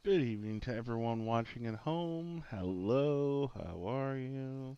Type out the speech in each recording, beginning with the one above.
Good evening to everyone watching at home. Hello, how are you?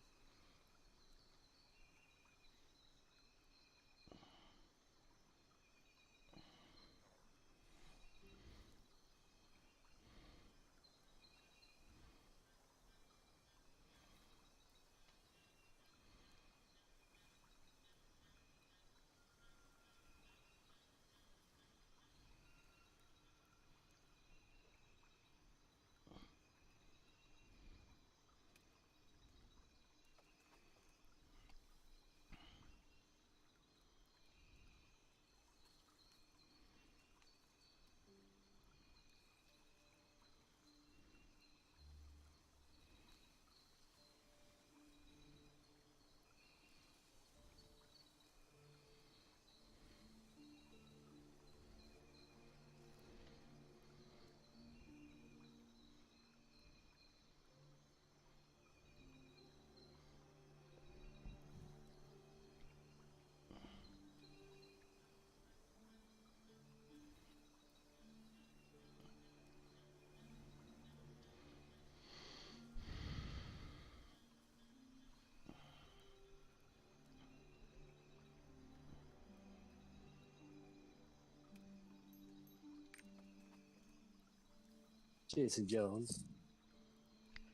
Jason Jones,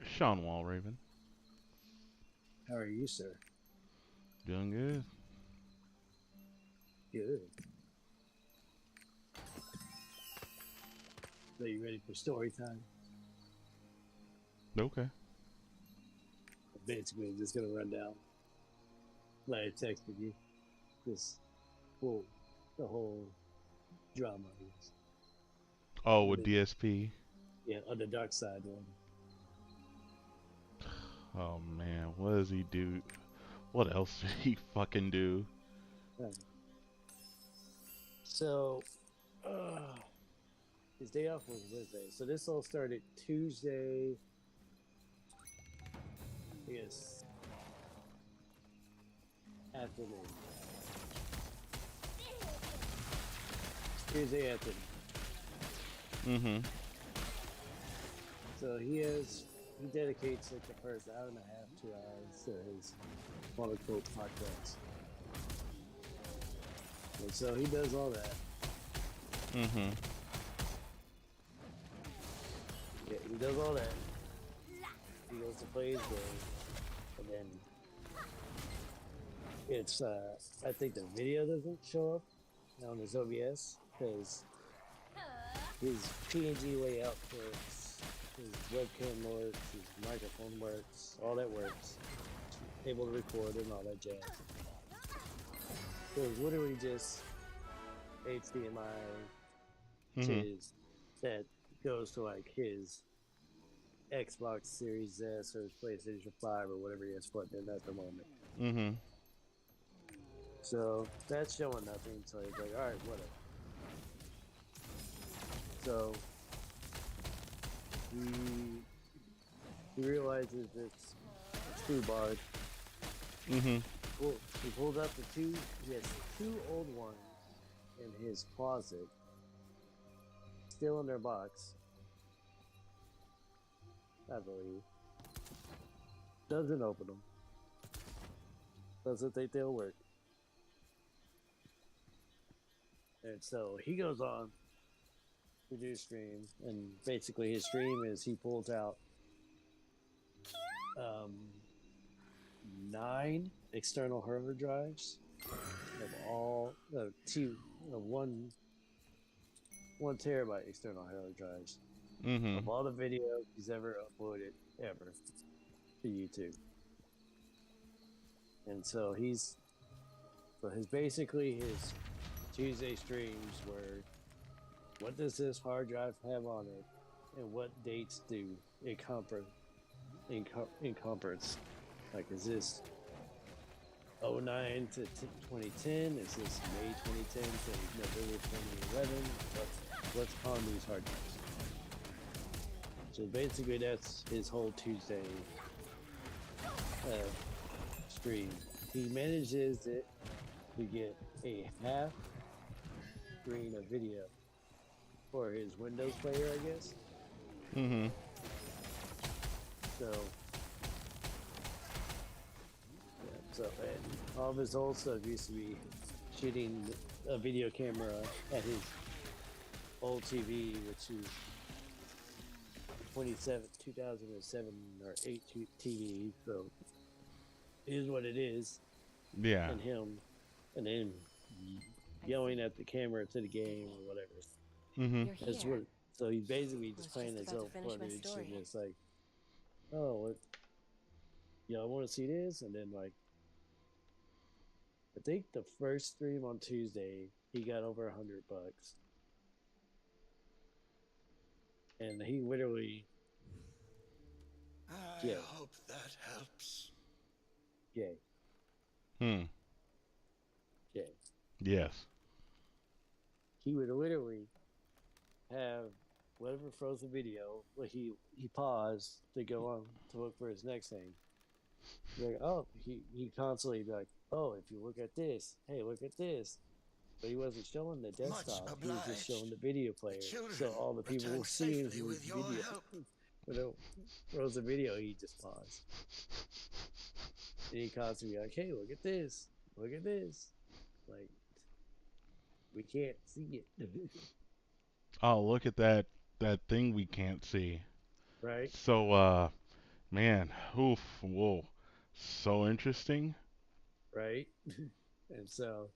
Sean Walraven. how are you, sir? Doing good. Good. So you ready for story time? Okay. Basically, just gonna run down. Like I texted you, this whole the whole drama is Oh, on with the DSP. on the dark side one. Oh man, what does he do? What else did he fucking do? Uh, So uh, his day off was Wednesday. So this all started Tuesday. I guess afternoon. Tuesday afternoon. Mm-hmm. So he dedicates like the first hour and a half, 2 hours to his quote unquote podcast. And so he does all that. Mm-hmm. Yeah, he does all that. He goes to play his game, and then it's I think the video doesn't show up on his OBS because his PNG layout works, his webcam works, his microphone works, all that works. Able to record and all that jazz. So it's literally just HDMI to Mm-hmm. his that goes to like his Xbox Series S or his PlayStation 5 or whatever he has plugged in at the moment. Mm-hmm. So that's showing nothing. So he's like, all right, whatever. So he he realizes it's too barred. Mm-hmm. He pulls out the two. He has two old ones in his closet, still in their box, I believe. Doesn't open them. Doesn't think they'll work. And so he goes on to do stream, and basically his stream is he pulls out um, 9 external hard drives of all one terabyte external hard drives Mm-hmm. of all the videos he's ever uploaded ever to YouTube. And so his basically his Tuesday streams were what does this hard drive have on it, and what dates do it encompass? Like, is this '09 to 2010? Is this May 2010 to November 2011? What's on these hard drives? So basically, that's his whole Tuesday uh, stream. He manages it to get a half screen of video for his Windows player, I guess. Mhm. So, yeah, so and all of his old stuff used to be shooting a video camera at his old TV, which is 2007 or 8 TV. So it is what it is, Yeah. and him, and then yelling at the camera to the game or whatever. Mhm. You're That's here. what. So he's basically I just was playing just his about own to finish my footage, and story. it's like, oh, what, I want to see this, and then like, I think the first stream on Tuesday, he got over $100, and he literally, I yeah, hope that helps. yeah, Hmm. yeah. Yes. He would literally have whatever frozen video where he paused to go on to look for his next thing. Like, oh, he constantly be like, oh, if you look at this, hey, look at this. But he wasn't showing the Much desktop. He was just showing obliged. the video The player. children So all the people returned were seeing safely his with your video. help. When it frozen video, he just paused. And he constantly be like, hey, look at this. Look at this. Like, we can't see it. Oh, look at that thing we can't see. Right? So, man, oof, whoa, so interesting. Right? And so,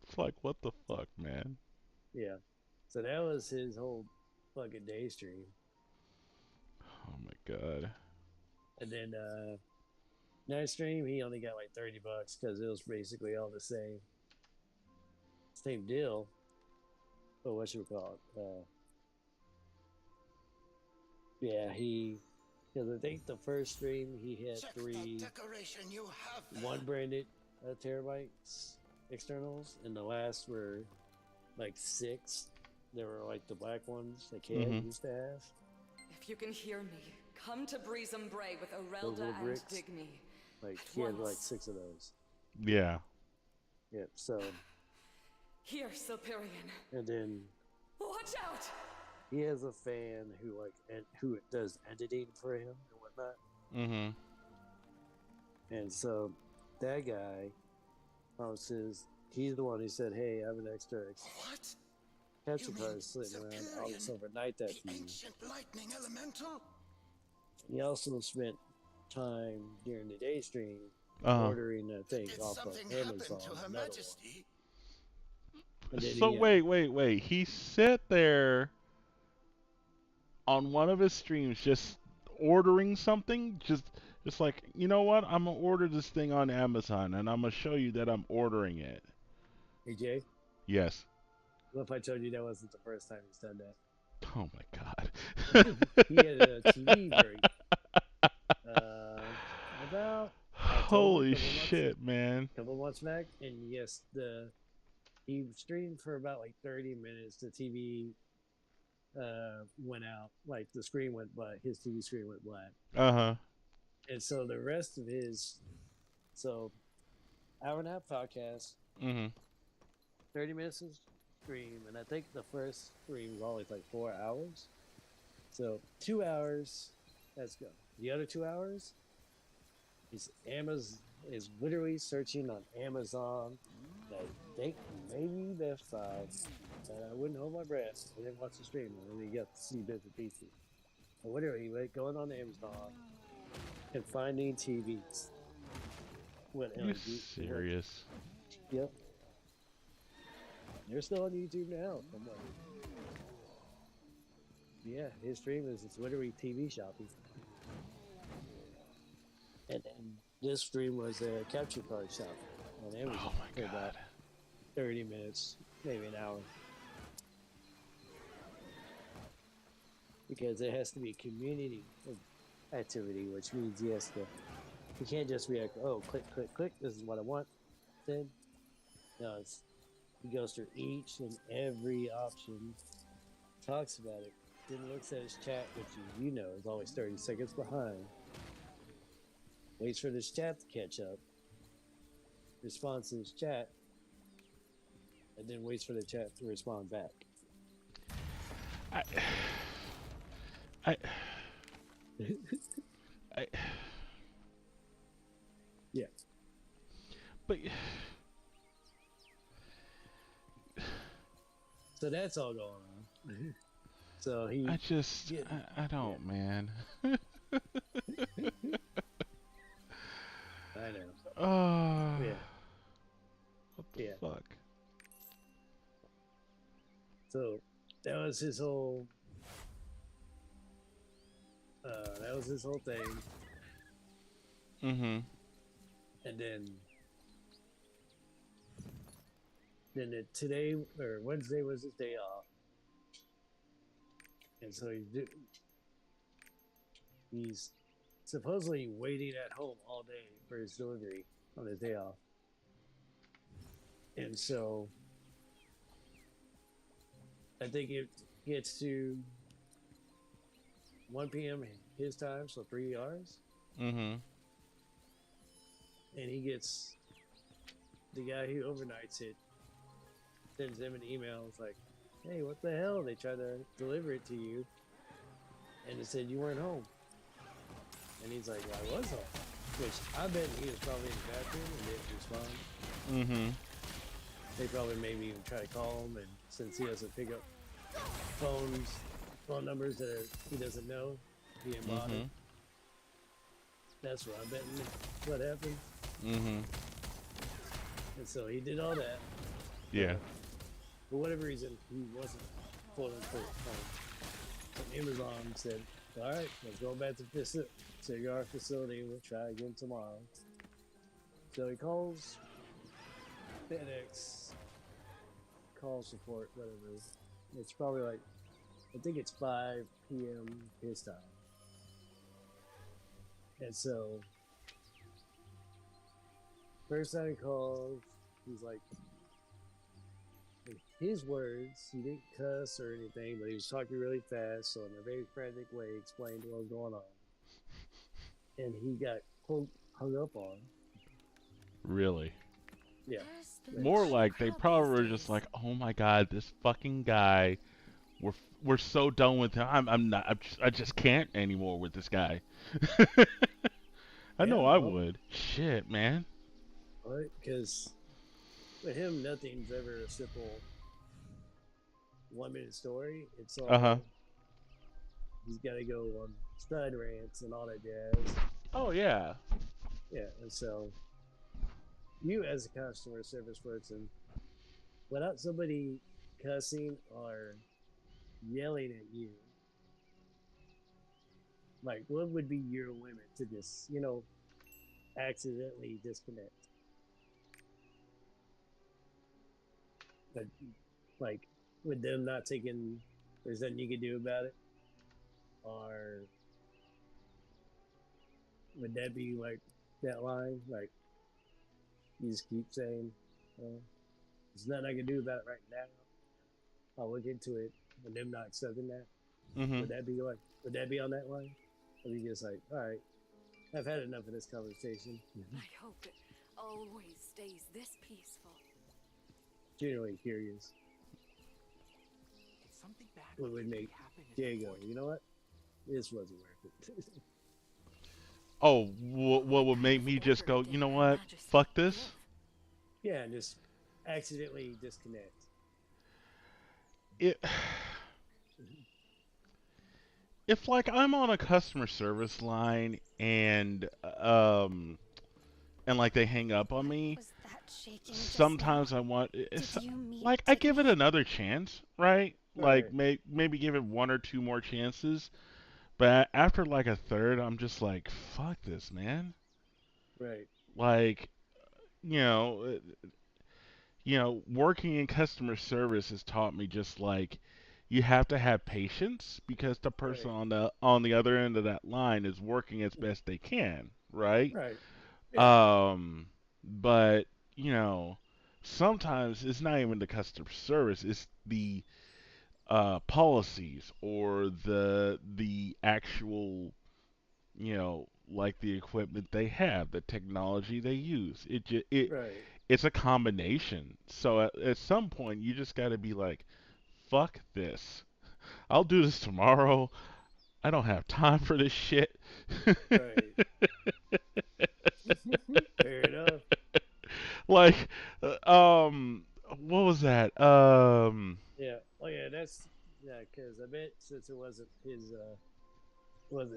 It's like, what the fuck, man? yeah. So that was his whole fucking day stream. Oh my god. And then night stream, he only got like $30 because it was basically all the same deal. But what should we call it? Yeah, because I think the first stream he had Check three, that decoration you have there. one branded terabytes externals, and the last were like 6. They were like the black ones that Kad Mhm. used to have. If you can hear me, come to Breezem Bray with Those Orelda little and bricks. Digny. Like At he had like once. 6 of those. Yeah. Yeah. So Here, Silperion. and then Watch out! he has a fan who does editing for him and whatnot. Mhm. And so that guy he's the one who said, hey, I have an extra What? capture You mean card sitting around. I'll just Silperion, overnight that the for you. ancient lightning elemental? He also spent time during the day stream Uh-huh. ordering things Did off of something happen Amazon. to Her Another Majesty? one. And then So wait. He sat there on one of his streams just ordering something, just like, you know what? I'm gonna order this thing on Amazon and I'm gonna show you that I'm ordering it. Hey Jay, Yes. what if I told you that wasn't the first time he's done that? Oh my god. He had a TV break about October, Holy shit, man. couple months back, and yes, he streamed for about like 30 minutes. The TV went out, like the screen went black. His TV screen went black, Uh-huh. and so the rest of hour and a half podcast, Mhm. 30 minutes of stream, and I think the first stream was always like 4 hours. So 2 hours. Let's go. The other 2 hours is literally searching on Amazon. I think maybe Best Buy. And I wouldn't hold my breath. I didn't watch the stream. I only got to see bits and pieces. But literally, going on Amazon and finding TVs. You serious? Yep. They're still on YouTube now. Yeah, his stream is literally TV shopping. And then this stream was a capture card shop on Amazon Oh my for about god. 30 minutes, maybe an hour. Because it has to be community activity, which means he can't just be like, oh, click, this is what I want. Then, no, he goes through each and every option, talks about it, then looks at his chat, which is always 30 seconds behind, waits for this chat to catch up, responds to his chat, and then waits for the chat to respond back. I, I, I, Yeah. but So that's all going on. So he, I just, yeah, I yeah, don't, man. I know. Oh, Yeah, what the yeah. fuck? So that was his whole. That was his whole thing, Mm-hmm. and then today or Wednesday was his day off, and so he's supposedly waiting at home all day for his delivery on his day off, and so I think it gets to 1 p.m. his time, so 3 hours, Mm-hmm. and he gets the guy who overnights it sends him an email. It's like, "Hey, what the hell? They tried to deliver it to you, and it said you weren't home." And he's like, "Well, I was home," which I bet he was probably in the bathroom and didn't respond. Mm-hmm. They probably maybe even try to call him, and since he doesn't pick up phone numbers that he doesn't know, he didn't bother. Mm-hmm. That's what I bet what happened. Mm-hmm. And so he did all that. Yeah. But for whatever reason, he wasn't quote unquote home. And Amazon said, "All right, let's go back to our facility. We'll try again tomorrow." So he calls FedEx, call support, whatever. It's probably like, I think it's 5 p.m. his time. And so, first time he calls, he's like, in his words, he didn't cuss or anything, but he was talking really fast, so in a very frantic way, explained what was going on. And he got, quote, hung up on. Really. Yeah. More like they probably were just like, oh my god, this fucking guy. We're so done with him. I'm not. I just can't anymore with this guy. I Yeah, know I well, would. Shit, man. right? Because with him, nothing's ever a simple 1 minute story. It's Uh huh. all, he's got to go on side rants and all that jazz. Oh yeah. Yeah, and so you as a customer service person, without somebody cussing or yelling at you, like what would be your limit to just, accidentally disconnect? But like with them not taking, there's nothing you can do about it, or would that be like that line? Like you just keep saying, well, there's nothing I can do about it right now. I'll look into it, and them not accepting that. Mhm. Would that be like? Would that be on that line? Or be just like, all right, I've had enough of this conversation. I hope it always stays this peaceful. Genuinely curious. Something bad What would make Jay go, you know what? This wasn't worth it. Oh, what would make me just go? You know what? Fuck this. Yeah, and just accidentally disconnect. It. If like I'm on a customer service line and like they hang up on me, Was that shaking just sometimes now? I want Did you meet like I give it today? another chance, right? Like Right, maybe give it one or two more chances. But after like a third, I'm just like, fuck this, man. right, Like, you know, working in customer service has taught me just like you have to have patience because the person right, on the other end of that line is working as best they can, right? right. Yeah, Um, but sometimes it's not even the customer service; it's the policies or the actual like the equipment they have, the technology they use. right. It's a combination. So at some point, you just got to be like, "Fuck this." I'll do this tomorrow. I don't have time for this shit. Right. Fair enough. Like, what was that? Yeah. Oh yeah, that's yeah. Because I bet since wasn't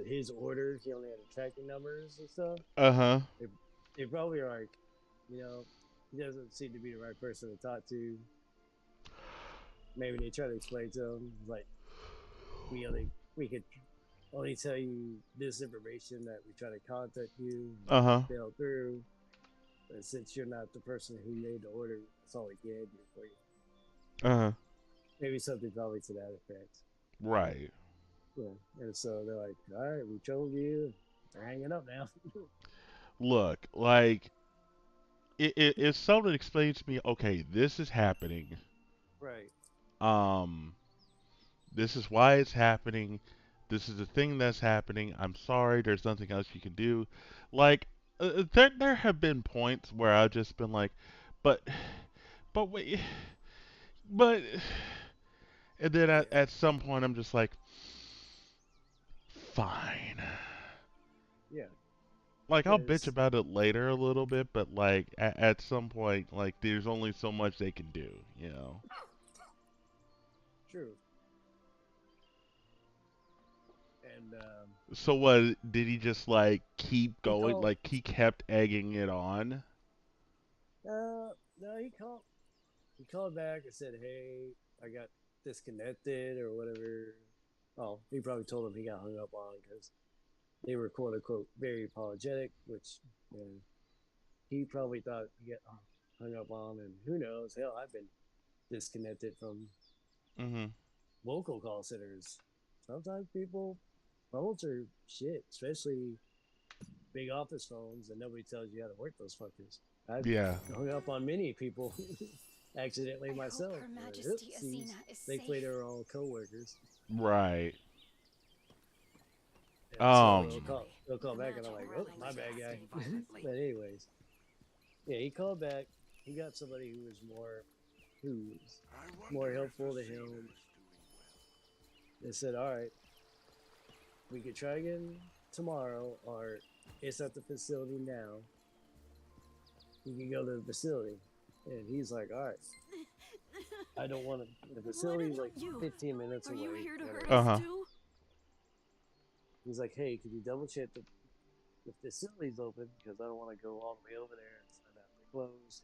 his order, he only had the tracking numbers and stuff. Uh-huh. They, they probably are like, you know, he doesn't seem to be the right person to talk to. Maybe they try to explain to him like we could only tell you this information that we try to contact you and Uh-huh. fail through. But since you're not the person who made the order, that's all we can do for you. Uh-huh. Maybe something probably to that effect. Right. Yeah. And so they're like, all right, we told you. They're hanging up now. Look, like, if someone explains to me, okay, this is happening, Right. um, this is why it's happening, this is the thing that's happening, I'm sorry, there's nothing else you can do. Like, there have been points where I've just been like, but, but wait, but, and then Yeah. at some point I'm just like, fine. Yeah. Like, I'll bitch Because about it later a little bit, but like at some point, like there's only so much they can do, you know. true. And So what did he just like keep he going? called. Like he kept egging it on? No, he called back and said, "Hey, I got disconnected or whatever." Oh, he probably told him he got hung up on because they were quote unquote very apologetic, which you know, he probably thought he got hung up on, and who knows? Hell, I've been disconnected from Mhm. local call centers. Sometimes people phones are shit, especially big office phones, and nobody tells you how to work those fuckers. I've Yeah. hung up on many people accidentally I hope myself. Her Majesty Oopsies. Azina is Thankfully, safe. they were all coworkers. Right. And so Um. they'll call back, and I'm like, oh, my bad, guy. But anyways, yeah, he called back. He got somebody who was more helpful to him. They said, all right, we could try again tomorrow, or it's at the facility now. You can go to the facility. And he's like, all right, I don't want to. The facility's like 15 minutes Are away. you here to hurt whatever. Uh-huh. us too? He's like, hey, could you double check the facility's open? Because I don't want to go all the way over there and find out they're closed.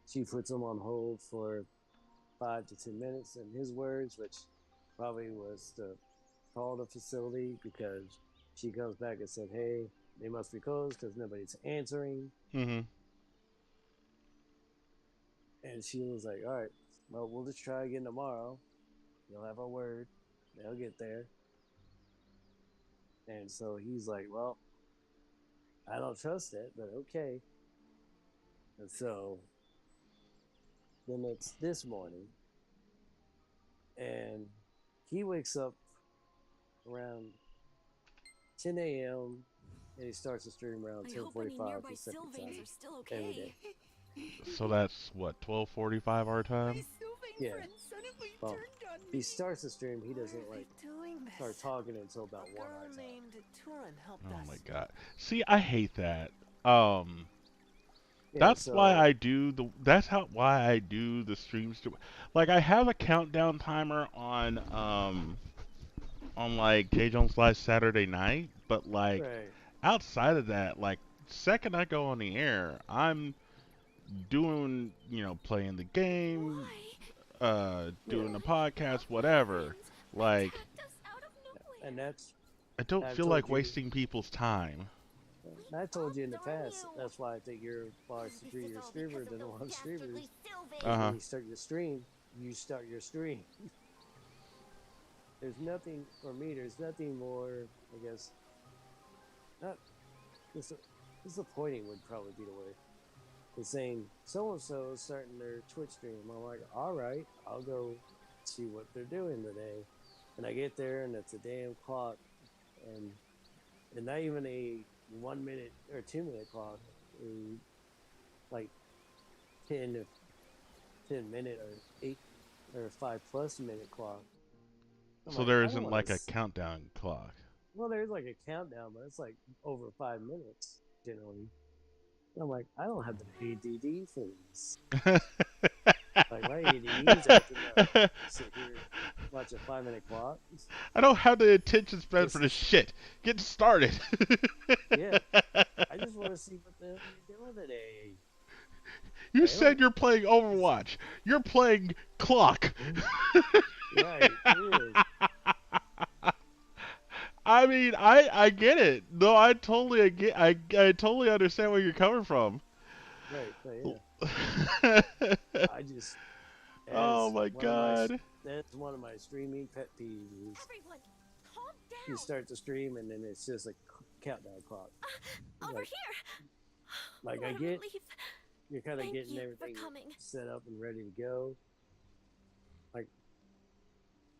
She puts him on hold for 5 to 10 minutes, in his words, which probably was to call the facility because she comes back and said, hey, they must be closed because nobody's answering. Mhm. And she was like, all right, well, we'll just try again tomorrow. You'll have our word. They'll get there. And so he's like, well, I don't trust it, but okay. And so then it's this morning, and he wakes up around 10 a.m. and he starts to stream around I hope any 10:45 nearby Pacific Sylvains time are still every okay. day. So that's what 12:45 our time. Yeah. Well, he starts the stream. He doesn't like start talking until about 1 hour. Oh my god. See, I hate that. Um. Yeah. That's why So I do the. That's how why I do the streams. Like I have a countdown timer on like J Jones Live Saturday night, but like right. outside of that, like second I go on the air, I'm doing playing the game, Yeah. doing the podcast, whatever. Like And that's I don't I've feel told like you. wasting people's time. I told you in the past. That's why I think you're far superior streamer than a lot of streamers. Uh Because huh. when you start your stream. There's nothing for me. There's nothing more. I guess not disappointing would probably be the word. It's saying so and so is starting their Twitch stream. I'm like, all right, I'll go see what they're doing today. And I get there, and it's a damn clock, and not even a 1 minute or 2 minute clock, like 10 minute or or 5+ minute clock. I'm So like, there I don't isn't want like a to. countdown clock. Well, there's like a countdown, but it's like over 5 minutes generally. I'm like, I don't have the ADD for this. Like my ADD is acting up. Sit here, watch a 5 minute clock. I don't have the attention span for This this is shit. Get started. yeah. I just want to see what the hell you're doing today. You Like, I said don't. you're playing Overwatch. You're playing clock. Right, it is. I mean, I get it. No, I totally get. I totally understand where you're coming from. Right, but yeah. I just Oh as my one of my god. that's one of my streaming pet peeves. Everyone, calm down. You start the stream and then it's just a countdown clock. Over Like, here. like What I a get, relief. you're kind of Thank getting you for everything coming. set up and ready to go. Like,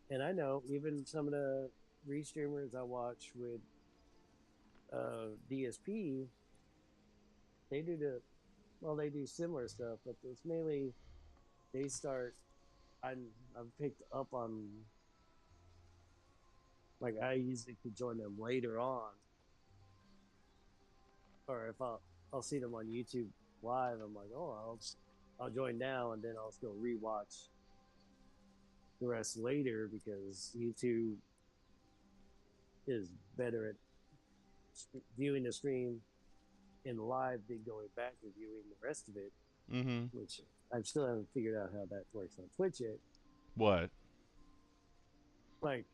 and I know even some of the restreamers I watch with DSP, they do they do similar stuff, but it's mainly they start. I've picked up on, like, I usually could join them later on, or if I'll see them on YouTube live, I'm like, oh, I'll join now, and then I'll go rewatch the rest later because YouTube is better at viewing the stream in live than going back and viewing the rest of it, Mhm. which I still haven't figured out how that works on Twitch yet. What? Like,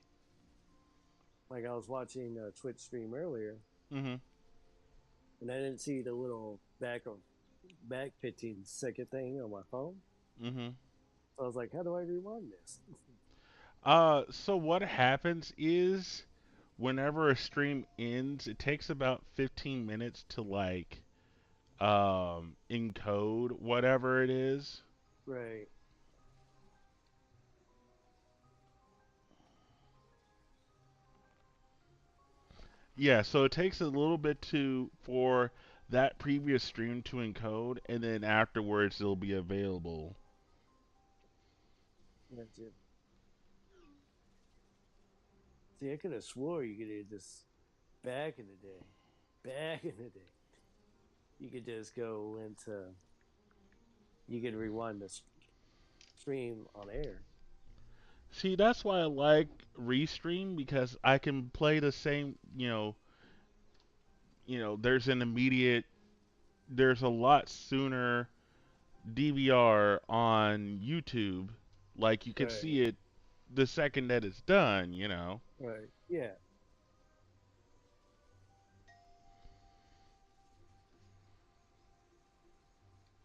like I was watching a Twitch stream earlier, Mhm. and I didn't see the little back 15-second thing on my phone. Mhm. So I was like, how do I rewind this? So what happens is whenever a stream ends, it takes about 15 minutes to like encode whatever it is. Right. Yeah, so it takes a little bit for that previous stream to encode, and then afterwards it'll be available. That's it. See, I could have swore you could do this back in the day. Back in the day. You could just go into, you could rewind the stream on air. See, that's why I like Restream because I can play the same, there's a lot sooner DVR on YouTube. Like you can Right. see it the second that it's done. Right. Yeah.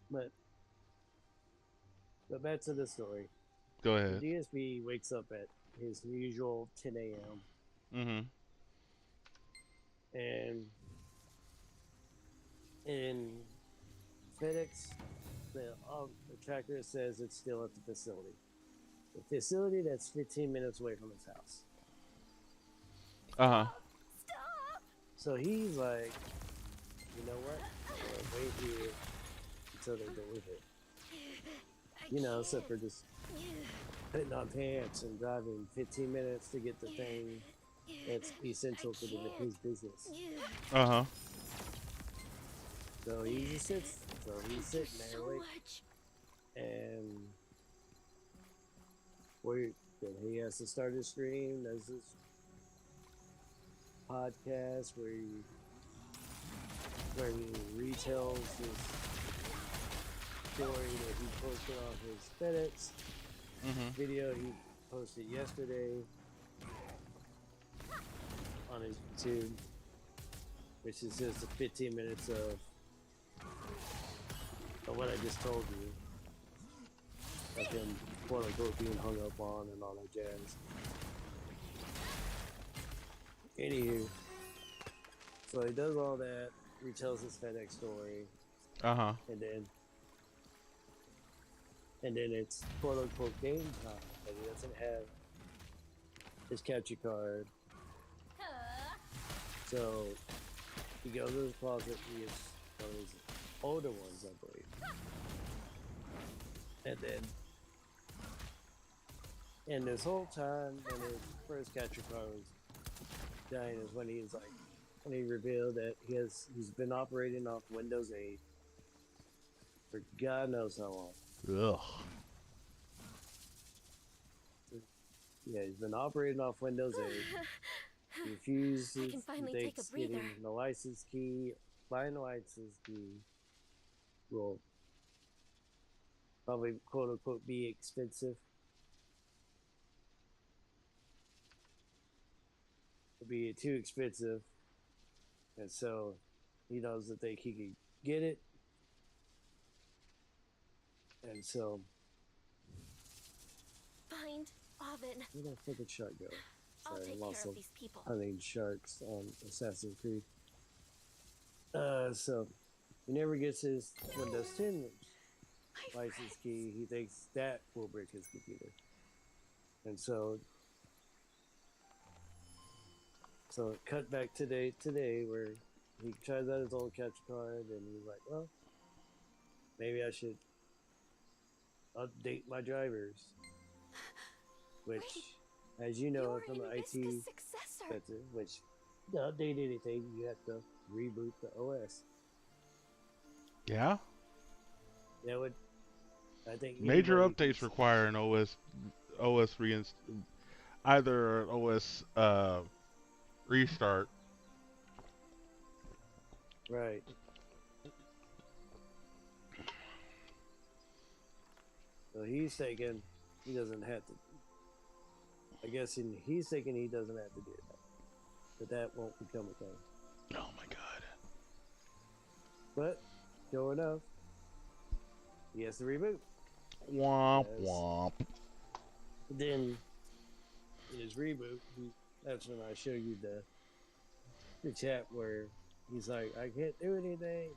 But back to the story. Go The ahead. DSP wakes up at his usual 10 a.m. Mhm. and in FedEx, the tracker says it's still at the facility. The facility that's 15 minutes away from his house. Uh-huh. Stop. So he's like, you know what? I'm gonna wait here until they deliver it. You know, except for just putting on pants and driving 15 minutes to get the thing that's essential to his business. Uh-huh. So he just sits. So he's sitting there So waiting, much. and then he has to start his stream. There's this podcast where he retells his story that he posted on his FedEx Mhm. video he posted yesterday on his YouTube, which is just the 15 minutes of what I just told you, like him quote unquote being hung up on and all that jazz. Anywho, so he does all that, retells his FedEx story, Uh-huh. and then it's quote unquote game time, but he doesn't have his capture card. So he goes to his closet, he gets one of his older ones, I believe. And then And this whole time, when his first capture card was dying, is when he's like, when he revealed that he's been operating off Windows 8 for God knows how long. Ugh. Yeah, he's been operating off Windows 8. He refuses. I can finally he take a thinks breather. getting the license key, buying the license key, will probably quote unquote be expensive. It'll be too expensive, and so he doesn't think he can get it, and so Find Oven. where the fucking shark go? I'll Sorry, I take lost care some of these people. hunting sharks on Assassin's Creed. So he never gets his Windows 10 license key. He thinks that will break his computer, and so cut back today where he tries out his old capture card and he's like, well, maybe I should update my drivers, which, as you know, You're from the IT Invictus successor. perspective, which to update anything, you have to reboot the OS. Yeah. That would, I think, Major anybody updates can- require an OS either an OS restart. right. So he's thinking he doesn't have to. I guess he's thinking he doesn't have to do that, that won't become a thing. Oh my god. But sure enough, he has to reboot. Womp Yes. womp. Then in his reboot, that's when I show you the chat where he's like, I can't do anything.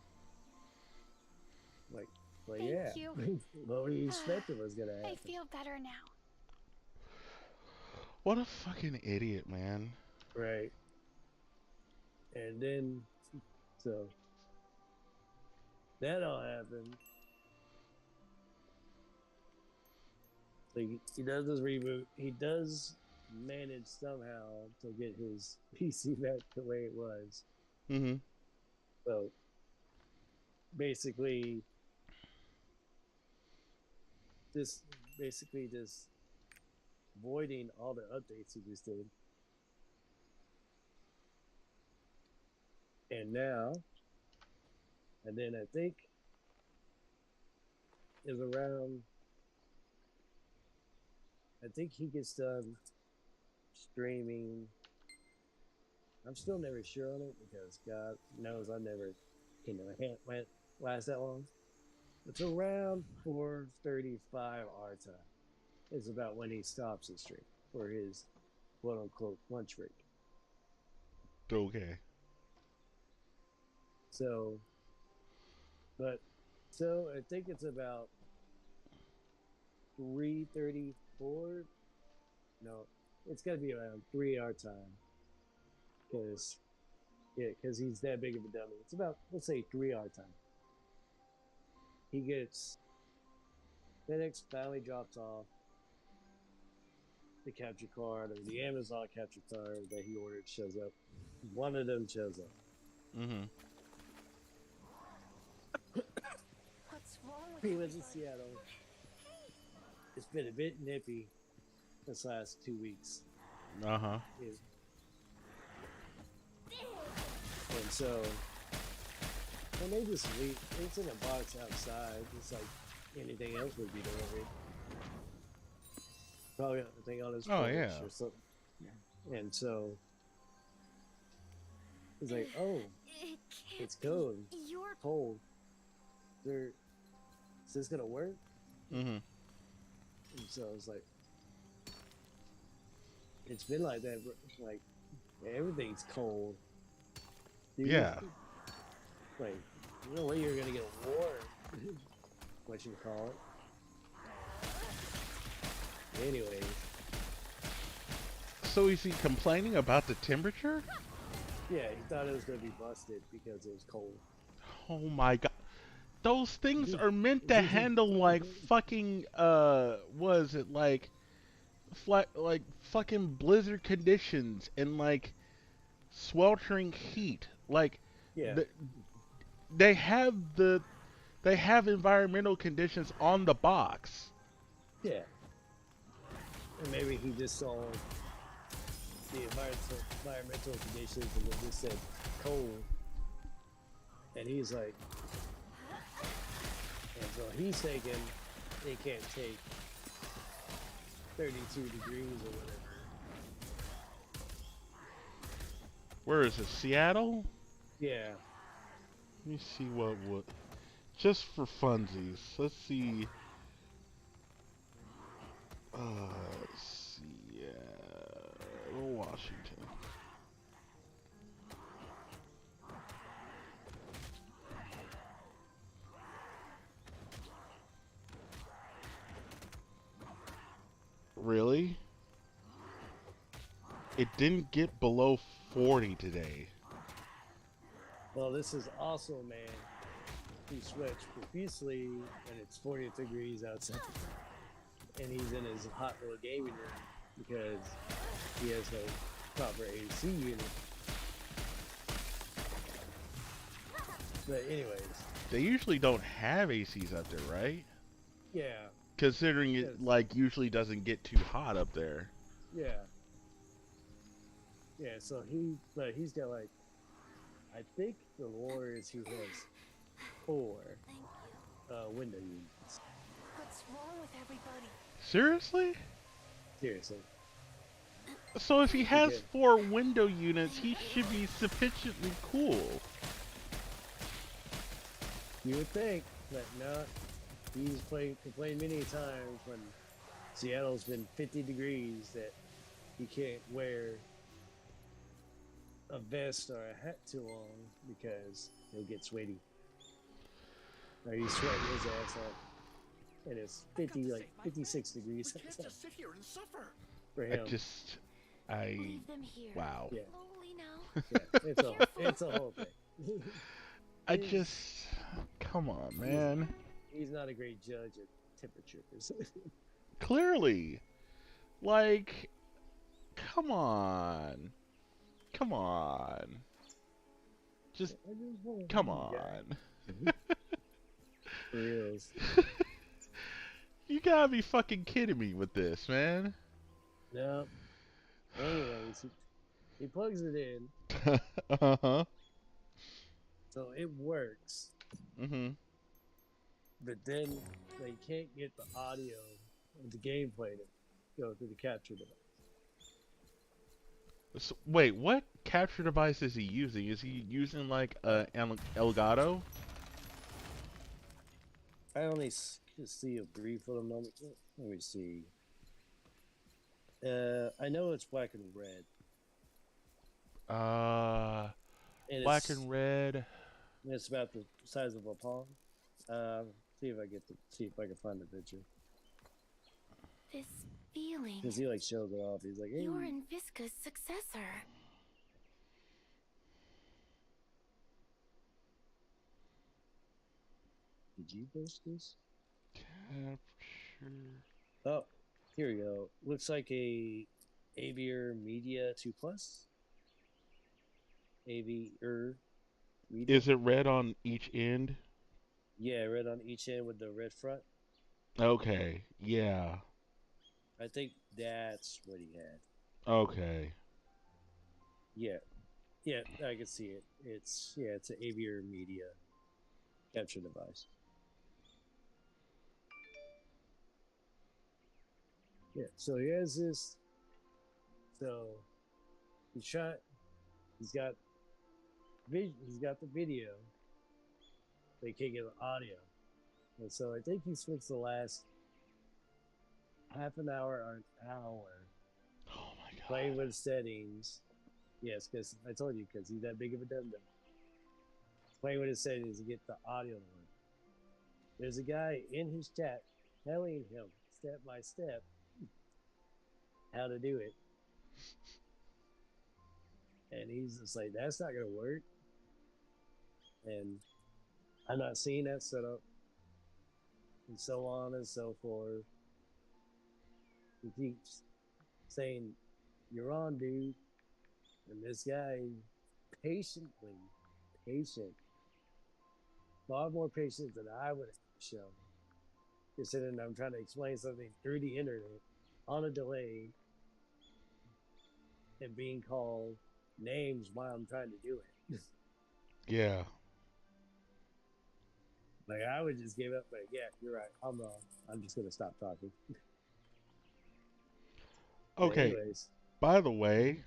Like, well, Thank yeah. you. What were you expecting was gonna I happen? feel better now. What a fucking idiot, man. Right. And then, so that all happened. So he does his reboot. He does manage somehow to get his PC back the way it was. Mm-hmm. So basically, just voiding all the updates he just did. And now, and then I think is around, I think he gets done streaming. I'm still never sure on it because God knows I never, went last that long. It's around 4:35 our time. Is about when he stops his stream for his quote unquote lunch break. Okay. So I think it's about 3:34. No, it's got to be around 3 our time. Because he's that big of a dummy. It's about, let's say, 3 our time. He gets FedEx finally drops off the capture card, or the Amazon capture card that he ordered shows up. One of them shows up. Mm-hmm. What's wrong with He you? was in Seattle. It's been a bit nippy this last 2 weeks. Uh-huh. And so, when they just leave, it's in a box outside, just like anything else would be delivered. Probably anything on his porch yeah. or something. And so, he's like, oh, It can't it's cold. be your Cold. Is this gonna work? Mm-hmm. And so I was like, it's been like that, like, everything's cold. Dude, Yeah. like, no way you're gonna get warm. What you call it. Anyway, So is he complaining about the temperature? yeah, he thought it was gonna be busted because it was cold. Oh my god. Those things are meant to handle like fucking was it like like fucking blizzard conditions and like sweltering heat. Like Yeah, the, they have the they have environmental conditions on the box. yeah. And maybe he just saw the environmental conditions and it just said cold. And he's like, and so he's thinking they can't take 32 degrees or whatever. Where is it? Seattle? Yeah, Let me see what would just for funsies. Let's see. Seattle, Washington. Really? It didn't get below 40 today. well, this is also a man who sweats profusely and it's 40 degrees outside. And he's in his hot little gaming room because he has no proper AC unit. But anyways, They usually don't have ACs up there, right? yeah, Considering Yes. it like usually doesn't get too hot up there. yeah, yeah. So he's got like, I think the lore is he has 4 Thank you. window units. What's wrong with everybody? Seriously? Seriously, So if he has Okay. 4 window units, he should be sufficiently cool. you would think, but no. He's complained many times when Seattle's been 50 degrees that he can't wear a vest or a hat too long because he'll get sweaty. Or he's sweating his ass off. And it's 56 degrees We can't outside just sit here and suffer. for I him. Leave them here. wow. Yeah. Slowly now. Yeah, it's a whole thing. I He's- just come on, man. He's not a great judge of temperatures. Clearly. Like come on. Come on. Just I just wanna come be on. guy. For reals. You gotta be fucking kidding me with this, man. No. Anyways, he plugs it in, Uh-huh. so it works. Mm-hmm. But then they can't get the audio of the gameplay to go through the capture device. So, wait, what capture device is he using? Is he using like a Elgato? I only see a brief little moment. Let me see. I know it's black and red. And Black and red. it's about the size of a palm. See if I can find the picture. This feeling. Because he like shows it off. He's like, hey. You're in Visca's successor. Did you post this? Capture. Oh, here we go. Looks like a Avier Media 2 Plus. Avier Media. Is it red on each end? Yeah, red on each end with the red front. Okay. Yeah. I think that's what he had. Okay. Yeah. Yeah, I can see it. It's an Avier Media capture device. Yeah, so he has this. So he shot. He's got the video. They can't get the audio, and so I think he spent the last half an hour or an hour Oh my god. playing with settings. Yes, because I told you, because he's that big of a dum-dum. Playing with his settings to get the audio to work. There's a guy in his chat telling him step by step how to do it. And he's just like, that's not going to work. And I'm not seeing that setup. And so on and so forth. He keeps saying, "You're on, dude." And this guy patient, far more patience than I would have shown. Considering I'm trying to explain something through the internet on a delay and being called names while I'm trying to do it. Yeah. Like I would just give up, but yeah, you're right. I'm wrong. I'm just gonna stop talking. But Okay. anyways, By the way,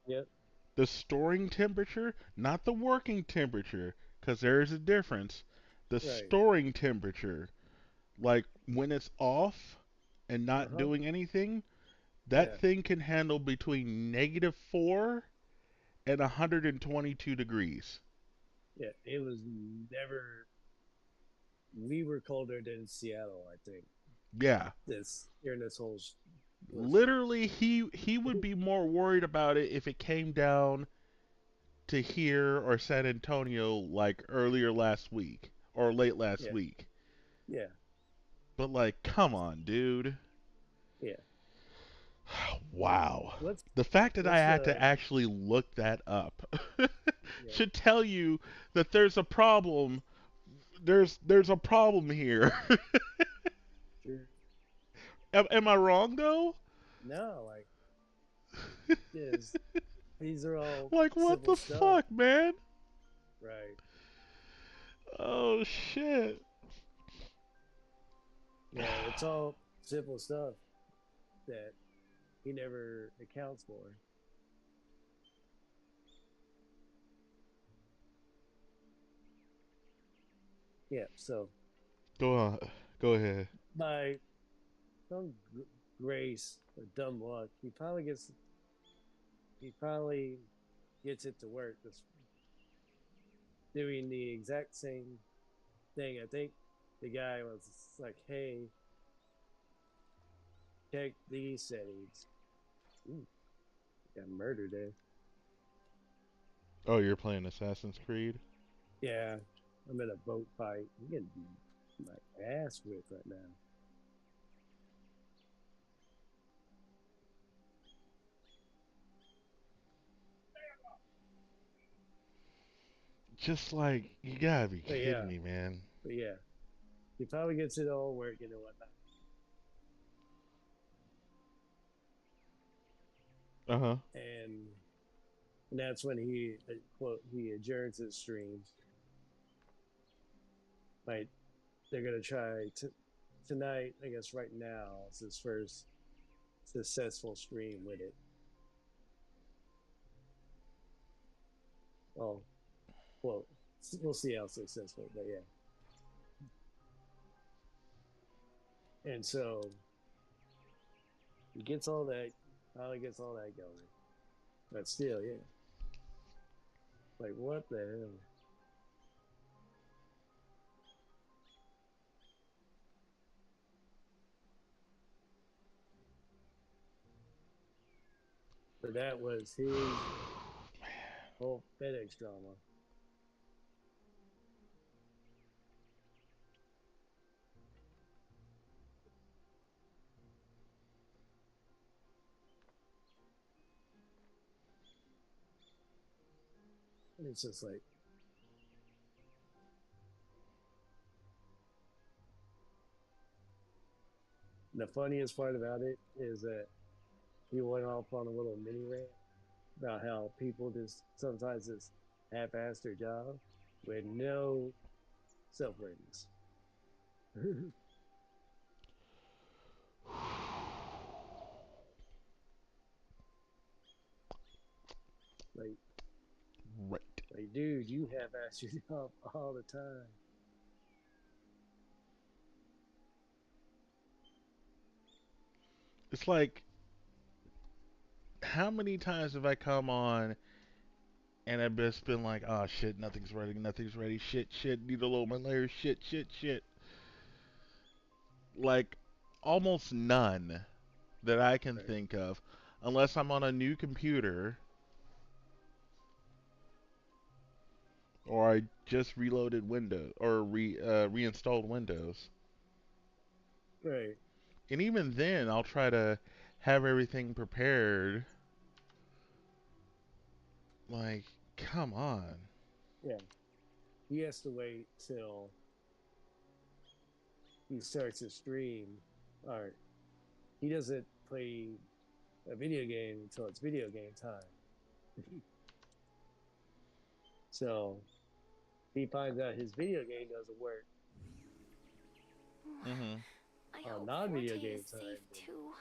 yep, the storing temperature, not the working temperature, because there is a difference. The right, storing temperature, like when it's off and uh not huh, doing anything, that yeah, thing can handle between -4 and 122 degrees. yeah. It was never. We were colder than Seattle, I think. Yeah. This during this whole blizzard. Literally, he would be more worried about it if it came down to here or San Antonio like earlier last week or late last Yeah, week. yeah, But like, come on, dude. yeah. Wow. What's The fact that I what's had to the actually look that up yeah? should tell you that there's a problem. There's a problem here. Sure. Am I wrong though? No, like is these are all Like what simple the stuff, fuck, man? right? Oh shit. Yeah, it's all simple stuff that he never accounts for. Yeah, so Go on. Go ahead. by some grace or dumb luck, he probably gets it to work. That's doing the exact same thing. I think the guy was like, "Hey, check these settings." Ooh, got murder there. Oh, you're playing Assassin's Creed? Yeah, I'm in a boat fight. I'm getting my ass whipped right now. Just like, you gotta be But kidding yeah, me, man. but yeah, he probably gets it all working and whatnot. Uh huh. And that's when he quote he adjourns his stream. Like they're gonna try tonight. I guess right now it's his first successful stream with it. Oh, well, we'll see how successful, but yeah. And so he gets all that, finally gets all that going. But still, yeah. Like what the hell? But that was his whole FedEx drama. And it's just like the funniest part about it is that he went off on a little mini rant about how people just sometimes just half-ass their job with no self-ratings. like, Right. dude, you half-ass your job all the time. It's like, how many times have I come on and I've just been like, oh shit, nothing's ready, shit, need to load my layers, shit. Like, almost none that I can Right, think of, unless I'm on a new computer or I just reloaded Windows or reinstalled Windows. right, And even then, I'll try to have everything prepared. Like, come on. Yeah, he has to wait till he starts a stream, or he doesn't play a video game until it's video game time. So he finds out his video game doesn't work Mm-hmm. I on hope non-video Forte game is time. safe too.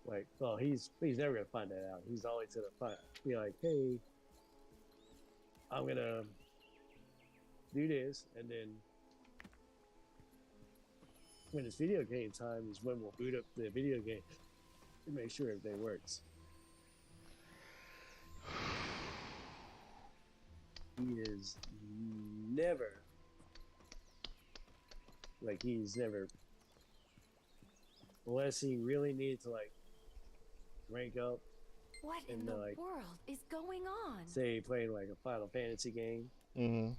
Like, well, he's never gonna find that out. He's always gonna be like, hey, I'm gonna do this, and then when it's video game time is when we'll boot up the video game to make sure everything works. He is never he's never, unless he really needs to like rank up What in and the like world is going on? say playing like a Final Fantasy game. Mm-hmm.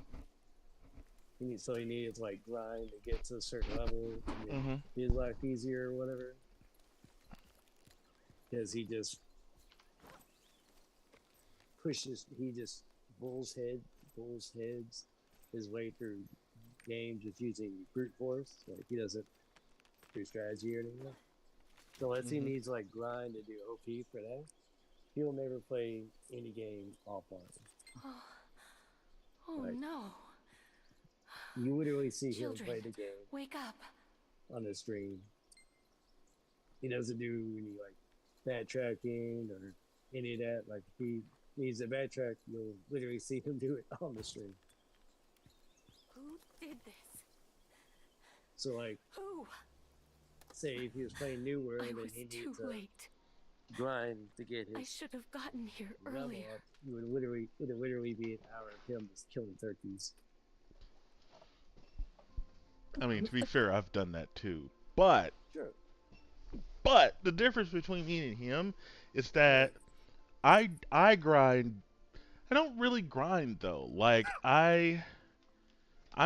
He needed to like grind to get to a certain level to make Mm-hmm. his life easier or whatever. Because he just bulls heads his way through games just using brute force. Like he doesn't do strategy or anything. So unless he needs to like grind to do OP for that, he'll never play any game offline. Oh Like, no. you literally see Children, him play the game wake up. on the stream. He doesn't do any like backtracking or any of that. Like if he needs to backtrack, you'll literally see him do it on the stream. Who did this? So like, Who? say if he was playing New World I and was he too needs to late. grind to get I his should have gotten here level earlier. up, it would literally be an hour of him just killing turkeys. I mean, to be fair, I've done that too. But Sure. the difference between me and him is that I grind. I don't really grind though. Like I'm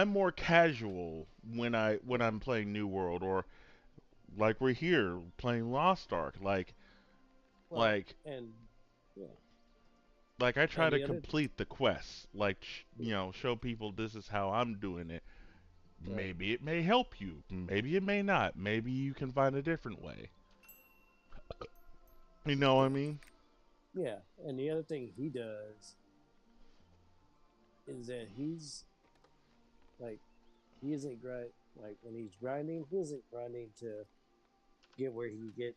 more casual when I'm playing New World, or like we're here playing Lost Ark. Well, Like and yeah, like I try and to the other complete the quest. Like show people this is how I'm doing it. right. Maybe it may help you. Maybe it may not. Maybe you can find a different way. You know what I mean? Yeah, and the other thing he does is that he's like he isn't like when he's grinding, he isn't grinding to get where he can get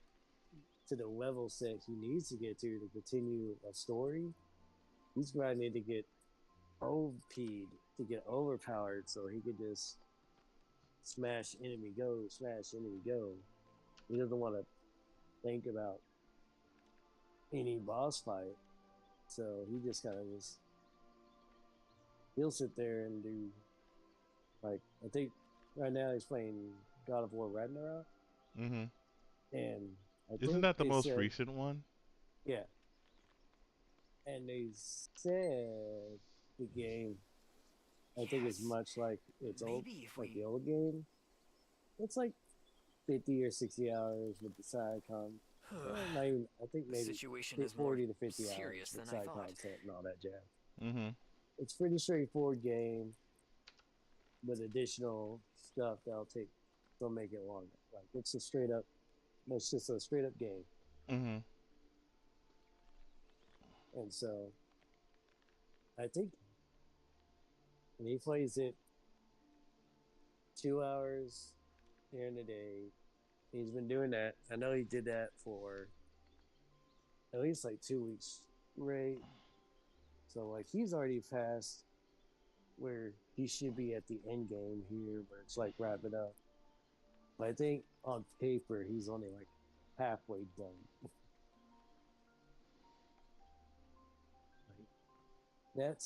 to the level set he needs to get to continue a story. He's grinding to get OP'd, to get overpowered so he could just smash enemy go. He doesn't want to think about any boss fight. So he just kind of he'll sit there and do, like, I think right now he's playing God of War Ragnarok. Mhm. And I Isn't think that the they most said, recent one? yeah. And they said the game, I think it's much like its old, like the old game. It's like 50 or 60 hours with the side not even, I think maybe Situation is more 40 to 50 hours serious with than I side thought. content and all that jazz. Mhm. It's pretty straightforward game with additional stuff they'll make it longer. Like it's just a straight up game. Mhm. And so I think when he plays it 2 hours during the day, he's been doing that. I know he did that for at least like 2 weeks, right? So like he's already past where he should be at the end game here, where it's like wrapping up. But I think on paper he's only like halfway done. Like,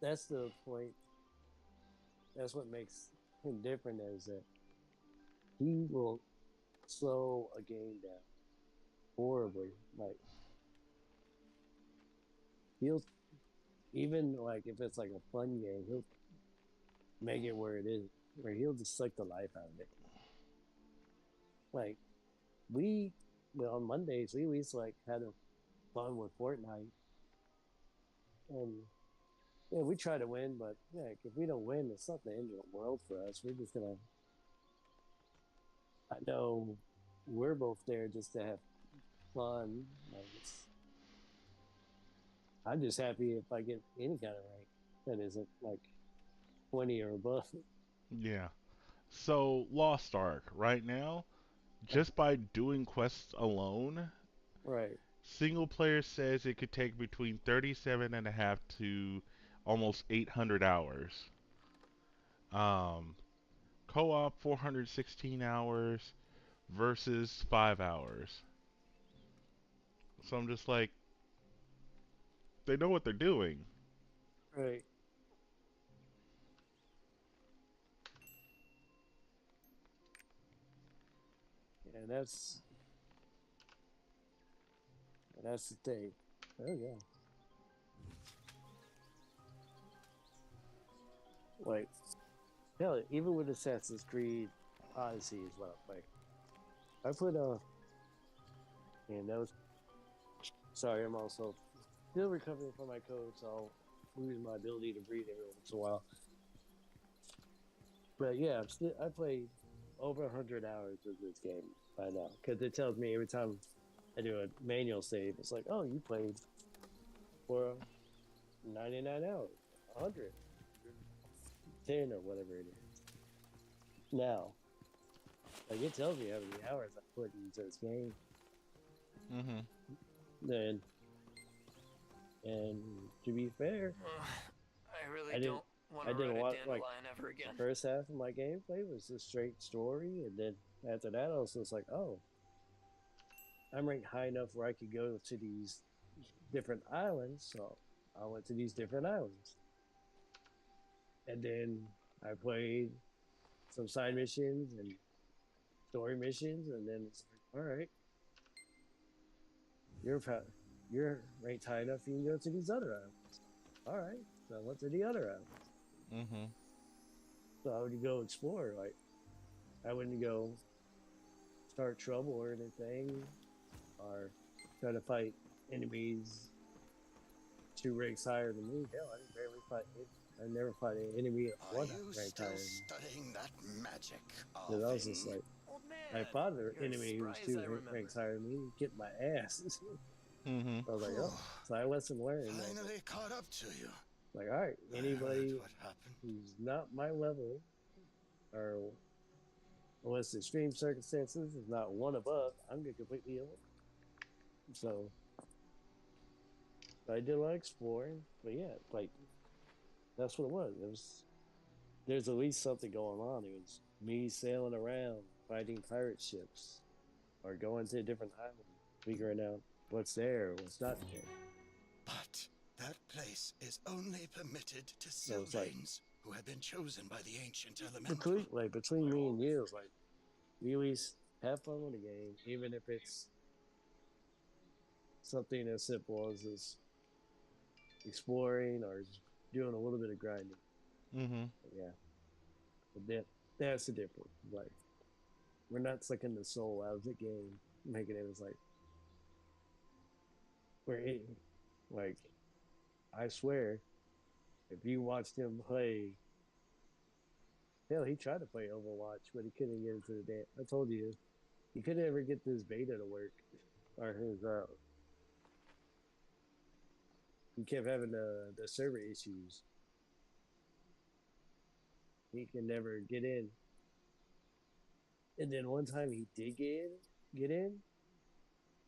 that's the point. That's what makes him different, is that he will slow a game down horribly. Like he'll, even like if it's like a fun game, he'll make it where he'll just suck the life out of it. Like we, well, on Mondays, we always like had a fun with Fortnite. And yeah, we try to win, but yeah, if we don't win, it's not the end of the world for us. We're just gonna, I know we're both there just to have fun. Like I'm just happy if I get any kind of rank that isn't like 20 or above. Yeah. So Lost Ark right now, Like, just by doing quests alone, right. single player says it could take between 37 and a half to almost 800 hours. Um, co-op 416 hours versus 5 hours. So I'm just like, they know what they're doing. Right. And that's the thing. Oh yeah. Like hell, even with Assassin's Creed Odyssey is what I play. I put and that was sorry, I'm also still recovering from my cold, so I'll lose my ability to breathe every once in a while. But yeah, I played over 100 hours of this game by now because it tells me every time I do a manual save, it's like, oh, you played for 99 hours, 100, 10 or whatever it is. Now, like it tells me how many hours I put into this game. Mm-hmm. Then, and to be fair, I really I didn't. don't want I to didn't ride a want like dandelion ever again. the first half of my gameplay was just straight story, and then after that, I was just like, oh, I'm ranked high enough where I could go to these different islands, so I went to these different islands, and then I played some side missions and story missions, and then it's like, all right, you're you're ranked high enough, you can go to these other islands. All right, so I went to the other islands. Mm-hmm. So I would go explore. Like I wouldn't go start trouble or anything, or try to fight enemies 2 ranks higher than me. Hell, I didn't barely fight it. I never fought an enemy at Are one you rank still higher than me. studying that magic, Because I was just Arvin? like, Old I man, fought an you're as enemy who was spry as two I remember. ranks higher than me, kicked my ass. Mm-hmm. I was like, oh, so I lesson learned. Finally caught up to you. Like, all right, I anybody heard what happened. who's not my level, or unless extreme circumstances is not one above, I'm gonna completely ill. So I did a lot of exploring, but yeah, like that's what it was. It was there's at least something going on. It was me sailing around, fighting pirate ships, or going to a different island, figuring out what's there, what's not there. But that place is only permitted to So it's like Sylvains who have been chosen by the ancient elemental. between me and you, it's like we at least have fun with the game, even if it's something as simple as this exploring or just doing a little bit of grinding. Mm-hmm. But yeah, but that's the difference. Like we're not sucking the soul out of the game, making it as like we're in, like I swear, if you watched him play, hell, he tried to play Overwatch, but he couldn't get into the damn. I told you, he couldn't ever get this beta to work, or his he kept having the server issues. He can never get in. And then one time he did get in.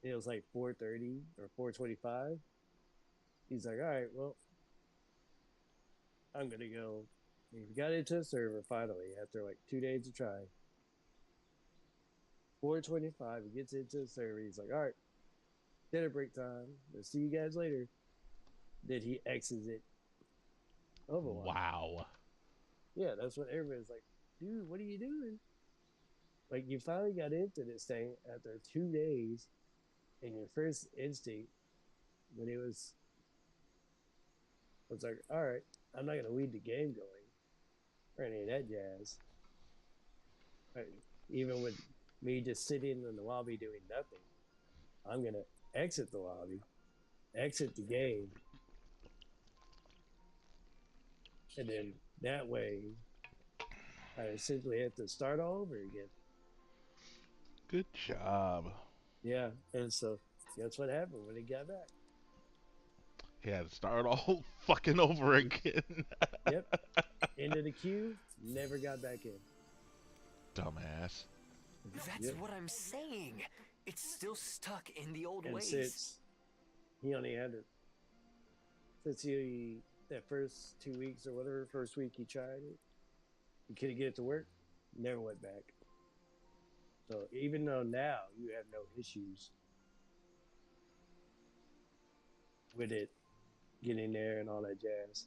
It was like 4:30 or 4:25. He's like, all right, well, I'm gonna go. He got into a server finally after like 2 days of trying. 4:25, he gets into the server. He's like, all right, dinner break time. Let's see you guys later. Then he exits it. Overwatch. Wow. Yeah, that's what everybody's like, dude, what are you doing? Like you finally got into this thing after 2 days, and your first instinct when it was like, all right, I'm not gonna lead the game going or any of that jazz. Right? Even with me just sitting in the lobby doing nothing. I'm gonna exit the lobby, exit the game, and then that way I essentially have to start all over again. Good job. Yeah, and so that's what happened when he got back. He had to start all fucking over again. Yep, into the queue, never got back in. Dumbass. That's Yep. what I'm saying. It's still stuck in the old And ways. since he only had it, since he that first 2 weeks or whatever, first week he tried it, he couldn't get it to work, never went back. So even though now you have no issues with it getting there and all that jazz,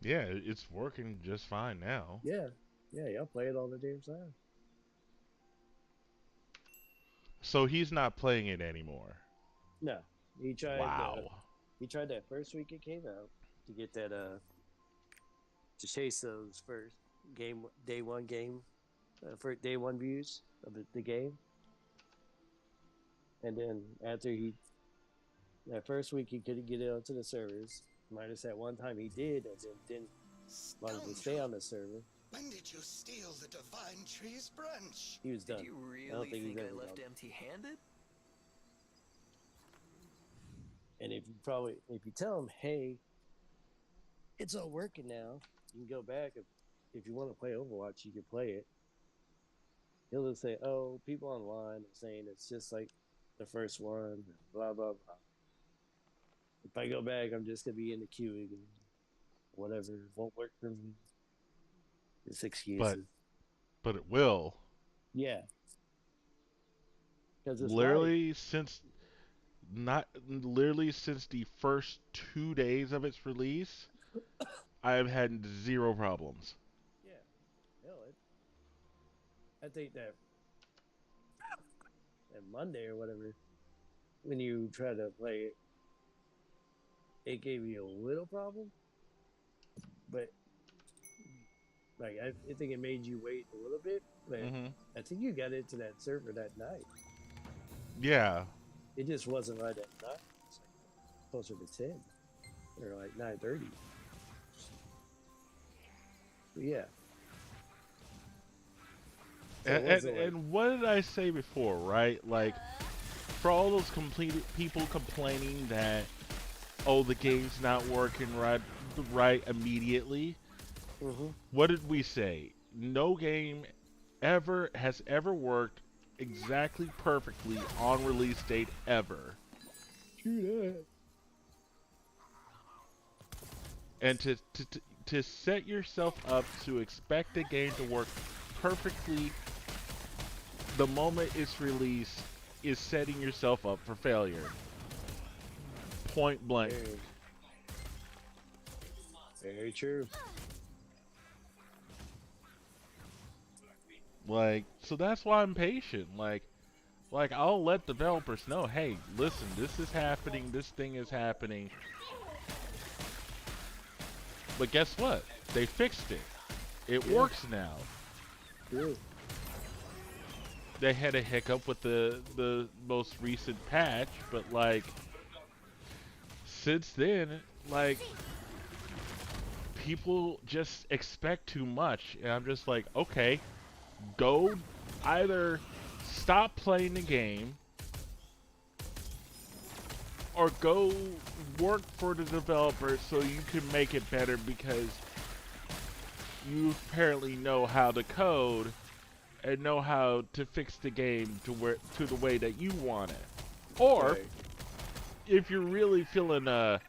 Yeah, it's working just fine now. yeah, y'all play it all the damn time. So he's not playing it anymore. No, he tried. Wow. He tried that first week it came out to get that to chase those first day one game, for day one views of the game, and then after that first week he couldn't get it onto the servers. Minus that one time he did, and then didn't wanted to stay on the server. When did you steal the divine tree's branch? He was done. Did you I don't really think he's think I ever left done. empty-handed? And if you tell him, hey, it's all working now, you can go back. If you want to play Overwatch, you can play it. He'll just say, oh, people online are saying it's just like the first one, blah, blah, blah. If I go back, I'm just going to be in the queue again. Whatever, it won't work for me. It's excuses. But it will. Yeah. Because it's Literally since the first 2 days of its release, I have had zero problems. yeah. Hell, I think that Monday or whatever, when you try to play it, it gave you a little problem, but like I think it made you wait a little bit. But I think you got into that server that night. Yeah. It just wasn't right at night. It's like closer to 10 or like 9:30. Yeah. So And what did I say before, right? Like, for all those people complaining that, oh, the game's not working right immediately, what did we say? No game has ever worked exactly perfectly on release date ever. True that. And to set yourself up to expect a game to work perfectly the moment it's released is setting yourself up for failure. Point blank. Very true. Like, so that's why I'm patient. Like I'll let developers know, hey, listen, this is happening, this thing is happening. But guess what? They fixed it. It works now. True. They had a hiccup with the most recent patch, but like since then, like people just expect too much, and I'm just like, okay, go either stop playing the game or go work for the developer so you can make it better because you apparently know how to code and know how to fix the game to the way that you want it. Or Right. if you're really feeling a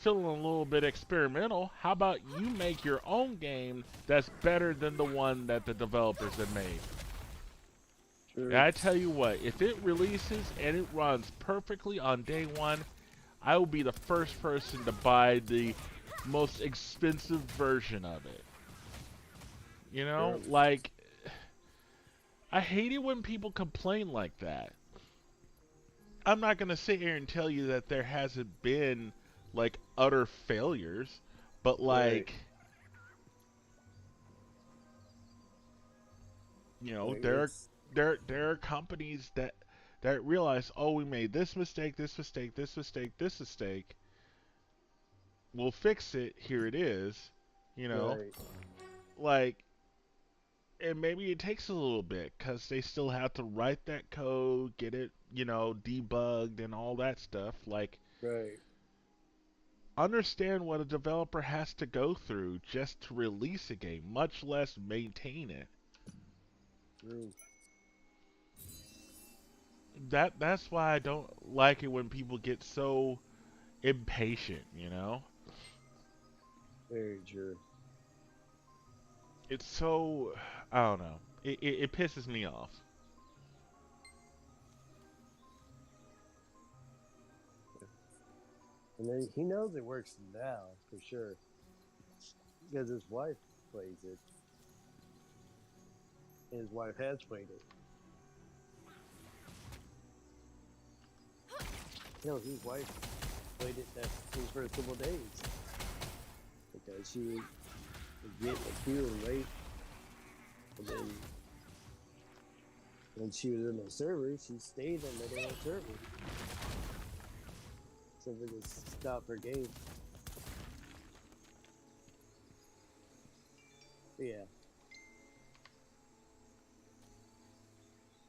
little bit experimental, how about you make your own game that's better than the one that the developers have made? True. And I tell you what, if it releases and it runs perfectly on day one, I will be the first person to buy the most expensive version of it. You know, Sure. like, I hate it when people complain like that. I'm not going to sit here and tell you that there hasn't been, like, utter failures, but, like, Right. you know, Like, there are it's there are companies that realize, oh, we made this mistake, this mistake, this mistake, this mistake. We'll fix it. Here it is. You know, Right. like, and maybe it takes a little bit because they still have to write that code, get it, debugged and all that stuff. Like, Right. understand what a developer has to go through just to release a game, much less maintain it. True. That's why I don't like it when people get so impatient. Very true. It's so, I don't know. It pisses me off. And then he knows it works now for sure because his wife plays it. And his wife has played it. His wife played it that his first couple of days because she would get a queue and wait, and then when she was in the server, she stayed on the damn server. So we just stop her game. Yeah.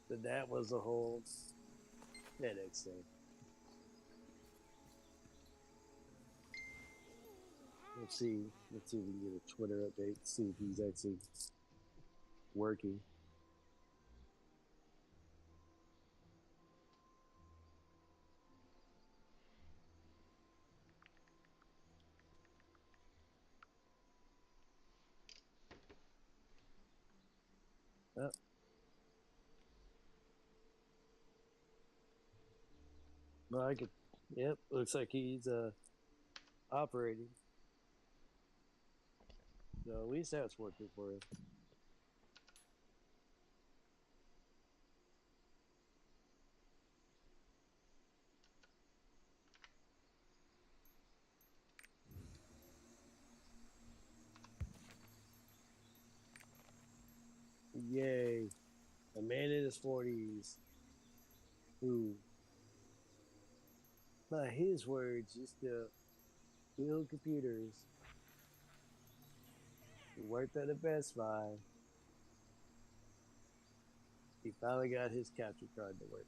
But that was a whole FedEx thing. Let's see if we can get a Twitter update, see if he's actually working. Oh. No, I could. Yep, looks like he's operating. So at least that's working for him. Yay. A man in his 40s who, by his words, used to build computers. He worked at a Best Buy. He finally got his capture card to work.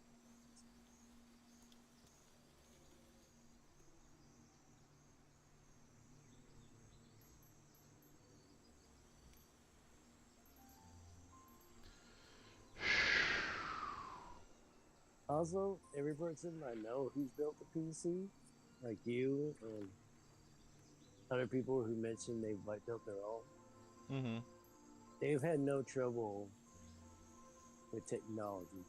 Also, every person I know who's built a PC, like you and other people who mentioned they've like built their own, Mm-hmm. they've had no trouble with technology.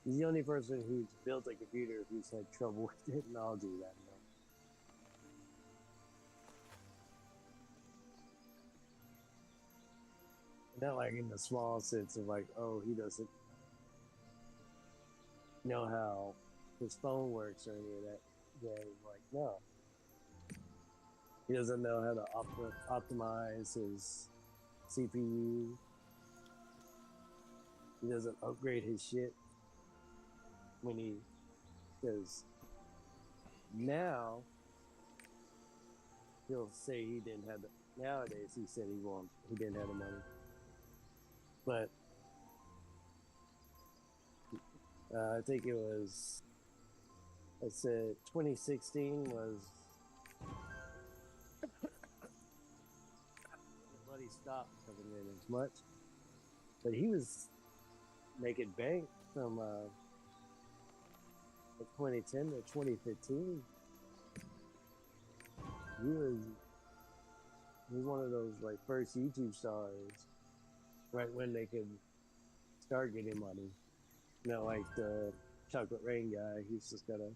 He's the only person who's built a computer who's had trouble with technology that I know. Not like in the small sense of like, oh, he doesn't know how his phone works or any of that. Yeah, like, no. He doesn't know how to optimize his CPU. He doesn't upgrade his shit when he, because now he'll say he didn't have the, nowadays he said he didn't have the money. But I think it was, I said 2016 was the money stopped coming in as much. But he was making bank from 2010 to 2015. He was one of those like first YouTube stars right when they could start getting money. Like the Chocolate Rain guy, he's just gotta,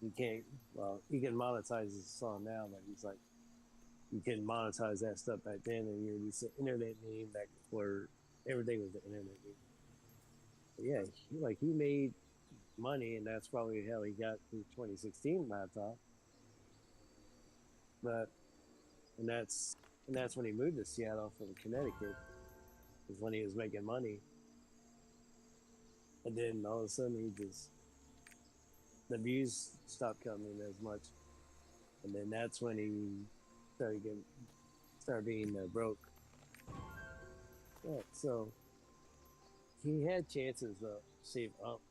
he can monetize his song now, but he's like, you can monetize that stuff back then, and you're just an internet meme back before everything was the internet meme. But yeah, he made money, and that's probably how he got his 2016 laptop. And that's And that's when he moved to Seattle from Connecticut. Was when he was making money. And then all of a sudden the views stopped coming as much. And then that's when he started being broke. Yeah, so he had chances to save up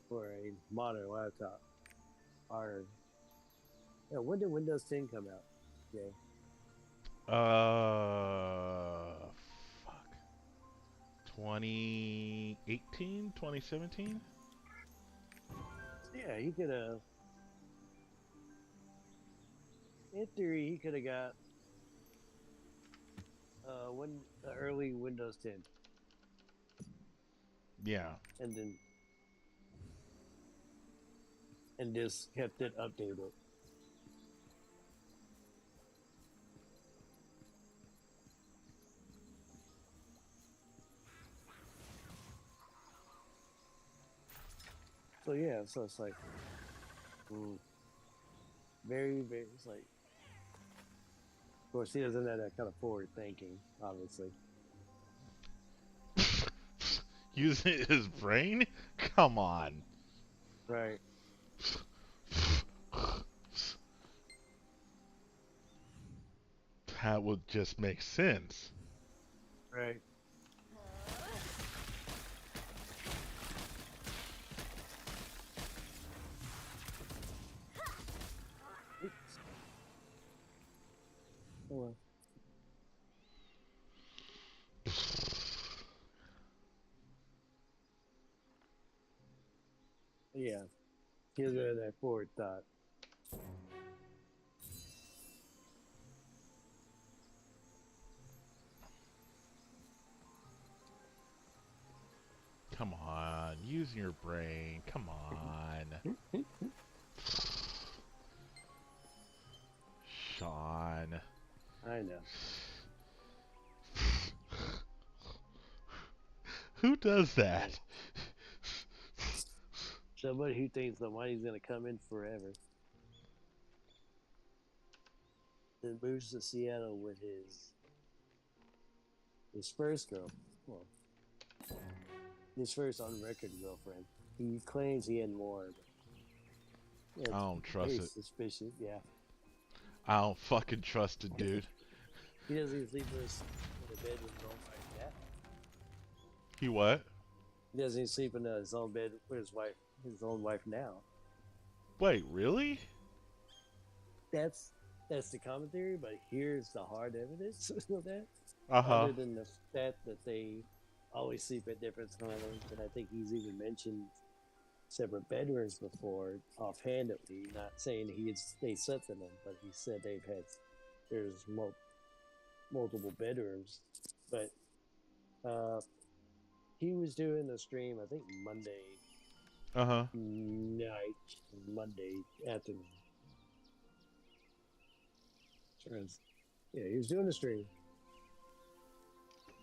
for a modern laptop. Or when did Windows 10 come out? Yeah. Fuck. 2018, 2017? Yeah, he could have. In theory, he could have got the early Windows 10, Yeah. and just kept it updated. So yeah, so it's like very, very. It's like, of course, he doesn't have that kind of forward thinking, obviously. Using his brain? Come on. Right. That would just make sense. Right. Oops. Oh, well. Yeah, he doesn't have that forward thought. Come on. Use your brain. Come on. Sean. I know. Who does that? Somebody who thinks the money's gonna come in forever. Then moves to Seattle with his first girl. Well, his first on record girlfriend. He claims he had more, but I don't trust very it. suspicious. Yeah, I don't fucking trust it, dude. he doesn't even sleep in the bed with his own wife. Yeah, He what? he doesn't even sleep in his own bed with his own wife now. Wait, really? That's the commentary, but here's the hard evidence of that. Uh-huh. Other than the fact that they always sleep at different times, and I think he's even mentioned separate bedrooms before, offhandedly, not saying they slept in them, but he said there's multiple bedrooms. But he was doing a stream, I think Monday Uh-huh. night, Monday afternoon. Yeah, he was doing a stream.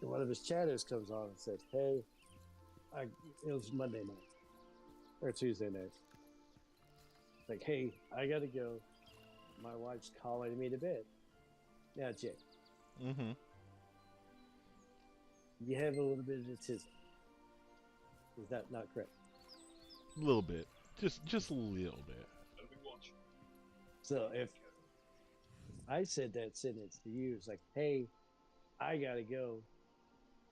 And one of his chatters comes on and says, "Hey, it was Monday night or Tuesday night. Like, hey, I gotta go. My wife's calling me to bed. Now, Jay, Mm-hmm. you have a little bit of autism. Is that not correct? A little bit. Just a little bit. So if I said that sentence to you, it's like, hey, I gotta go.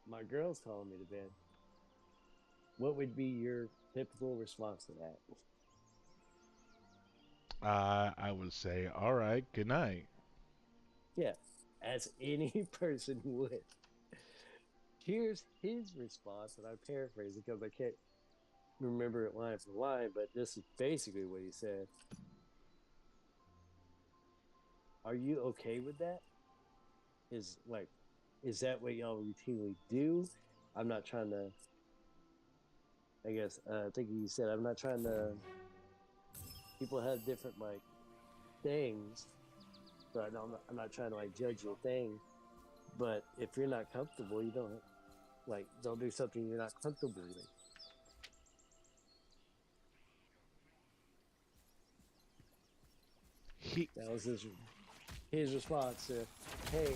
My girl's calling me to bed. What would be your typical response to that? I would say, all right, good night. Yeah, as any person would. Here's his response, and I'm paraphrasing because I can't remember it line for line, but this is basically what he said. Are you okay with that? Is that what y'all routinely do? I'm not trying to. I guess I think he said I'm not trying to. People have different things, so I'm not trying to judge your thing. But if you're not comfortable, you don't do something you're not comfortable with. He That was his his response to, "Hey,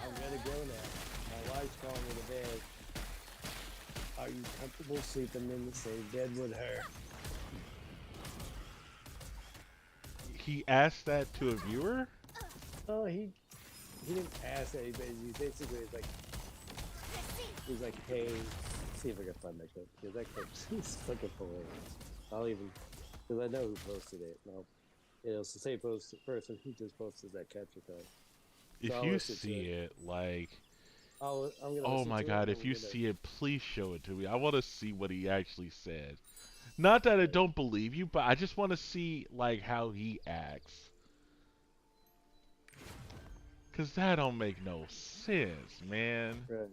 I'm gonna go now. My wife's calling me to bed. Are you comfortable sleeping in the same bed with her?" He asked that to a viewer? Oh, he didn't ask anybody. He basically was like, "Hey, see if I can find that clip because that clip's is fucking hilarious." I'll even because I know who posted it. No, it was the same person who just posted that capture card. So If I'll you listen to see it. it, like, I'm gonna oh listen my to it god, and if we're you gonna. see it, please show it to me. I want to see what he actually said. Not that I don't believe you, but I just want to see, like, how he acts. Because that don't make no sense, man. Right.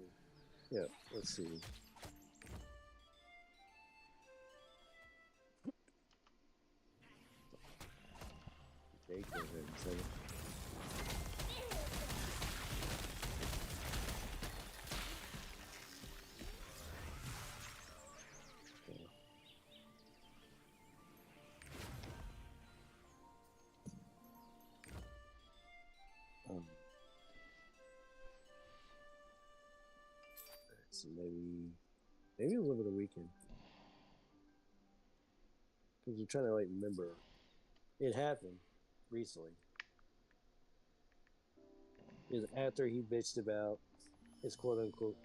Yeah. Let's see. Jake, go ahead and say it. Okay. So maybe a little bit of weekend because we're trying to like remember it happened recently. Is after he bitched about his quote unquote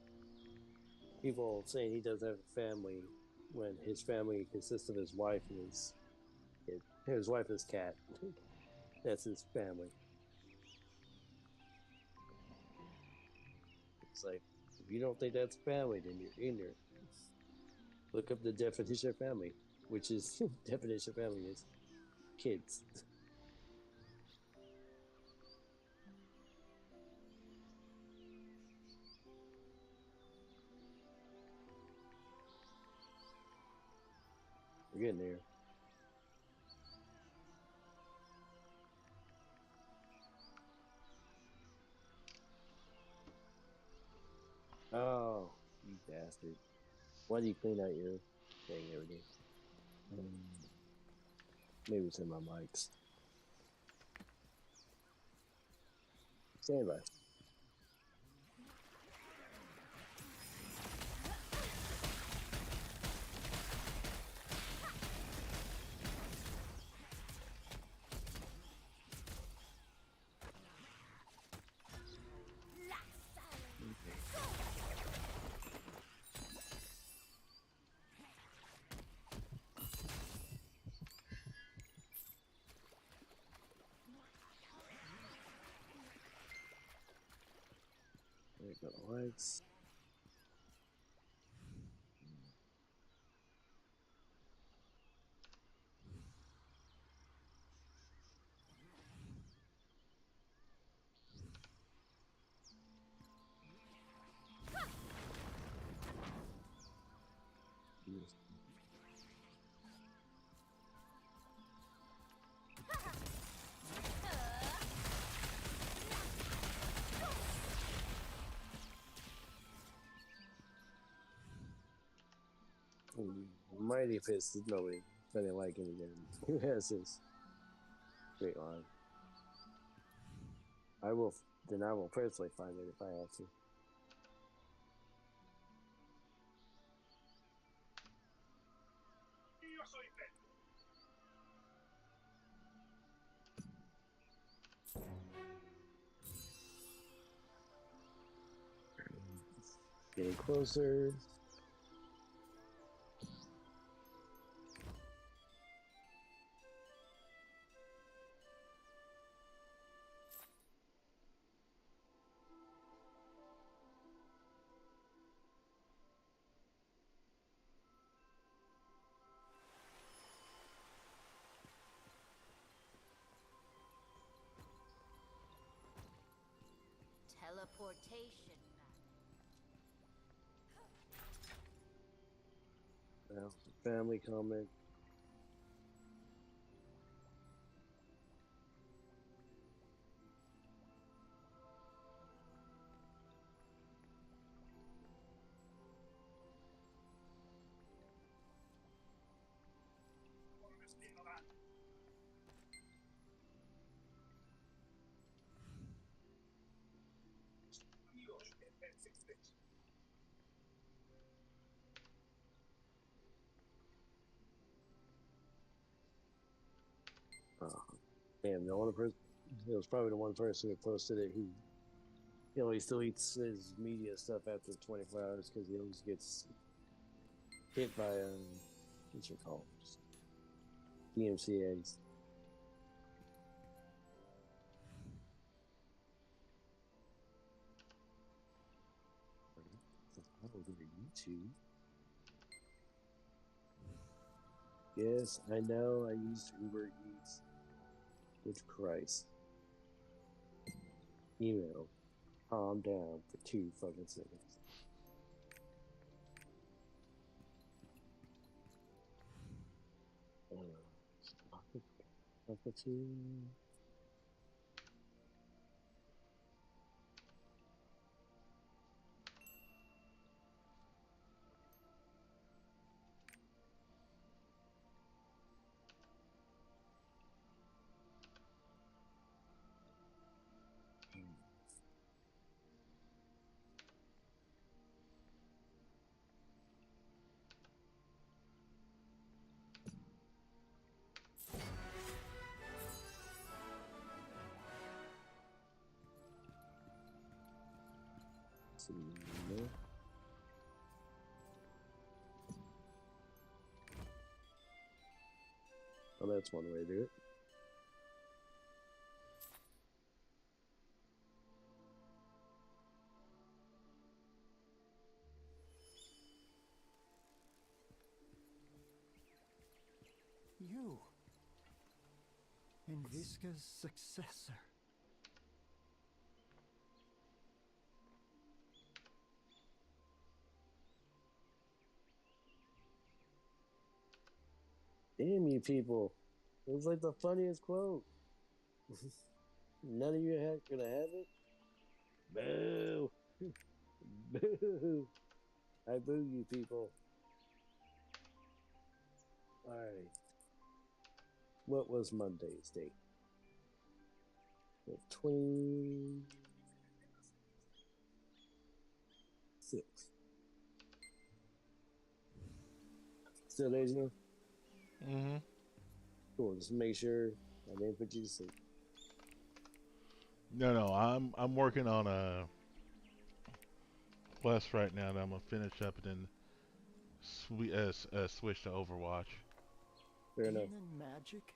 people saying he doesn't have a family when his family consists of his wife and his wife is cat. That's his family. It's like if you don't think that's family, then you're ignorant. Look up the definition of family, which is definition of family is kids. We're getting there. Oh, you bastard. Why do you clean out your thing every day? Maybe it's in my mics. Stand by. There you go. Legs. Mighty pissed at nobody. I didn't like him again. Who has this great line? I will personally find it if I have to. Getting closer. Teleportation. Now, family comment. Damn, the only person, it was probably the one person who posted it who, he still eats his media stuff after 24 hours because he always gets hit by, what's it called? DMCA's. I will go to YouTube. Yes, I know I used Uber Eats. Good Christ. Email. Calm down for 2 fucking seconds. Oh, that's one way to do it. You. And Visca's successor. Damn you people. It was like the funniest quote. None of you gonna have it? Boo! Boo! I boo you people. Alright. What was Monday's date? The 26th. Still lazy? Mm-hmm. Cool, just make sure I didn't put you to sleep. No, I'm working on a quest right now that I'm gonna finish up and then switch to Overwatch. Fair enough. Even magic?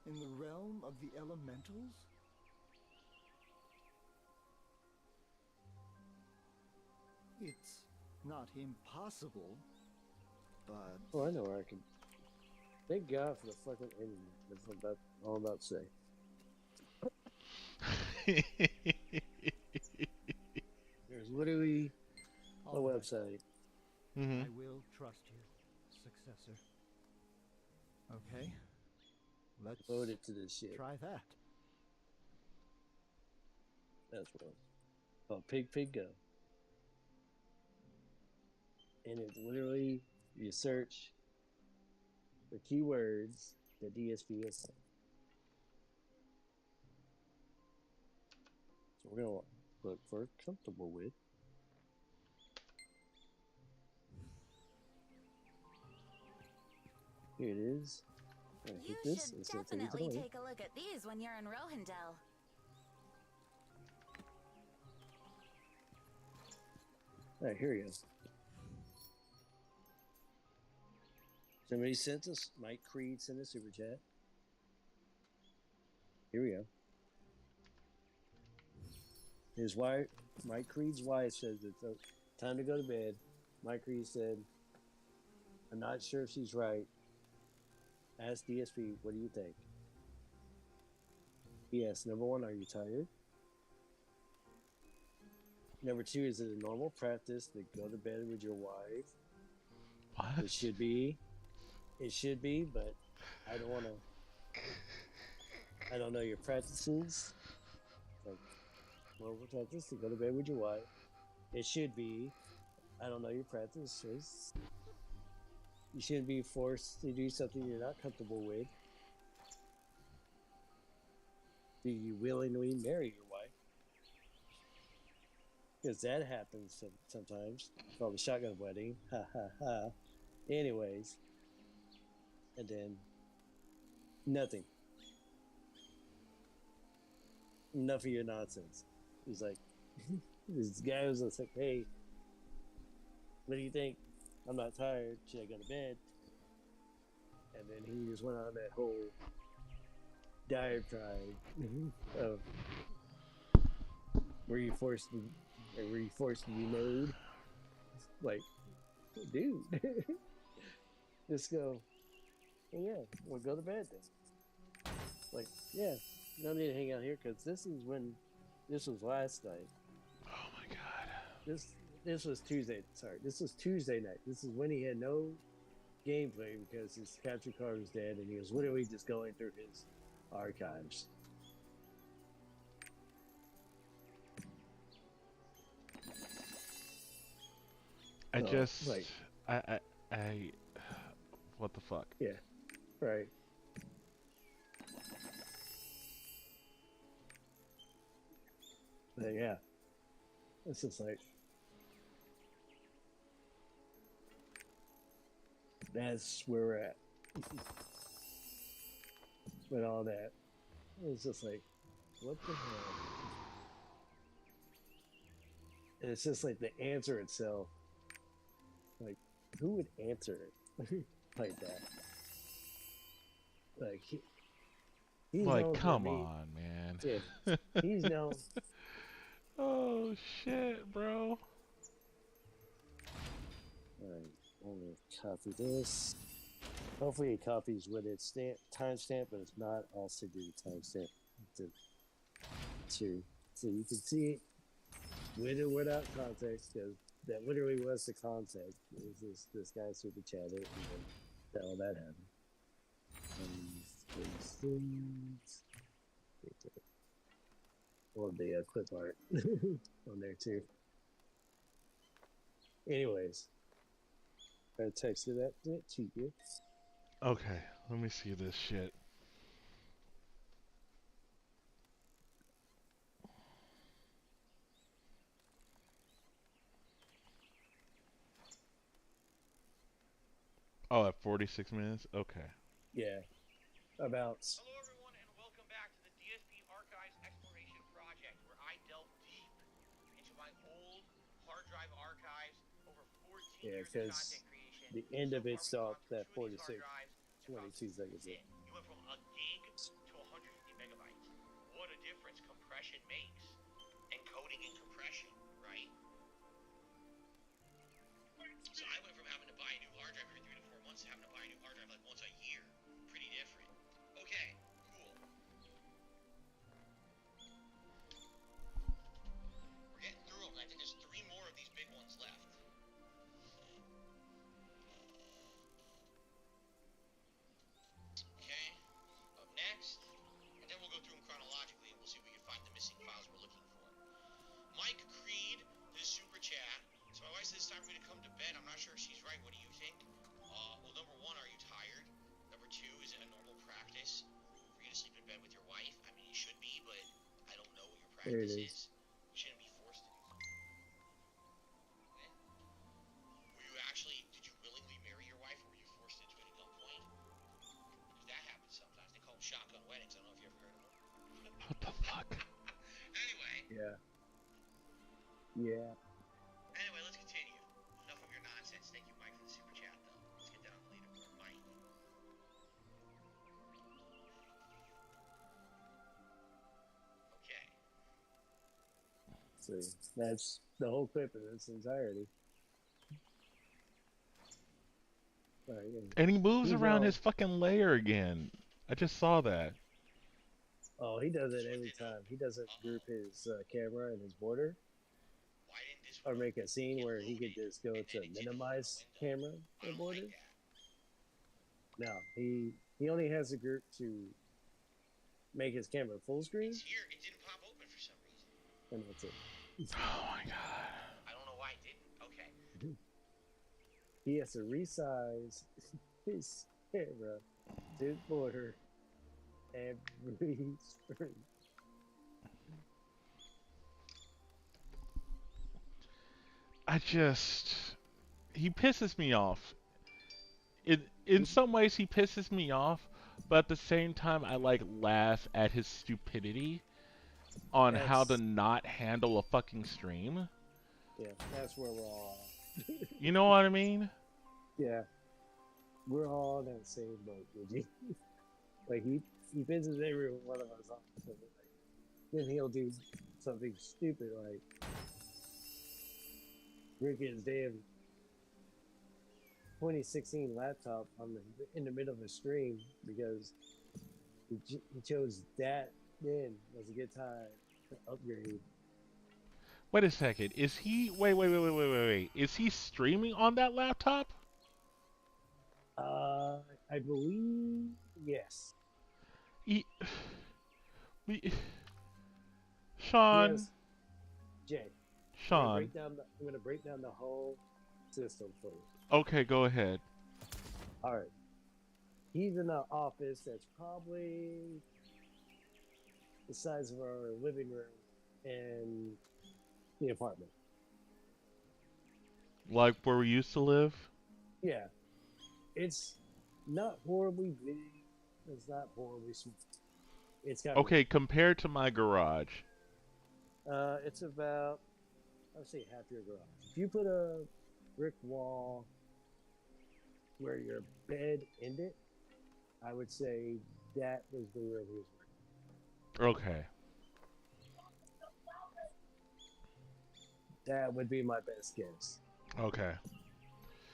In the realm of the elementals? It's not impossible, but... Oh, I know where I can. Thank God for the fucking internet. That's all I'm about to say. There's literally a All right. website. Mm-hmm. I will trust you, successor. Okay, let's Load it to this shit. try that. That's what. Oh, pig go. And it's literally you search the keywords that DSP has. So we're gonna look for comfortable with. Here it is. I hit You this. should It's gonna take you to the definitely link. take a look at these when you're in Rohindel. Alright, here we go. Somebody sent us, Mike Creed sent a super chat. Here we go. His wife, Mike Creed's wife says it's time to go to bed. Mike Creed said, I'm not sure if she's right. Ask DSP, what do you think? Yes, number 1, are you tired? Number 2, is it a normal practice to go to bed with your wife? What? It should be. It should be, but I don't want to. I don't know your practices. Like, normal practice to go to bed with your wife. It should be. I don't know your practices. You shouldn't be forced to do something you're not comfortable with. Do you willingly marry your wife? Because that happens sometimes. Called the shotgun wedding. Ha ha ha. Anyways. And then nothing. enough of your nonsense. He's like, this guy was just like, hey, what do you think? I'm not tired. Should I go to bed? And then he just went on that whole diatribe of were you forced to be made? Like, dude, just go. Well, yeah, we'll go to bed then. Like, yeah, no need to hang out here because this was last night. Oh my god. This was Tuesday. Sorry, this was Tuesday night. This is when he had no gameplay because his capture card was dead, and he was literally just going through his archives. I So, just, like, I, what the fuck? yeah, right. But yeah, it's just like that's where we're at. With all that, it's just like, what the hell? And it's just like the answer itself. Like, who would answer it like that? Like, he's Like, known for come me. on, man. Yeah, he's known. Oh shit, bro. Alright, I'm gonna copy this. Hopefully it copies with its timestamp, but if not, I'll send you the timestamp too. So you can see it with or without context, because that literally was the context. It was this guy super chatted, and then all that happened. These things. Or the clip art on there too. Anyways, I texted that to you. Okay, let me see this shit. Oh, at 46 minutes? Okay. Yeah, about. Hello everyone and welcome back to the DSP Archives Exploration Project, where I delve deep into my old hard drive archives over 14 Yeah, years of because content creation. the end of it So far, stopped we've at gone from 2 of 46, these hard drives to about 22 seconds in. You went from a gig to 150 megabytes. What a difference compression makes. Encoding and compression, right? So I went from having to buy a new hard drive every 3 to 4 months to having to buy a new hard drive like once a year. Pretty different. Okay, cool. We're getting through them, and I think there's 3 more of these big ones left. Okay, up next, and then we'll go through them chronologically, and we'll see if we can find the missing files we're looking for. Mike Creed, this super chat. So my wife says it's time for me to come to bed. I'm not sure if she's right. What do you think? Well, number 1, are you tired? Number 2, is it a normal practice for you to sleep in bed with your wife? I mean, it should be, but I don't know what your There it practice is. You shouldn't be forced to do something. Okay. Did you willingly marry your wife, or were you forced into it at gunpoint? Because that happens sometimes. They call them shotgun weddings. I don't know if you ever heard of them. What the fuck? Anyway. Yeah. Yeah. Anyway, let's continue. Enough of your nonsense. Thank you, Mike, for the super chat, though. Let's get that on the leaderboard. Mike. Okay. So that's the whole clip in its entirety. Right, And he moves he's around all- his fucking layer again. I just saw that. Oh, he does it every time. He doesn't group his camera and his border, Why didn't this or make a scene where he could just go to minimize camera and border. No, he only has a group to make his camera full screen, It's here. It didn't pop open for some reason. and that's it. Oh my god. I don't know why it didn't. Okay. He has to resize his camera to his border every screen. He pisses me off. In some ways he pisses me off, but at the same time I like laugh at his stupidity on how to That's not handle a fucking stream. yeah, that's where we're all at. You know what I mean? Yeah, we're all in that same boat, would you? Like he visits every one of us on so like, then he'll do something stupid like Rick his damn 2016 laptop in the middle of a stream because he chose that then was a good time to upgrade. Wait a second. Is he? Wait. Is he streaming on that laptop? I believe yes. He, we, Sean, Yes, Jay. Sean. I'm gonna break down the whole system for you. Okay, go ahead. All right. He's in an office that's probably the size of our living room in the apartment. Like where we used to live? Yeah. It's not horribly big. It's not horribly small. It's got Okay, compared to my garage. it's about I would say half your garage. If you put a brick wall where your bed ended, I would say that was the room he was working. Okay. That would be my best guess. Okay.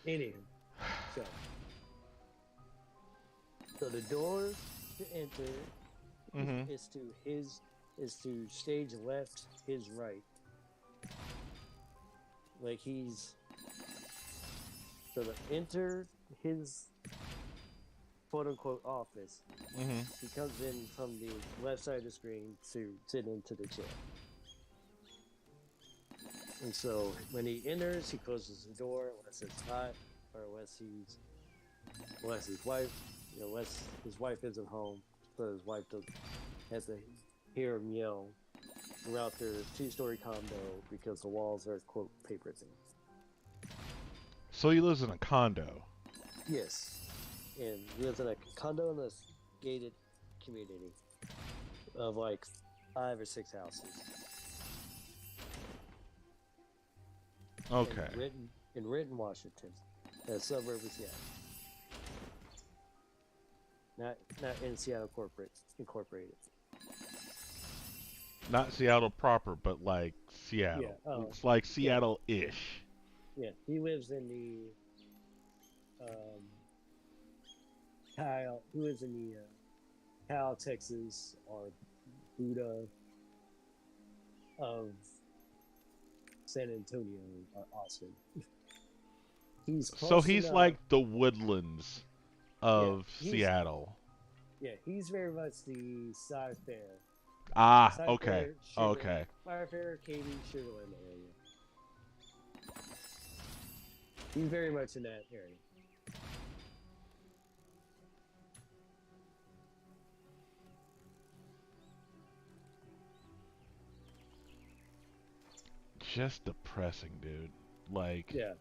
Anywho, so the door to enter Mhm. is to stage left, his right. Like so to enter his quote unquote office, Mhm. he comes in from the left side of the screen to sit into the chair. And so when he enters, he closes the door unless it's hot or unless his wife, unless his wife isn't home, so his wife doesn't have to hear him yell throughout their two-story condo because the walls are quote paper thin. So he lives in a condo. Yes, and he lives in a condo in this gated community of like 5 or 6 houses. Okay. In Renton, Washington, a suburb of Seattle. Not in Seattle Incorporated. Not Seattle proper, but like Seattle. Yeah. Oh, It's like Seattle-ish. yeah. He lives in the Kyle. He lives in the Kyle, Texas, or Buddha of San Antonio or Austin. He's So close he's enough- like the Woodlands of he's- Seattle. yeah, he's very much the Sci-Fair. Ah, Sci-Fair, okay. Sugar- Okay. Sci-Fair, Katy, Sugarland area. He's very much in that area. Just depressing, dude. Like, Yeah.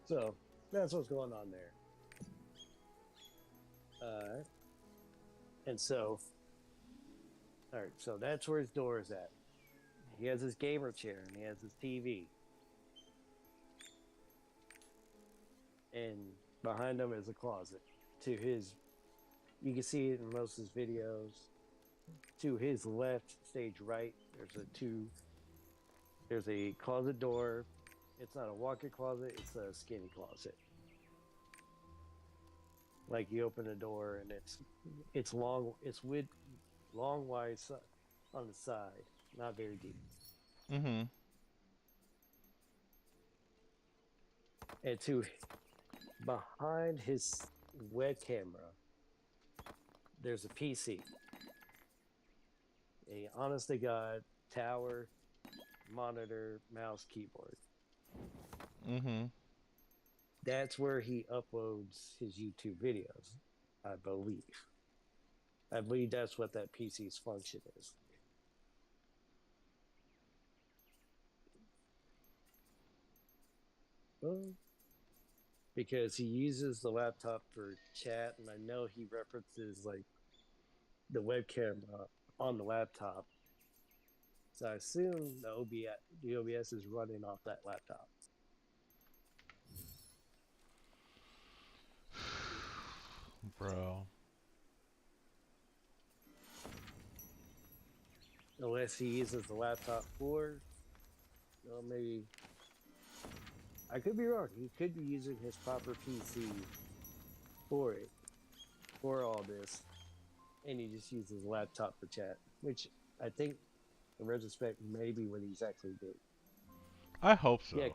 So that's what's going on there. And so, all right, so that's where his door is at. He has his gamer chair and he has his TV. And behind him is a closet. You can see it in most of his videos. To his left, stage right, there's a closet door. It's not a walk-in closet, it's a skinny closet. Like you open the door and it's long, long wide on the side, not very deep. mm-hmm. And behind his web camera, there's a PC. A honest to God tower, monitor, mouse, keyboard. Mm-hmm. That's where he uploads his YouTube videos, I believe. I believe that's what that PC's function is. because he uses the laptop for chat, and I know he references like the webcam on the laptop. So I assume the OBS is running off that laptop. Bro. Unless he uses the laptop for, well, maybe. I could be wrong. He could be using his proper PC for it, for all this, and he just uses the laptop for chat, which I think, in retrospect, may be what he's actually doing. I hope so. Yeah,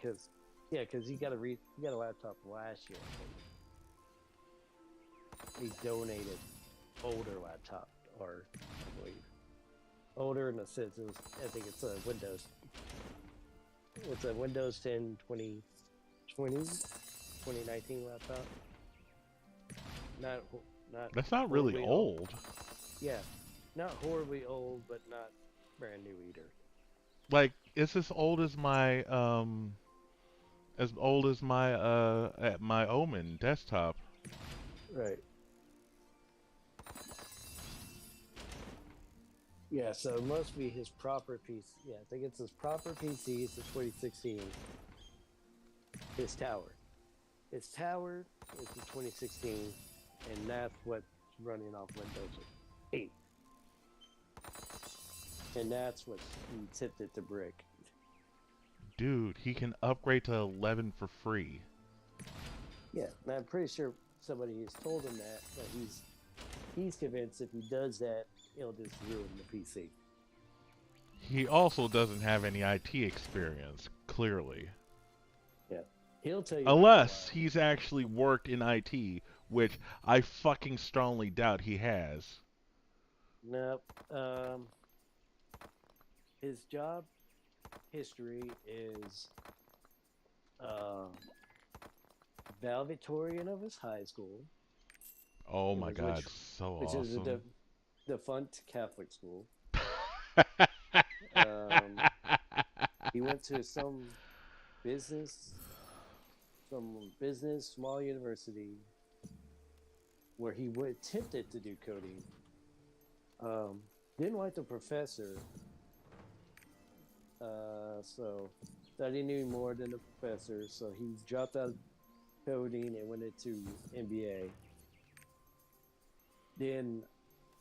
because he got a laptop last year. I think. He donated older laptop, or I believe older in the sense it was. I think it's a Windows. It's a Windows 10 2019 laptop. Not. That's not really old. Yeah, not horribly old, but not brand new either. Like it's as old as my my Omen desktop. Right. Yeah, so it must be his proper PC. Yeah, I think it's his proper PC. It's a 2016. His tower. His tower is the 2016, and that's what's running off Windows 8. And that's what he tipped it to brick. Dude, he can upgrade to 11 for free. Yeah, and I'm pretty sure somebody has told him that, but he's convinced if he does that, it'll just ruin the PC. He also doesn't have any IT experience, clearly. Yeah, he'll tell you. Unless he's actually worked in IT, which I fucking strongly doubt he has. Nope. His job history is valedictorian of his high school. Oh my god, so which awesome. is a defunct Catholic school. He went to some business small university where he attempted to do coding. Didn't like the professor, so thought he knew more than the professor, so he dropped out of coding and went into MBA. Then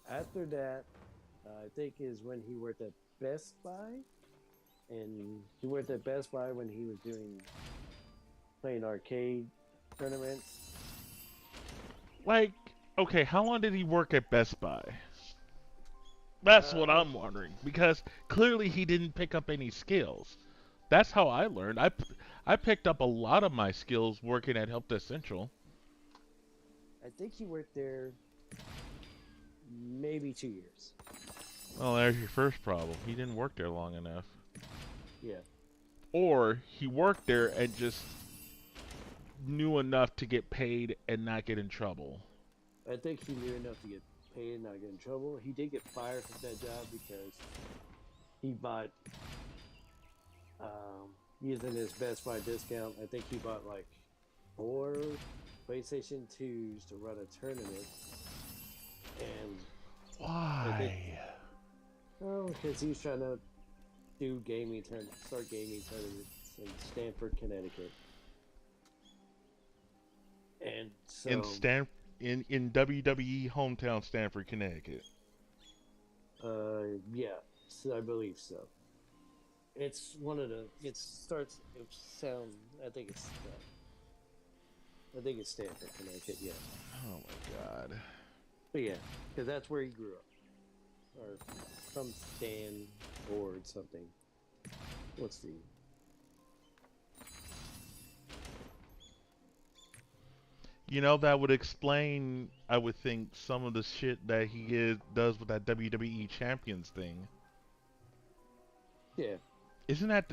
after that, I think is when he worked at Best Buy, and he worked at Best Buy when he was playing arcade tournaments. Like, okay, how long did he work at Best Buy? That's what I'm wondering, because clearly he didn't pick up any skills. That's how I learned. I picked up a lot of my skills working at Help Desk Central. I think he worked there maybe 2 years. Well, there's your first problem. He didn't work there long enough. Yeah. Or he worked there and just knew enough to get paid and not get in trouble. I think he knew enough to get paid and not get in trouble. He did get fired from that job because he bought, using his Best Buy discount, I think he bought like 4 PlayStation 2s to run a tournament. And why? Because he was trying to start gaming tournaments in Stamford, Connecticut. And so in WWE hometown Stamford, Connecticut. Yeah, so I believe so. It's one of the. I think it's Stamford, Connecticut. Yeah. Oh my god. But yeah, because that's where he grew up, or from Stanford something. Let's see. You know, that would explain, I would think, some of the shit that he does with that WWE Champions thing. Yeah. Isn't that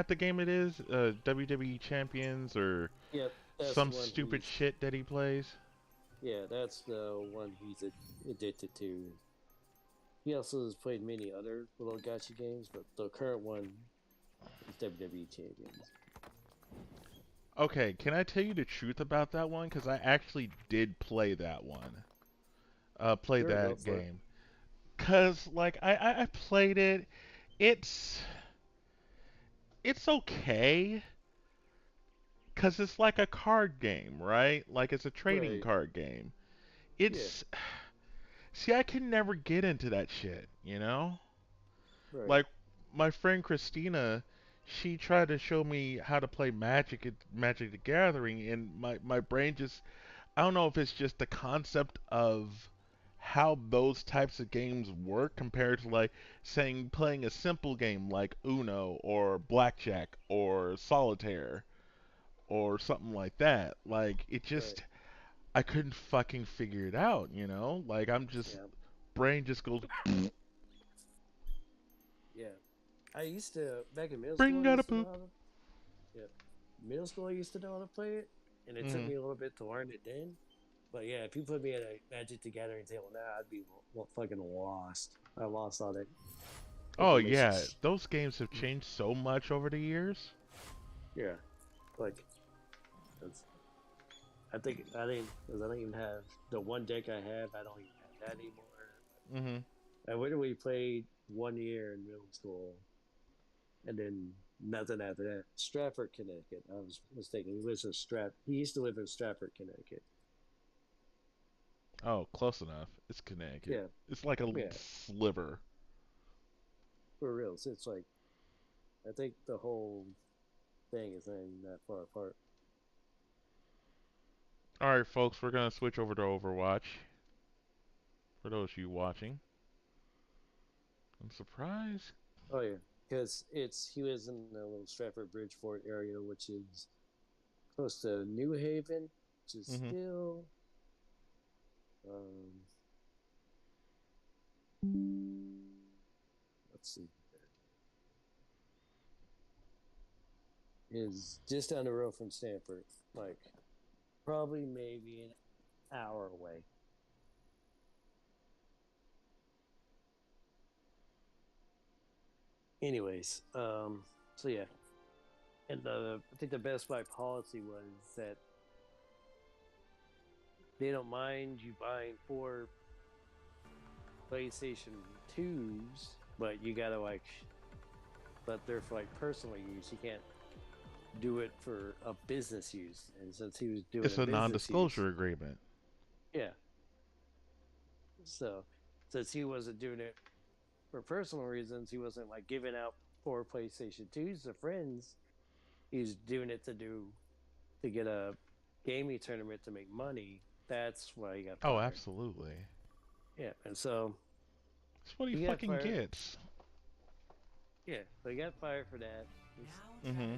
the game it is? WWE Champions or some stupid shit that he plays? Yeah, that's the one he's addicted to. He also has played many other little gacha games, but the current one is WWE Champions. Okay, can I tell you the truth about that one? Because I actually did play that one. Play Sure, go that for it. game. Cause like I played it. It's it's okay. Cause it's like a card game, right? Like it's a trading Right. card game. Yeah. It's see, I can never get into that shit, you know? Right. Like my friend Christina, she tried to show me how to play Magic at Magic the Gathering, and my brain just I don't know if it's just the concept of how those types of games work compared to like saying playing a simple game like Uno or Blackjack or Solitaire or something like that. Like it Right. just I couldn't fucking figure it out, you know? Like I'm just Yeah. brain just goes Yeah. I used to back in middle school. bring I out a used to know poop. how to. Yeah. Middle school. I used to know how to play it, and it took Hmm. me a little bit to learn it then. But yeah, if you put me at a Magic the Gathering table now, I'd be fucking lost. I lost all that Oh information. yeah, those games have changed so much over the years. Yeah. Like, that's, I think I didn't because I don't even have the one deck I have. I don't even have that anymore. Hmm. I literally played 1 year in middle school, and then nothing after that. Stratford, Connecticut. I was mistaken. He lives in He used to live in Stratford, Connecticut. Oh, close enough. It's Connecticut. Yeah, It's like a yeah, sliver. for real. So it's like I think the whole thing is in that far apart. Alright, folks, we're gonna switch over to Overwatch. For those of you watching. I'm surprised. Oh yeah, because he lives in the little Stratford Bridgeport area, which is close to New Haven, which is Hmm. still um, let's see, is just down the road from Stanford, like probably maybe an hour away. Anyways, so yeah, and I think the Best Buy policy was that they don't mind you buying 4 PlayStation 2s, but you gotta like but they're for like personal use. You can't do it for a business use. And since he was doing It's a a business use, non-disclosure agreement. yeah. So since he wasn't doing it for personal reasons, he wasn't like giving out 4 PlayStation 2s to friends. He's doing it to get a gaming tournament to make money. That's why he got Oh, fired. absolutely. Yeah, and so That's what he he got fucking fired. gets. Yeah, so he got fired for that. Hmm.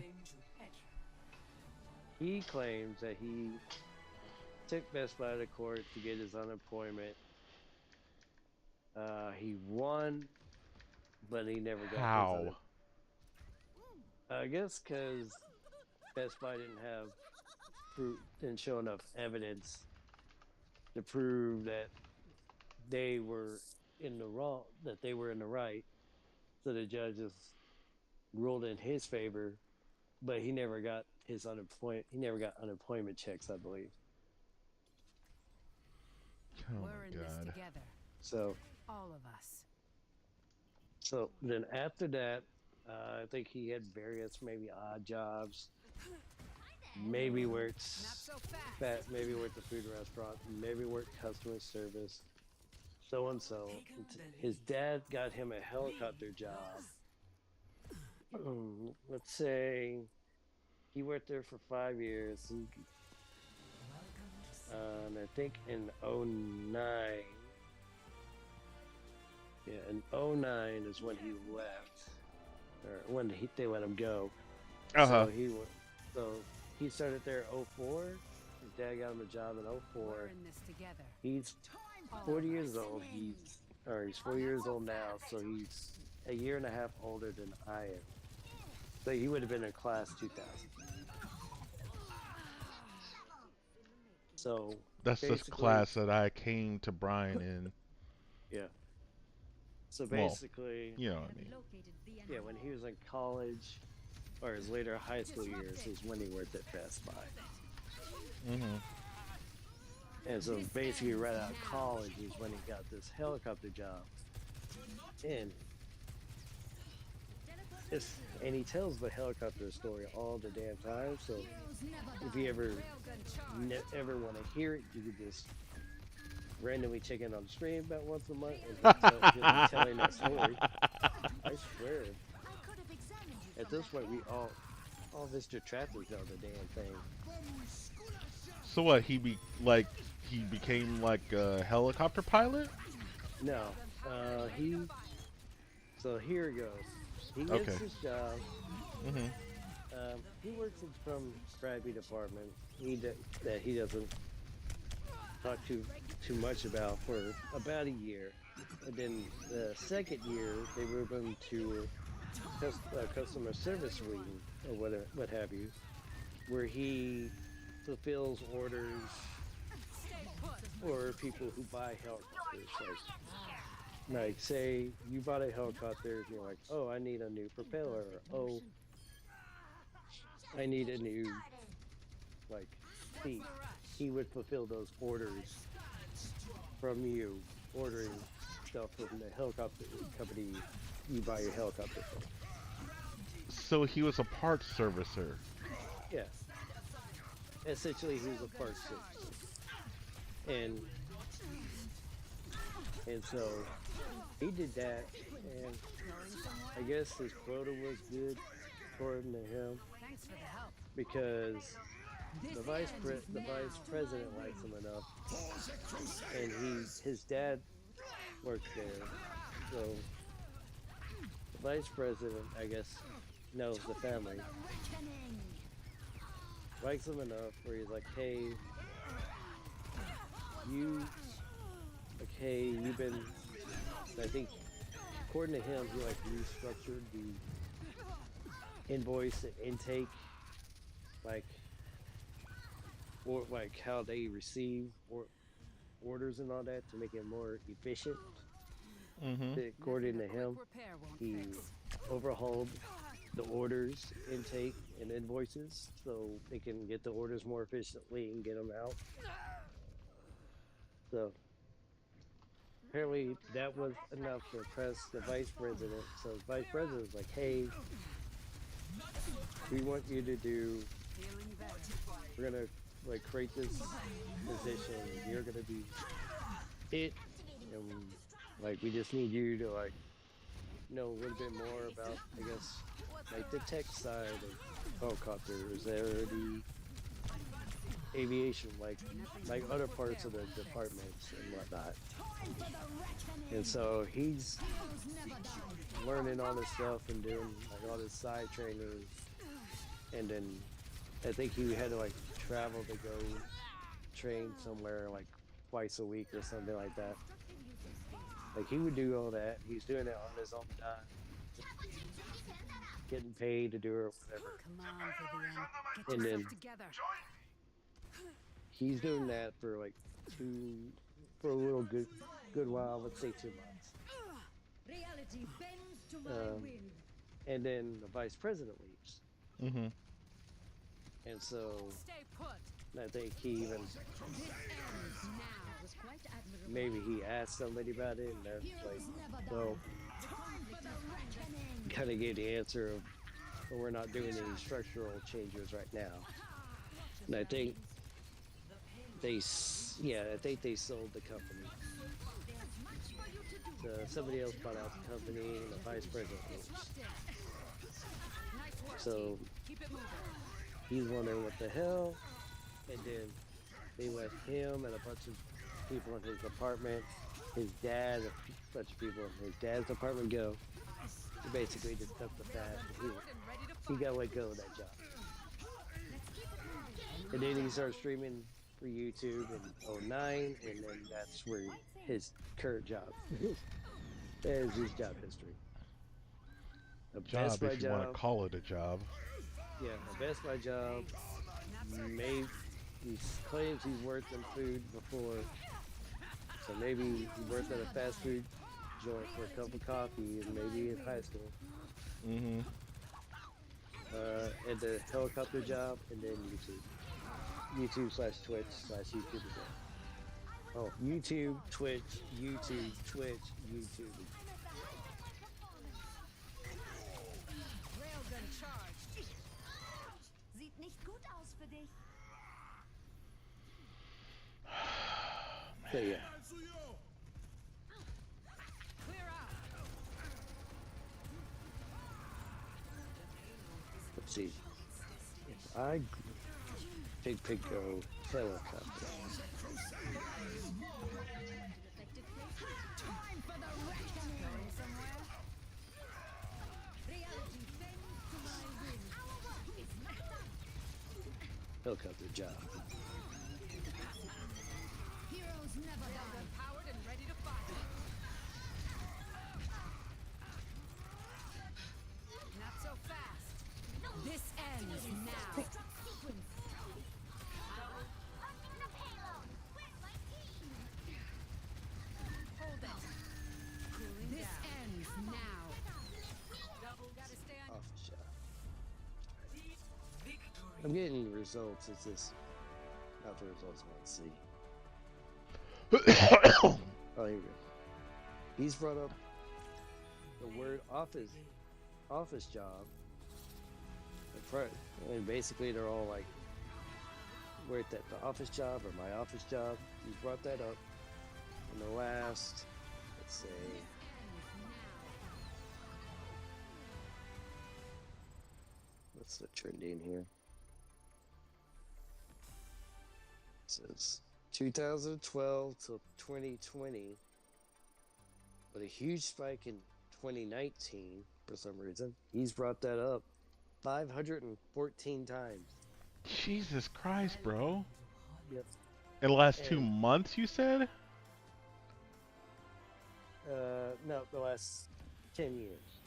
He claims that he took Best Buy to court to get his unemployment. He won, but he never got his How? unemployment. I guess because Best Buy didn't show enough evidence to prove that they were in the wrong, that they were in the right. So the judges ruled in his favor, but he never got his unemployment. He never got unemployment checks, I believe. Oh We're my in this god. together, So, all of us. so then after that, I think he had various maybe odd jobs. Maybe worked Not so fast. maybe worked a food restaurant, maybe worked customer service, so and so. His dad got him a helicopter job. Let's say he worked there for 5 years. And I think in '09, yeah, in '09 is when he left, or when they let him go. Uh-huh. So he started there '04. His dad got him a job in We're '04. in this together. He's All of 40 us. years old. He's 40 years old now, so he's a year and a half older than I am. So he would have been in class 2000. So That's the basically, class that I came to Brian in. yeah. So Well, basically, you know what I mean. Located the yeah, enemy. when he was in college, or his later high school years is when he worked at Best Buy. Mhm. And so basically right out of college is when he got this helicopter job. And and he tells the helicopter story all the damn time. So if you ever want to hear it, you could just randomly check in on the stream about once a month and he'll be telling that story. I swear. At this point, we all his detractors know the damn thing. So what? He became like a helicopter pilot? No, so here it goes. He gets Okay. his job. Mhm. He works in some crappy department that he doesn't talk too much about for about a year, and then the second year they move him to customer service wing or what have you, where he fulfills orders for people who buy helicopters. Like say you bought a helicopter and you're like, oh, I need a new propeller, or oh, I need a new seat. He would fulfill those orders from you, ordering stuff from the helicopter company you buy your helicopter from. So he was a parts servicer. Yes. Essentially, he was a parts servicer. And so he did that, and I guess his quota was good according to him, Thanks for the help. because the vice president likes him enough, and his dad works there, so the vice president, I guess, knows the family, likes him enough where he's like, hey, you've been, I think, according to him, he restructured the invoice and intake, or how they receive orders and all that to make it more efficient. Mhm. According to him, Repair won't he fix. overhauled the orders intake and invoices so they can get the orders more efficiently and get them out. So apparently that was enough to impress the vice president. So the vice president was like, hey, we want you to do, Feeling better. we're gonna create this position, you're gonna be it, and we just need you to know a little bit more about, I guess, the tech side of helicopters, or the aviation, like other parts of the departments and whatnot. And so he's learning all this stuff and doing all this side training, and then I think he had to travel to go train somewhere twice a week or something like that. He would do all that. He's doing it on his own time, getting paid to do it or whatever. Come on, Vivian. Get And yourself then- together. He's doing that for for a little good while, let's say 2 months. Reality bends to my will. And then the vice president leaves. Mhm. And so Stay put. I think he even, This ends now. Was quite admirable. maybe he asked somebody about it, and they're like, well, kind of gave the answer of, well, we're not doing any structural changes right now. And I think they sold the company. So somebody else bought out the company, and the vice president leaves. So Keep it moving. he's wondering what the hell, and then they let him and a bunch of people in his apartment, his dad, a bunch of people in his dad's apartment go. He basically just took the fact that he got let go of that job. And then he started streaming for YouTube in 2009, and then that's where his current job. That is his job history. A Job, Best Buy if you want job. to call it a job. Yeah, a Best Buy job. Maybe he claims he's worked in food before, so maybe he worked at a fast food joint for a cup of coffee, and maybe in high school. Mhm. and the helicopter job, and then YouTube. YouTube/Twitch/YouTube again. Oh, YouTube, Twitch, YouTube, Twitch, YouTube. Railgun charged. Sieht nicht gut aus für dich. So yeah. Clear out. Let's see. If I pick go helicopter. Time for the reckoning. Going somewhere? Reality bends to my will. Helicopter job. Heroes never die. Railgun powered and ready to fire. Not so fast. This ends now. Hold it. Cooling this down. Ends now. Gotta stay on. Office job. I'm getting results. It's just not the results I want to see. Oh, here we go. He's brought up the word office job. And basically they're all like, worked at the office job or my office job. He brought that up. And the last, let's say, what's the trending here? It says 2012 to 2020, but a huge spike in 2019 for some reason. He's brought that up 514 times. Jesus Christ, bro. Yep. In the last 2 months, you said? No, the last 10 years.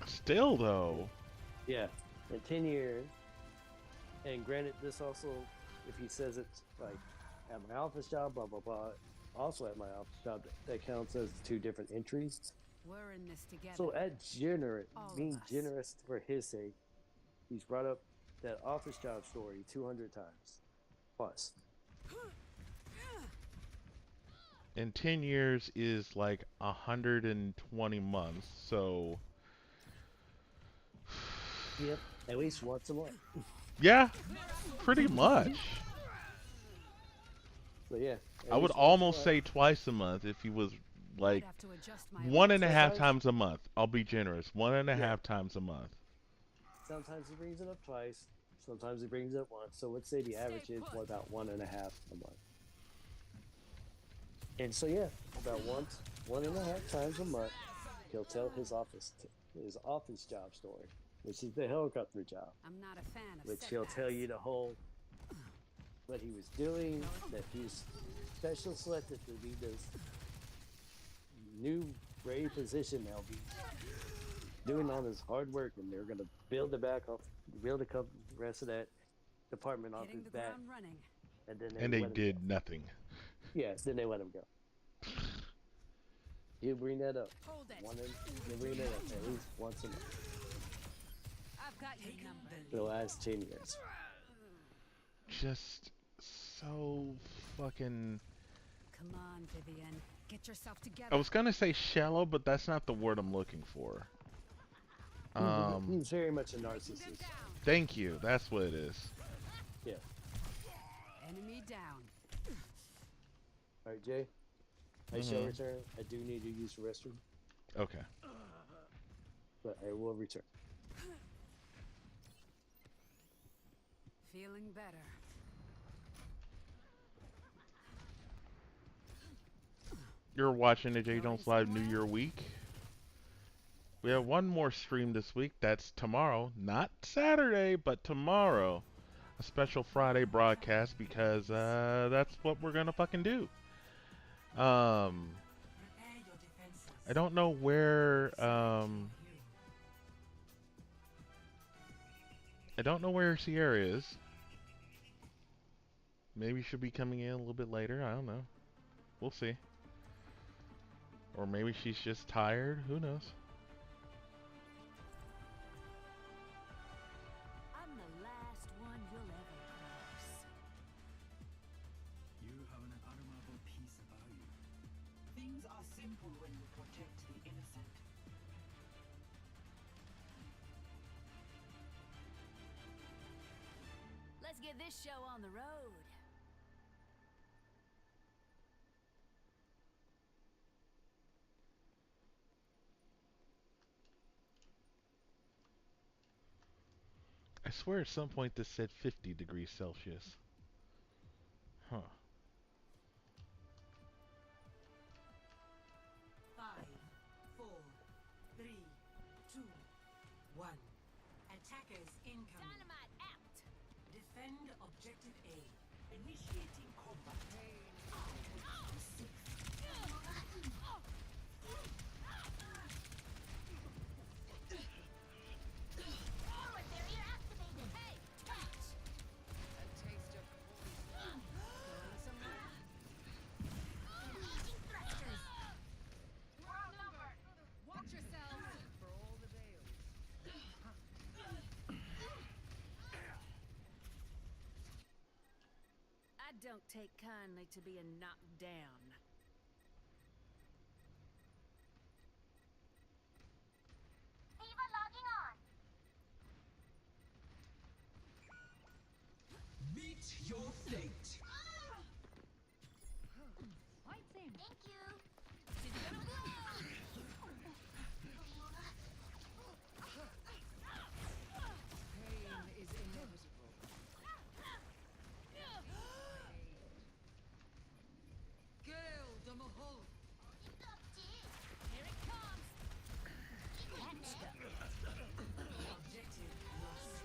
Still, though. Yeah, in 10 years. And granted, this also, if he says it's like at my office job, blah, blah, blah, also at my office job, that counts as 2 different entries. We're in this together. So at All of being us. generous for his sake, he's brought up that office job story 200 times plus. And 10 years is like 120 months, so... Yep, at least once a month. Yeah, pretty much. So yeah, I would almost say twice a month if he was like I'd have to adjust my 1.5 times a month. I'll be generous. 1.5 times a month. sometimes he brings it up twice, sometimes he brings it up once. So let's say the average is about 1.5 a month. And so yeah, about 1.5 times a month, he'll tell his office job story, which is the helicopter job. I'm not a fan of Which he'll tell you the whole what he was doing, that he's special selected to be this new brave position they'll be doing all this hard work, and they're gonna build the rest of that department off Hitting his the back, ground running. and then And they let him did go. nothing. Yeah, then they let him go. You bring that up. Hold it. You bring that up at least once a month I've got your number. for the last 10 years. Just so fucking... Come on, Vivian. Get yourself together. I was gonna say shallow, but that's not the word I'm looking for. He's very much a narcissist. Thank you. That's what it is. Yeah. Enemy down. All right, Jay. I shall return. I do need to use the restroom, Okay. but I will return. Feeling better. You're watching the Jay Jones Live New Year week. We have one more stream this week. That's tomorrow. Not Saturday, but tomorrow. A special Friday broadcast because that's what we're gonna fucking do. I don't know where Sierra is. Maybe she'll be coming in a little bit later. I don't know. We'll see. Or maybe she's just tired. Who knows? get this show on the road. I swear at some point this said 50 degrees Celsius. Huh. 5, 4, 3, 2, 1. Attackers incoming. Dynamite out. Defend objective A. Initiating combat. Forward barrier activated. Hey, catch. A taste of poison. Going somewhere? Engaging thrusters. We're outnumbered. Watch yourselves for all the veils. I don't take kindly to being knocked down. Eva logging on. Meet your fate. Thank you. She's gonna blow. Pain is inevitable. Gale the Mahol. Here it comes. Objective lost.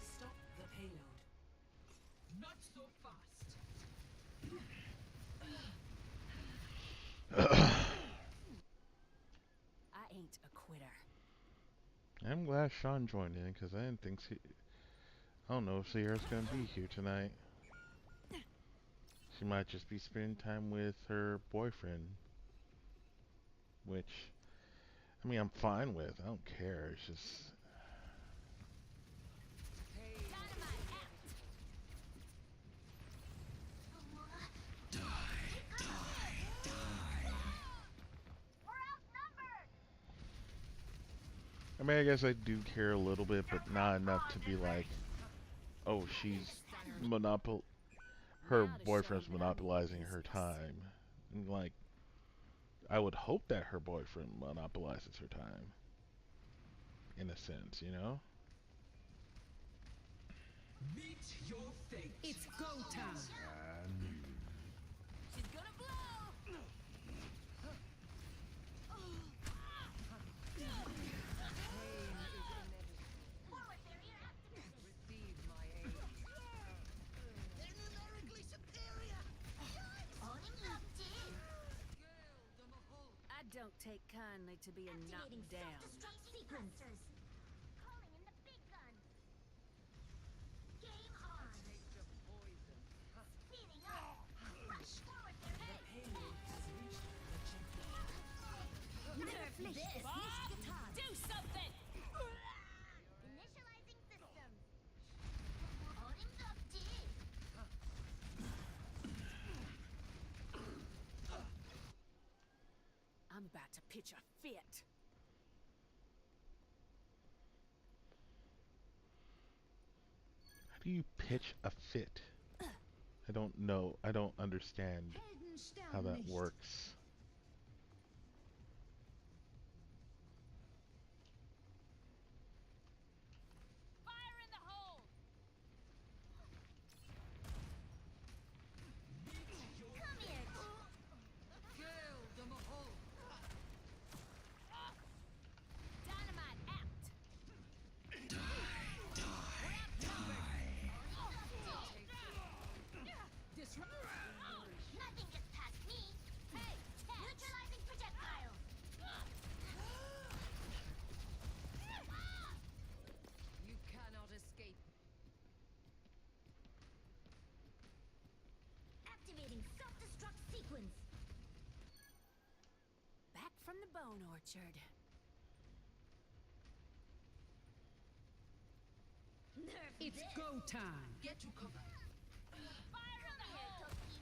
Stop the payload. Not so fast. I ain't a quitter. I'm glad Sean joined in because I didn't think I don't know if Sierra's gonna be here tonight. She might just be spending time with her boyfriend, which I mean I'm fine with. I don't care. It's just Dynamite out. We're outnumbered. I mean I guess I do care a little bit, but not enough to be like, oh she's her boyfriend's monopolizing her time. And like I would hope that her boyfriend monopolizes her time. In a sense, you know? Meet your fate. It's go time. She's gonna blow. Forward barrier activated. Receive my aid. They're numerically superior. Owning up, team. Gale the Mahol. I don't take kindly to being knocked down. Self-destruct sequencers. Calling in the big guns. Game on. Taste of poison. Speeding up. Forward barrier. Payload has reached the checkpoint. Nerf this. Do something. Initializing systems. Owning up, team. I'm about to pitch a fit. How do you pitch a fit? I don't know. I don't understand how that works. Fire in the hole. Come here. Gale the Mahol. Dynamite out. Nothing gets past me. Hey, catch. Neutralizing projectile. You cannot escape. Activating self-destruct sequence. Back from the bone orchard. Nerf It's this. go time. Get to cover. Fire in the hole. Toki.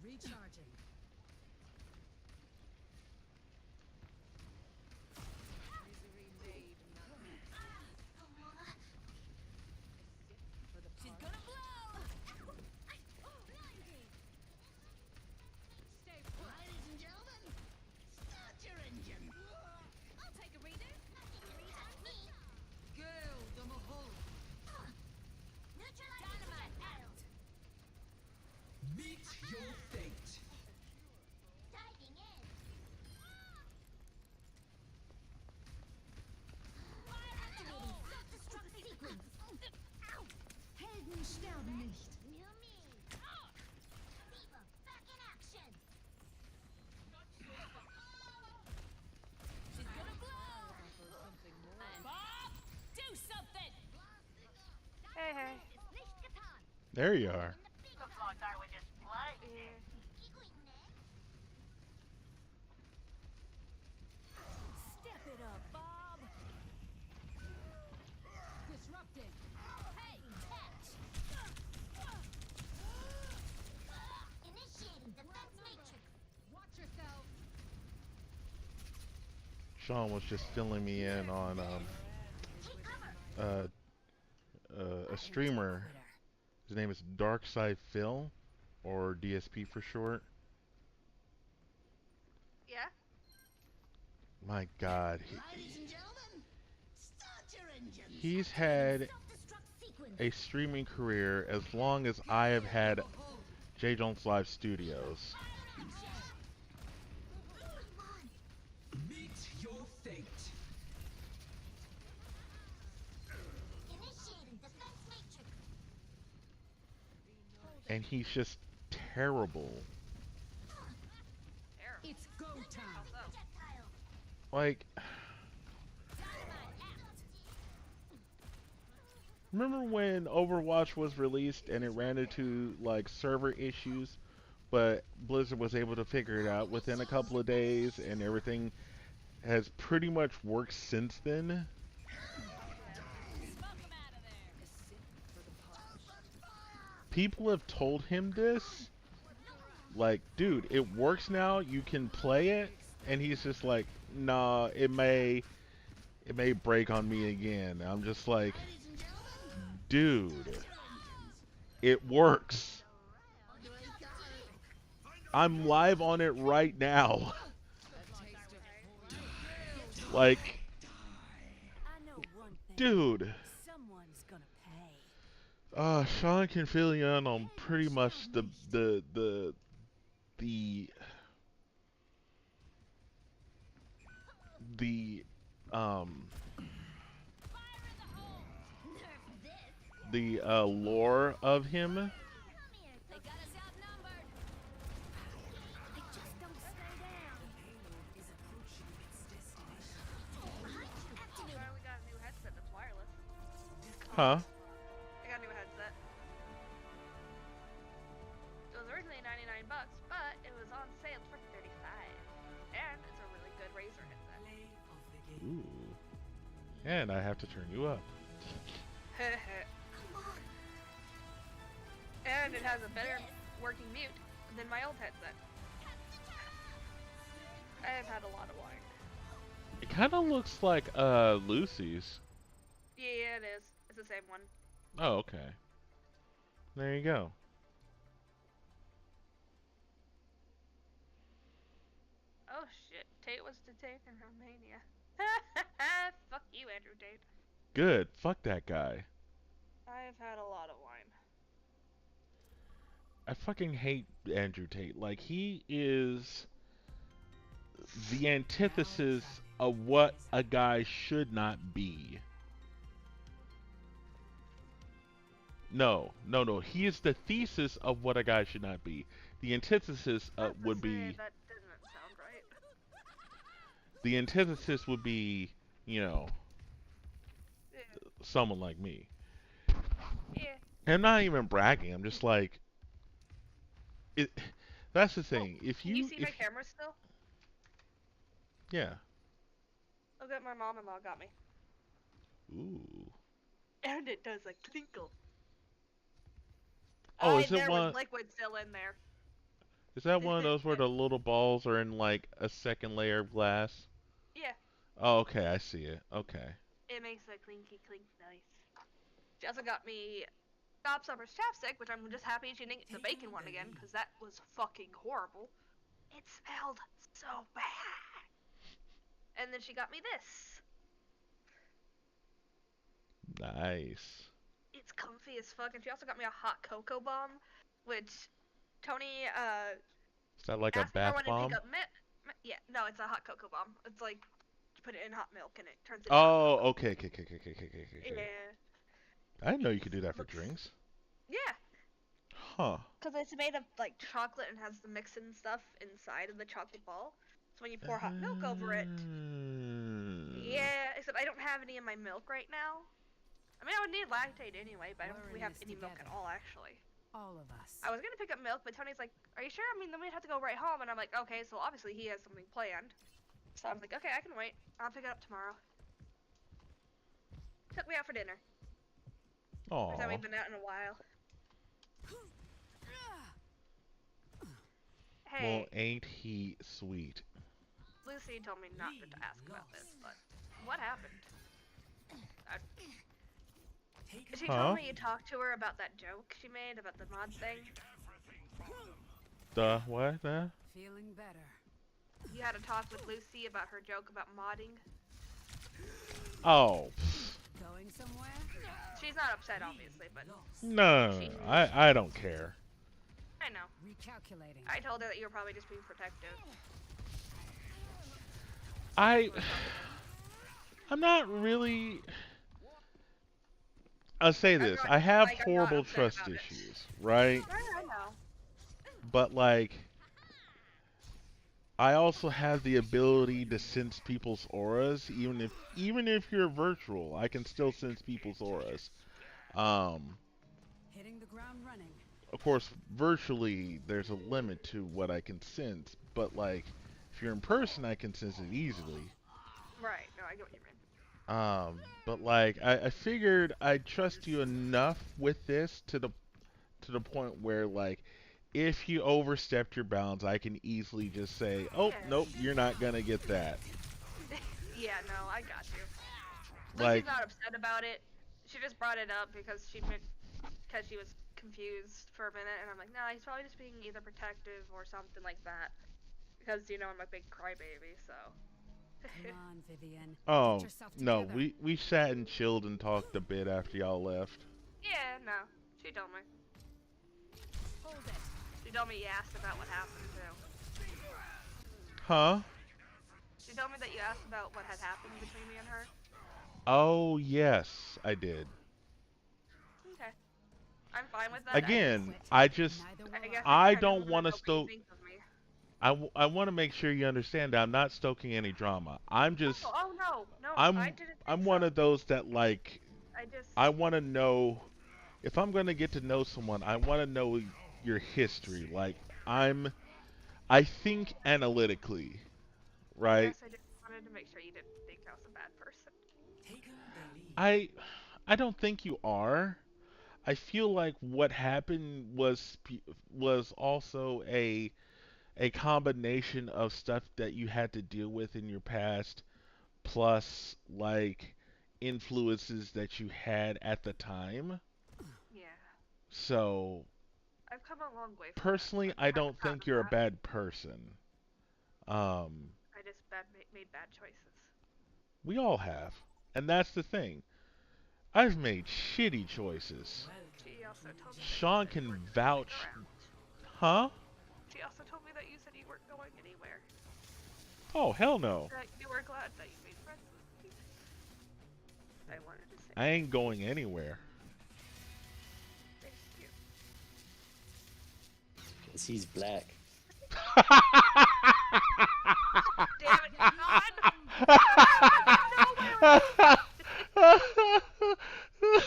Recharging. Misery may Meet your fate. Diving in. Activating self-destruct sequence. Ow. Helden sterben nicht. New me. Diva, back in action. She's gonna blow. Bob, do something. Hey, hey. Ist nicht getan. There you are. Looks like they were just playing. Step it up, Bob. Disrupting. Hey, catch. Initiating defense matrix. Watch yourself. Sean was just filling me in on Take cover. a streamer. His name is Darkside Phil, or DSP for short. Yeah? My God, Ladies and gentlemen, start your engines. he's had Self-destruct sequence. a streaming career as long as I have had jjlunfiltered Studios. Meet your fate. Initiating defense matrix. And he's just terrible. Terrible. It's go time. Projectile. Like, Dynamite out. remember when Overwatch was released and it ran into like server issues, but Blizzard was able to figure it out within a couple of days, and everything has pretty much worked since then? Smoke 'em out of there. People have told him this, like, dude, it works now, you can play it, and he's just like, nah, it may break on me again. I'm just like, dude, it works. I'm live on it right now. Like, I know one thing. dude. Someone's gonna pay. Sean can fill you in on pretty much the lore of him. Come here. They got us outnumbered. They just don't stay down. Is approaching its destination. Activating. We got a new headset that's wireless. Huh? I got a new headset. It was originally $99, but it was on sale for $35. And it's a really good Razer headset. Play of the game. Ooh. And I have to turn you up. And it has a better working mute than my old headset. I have had a lot of wine. It kind of looks like Lucy's. Yeah, it is. It's the same one. Oh, okay. There you go. Oh shit, Tate was detained in Romania. Fuck you, Andrew Tate. Good. Fuck that guy. I have had a lot of wine. I fucking hate Andrew Tate. Like, he is the antithesis of what a guy should not be. No. He is the thesis of what a guy should not be. The antithesis would be. That doesn't sound right. The antithesis would be, Yeah. someone like me. Yeah. And I'm not even bragging. I'm just like, that's the thing. If Can you see my if, camera still? yeah. Look at my mom-in-law got me. Ooh. And it does a twinkle. Oh, is it there one? with liquid still in there. Is that one of those where the little balls are in like a second layer of glass? Yeah. Oh, okay, I see it. Okay. It makes a clinky clink noise. She also got me Gobstopper's chapstick, which I'm just happy she didn't get the bacon one again, because that was fucking horrible. It smelled so bad. And then she got me this. Nice. It's comfy as fuck, and she also got me a hot cocoa bomb, which Tony Is that like a asked me if I bath wanted to bomb? pick up yeah, no, it's a hot cocoa bomb. It's like you put it in hot milk and it turns into hot Oh, cocoa. okay. Yeah. I didn't know you could do that for Looks- drinks. Yeah. Huh. Because it's made of like chocolate and has the mix-in stuff inside of the chocolate ball. So when you pour hot milk over it, yeah. Except I don't have any in my milk right now. I mean, I would need lactate anyway, but I don't think we have any milk at all actually. All of us. I was gonna pick up milk, but Tony's like, "Are you sure? I mean, then we'd have to go right home." And I'm like, "Okay, so obviously he has something planned." So I was like, "Okay, I can wait. I'll pick it up tomorrow." Took me out for dinner. First time Aw. we've been out in a while. Hey, Well, ain't he sweet? Lucy told me not to ask about this, but what happened? She told me you talked to her about that joke she made about the mod thing. The what? Feeling better. You had a talk with Lucy about her joke about modding. Oh. Going somewhere? She's not upset, obviously, but No, I don't care. I know. Recalculating. I told her that you were probably just being protective. I'm not really. I'll say this. I have horrible trust issues, right? I know. But like, I also have the ability to sense people's auras, even if you're virtual, I can still sense people's auras. Hitting the ground running. Of course, virtually there's a limit to what I can sense, but like, if you're in person, I can sense it easily. Right. No, I get what you mean. But like, I figured I'd trust you enough with this to the point where like, if you overstepped your bounds, I can easily just say, "Oh, nope, you're not gonna get that." Yeah, no, I got you. Like, Lucy's not upset about it. She just brought it up because she was confused for a minute, and I'm like, no, he's probably just being either protective or something like that. Because you know I'm a big crybaby, so. Come on, Vivian. oh Get yourself no, together. we sat and chilled and talked a bit after y'all left. Yeah, no, she told me. Hold it. She told me you asked about what happened too. Huh? She told me that you asked about what had happened between me and her. Oh yes, I did. Okay. I'm fine with that. Again, I don't want to stoke. I want to make sure you understand that I'm not stoking any drama. I'm just. Oh no, I didn't. I'm one of those that like. I want to know. If I'm gonna get to know someone, I want to know your history. Like I think analytically, right? Yes, I just wanted to make sure you didn't think I was a bad person. I don't think you are. I feel like what happened was also a combination of stuff that you had to deal with in your past, plus like influences that you had at the time. Yeah. So I've come a long way. Personally, I don't think you're a bad person. I just made bad choices. We all have, and that's the thing. I've made shitty choices. She also told me Sean can vouch. Huh? She also told me that you said you weren't going anywhere. Oh, hell no. That you were glad that you made friends with me. I wanted to say. I ain't going anywhere. Thank you. Cause he's black. Damn it, God!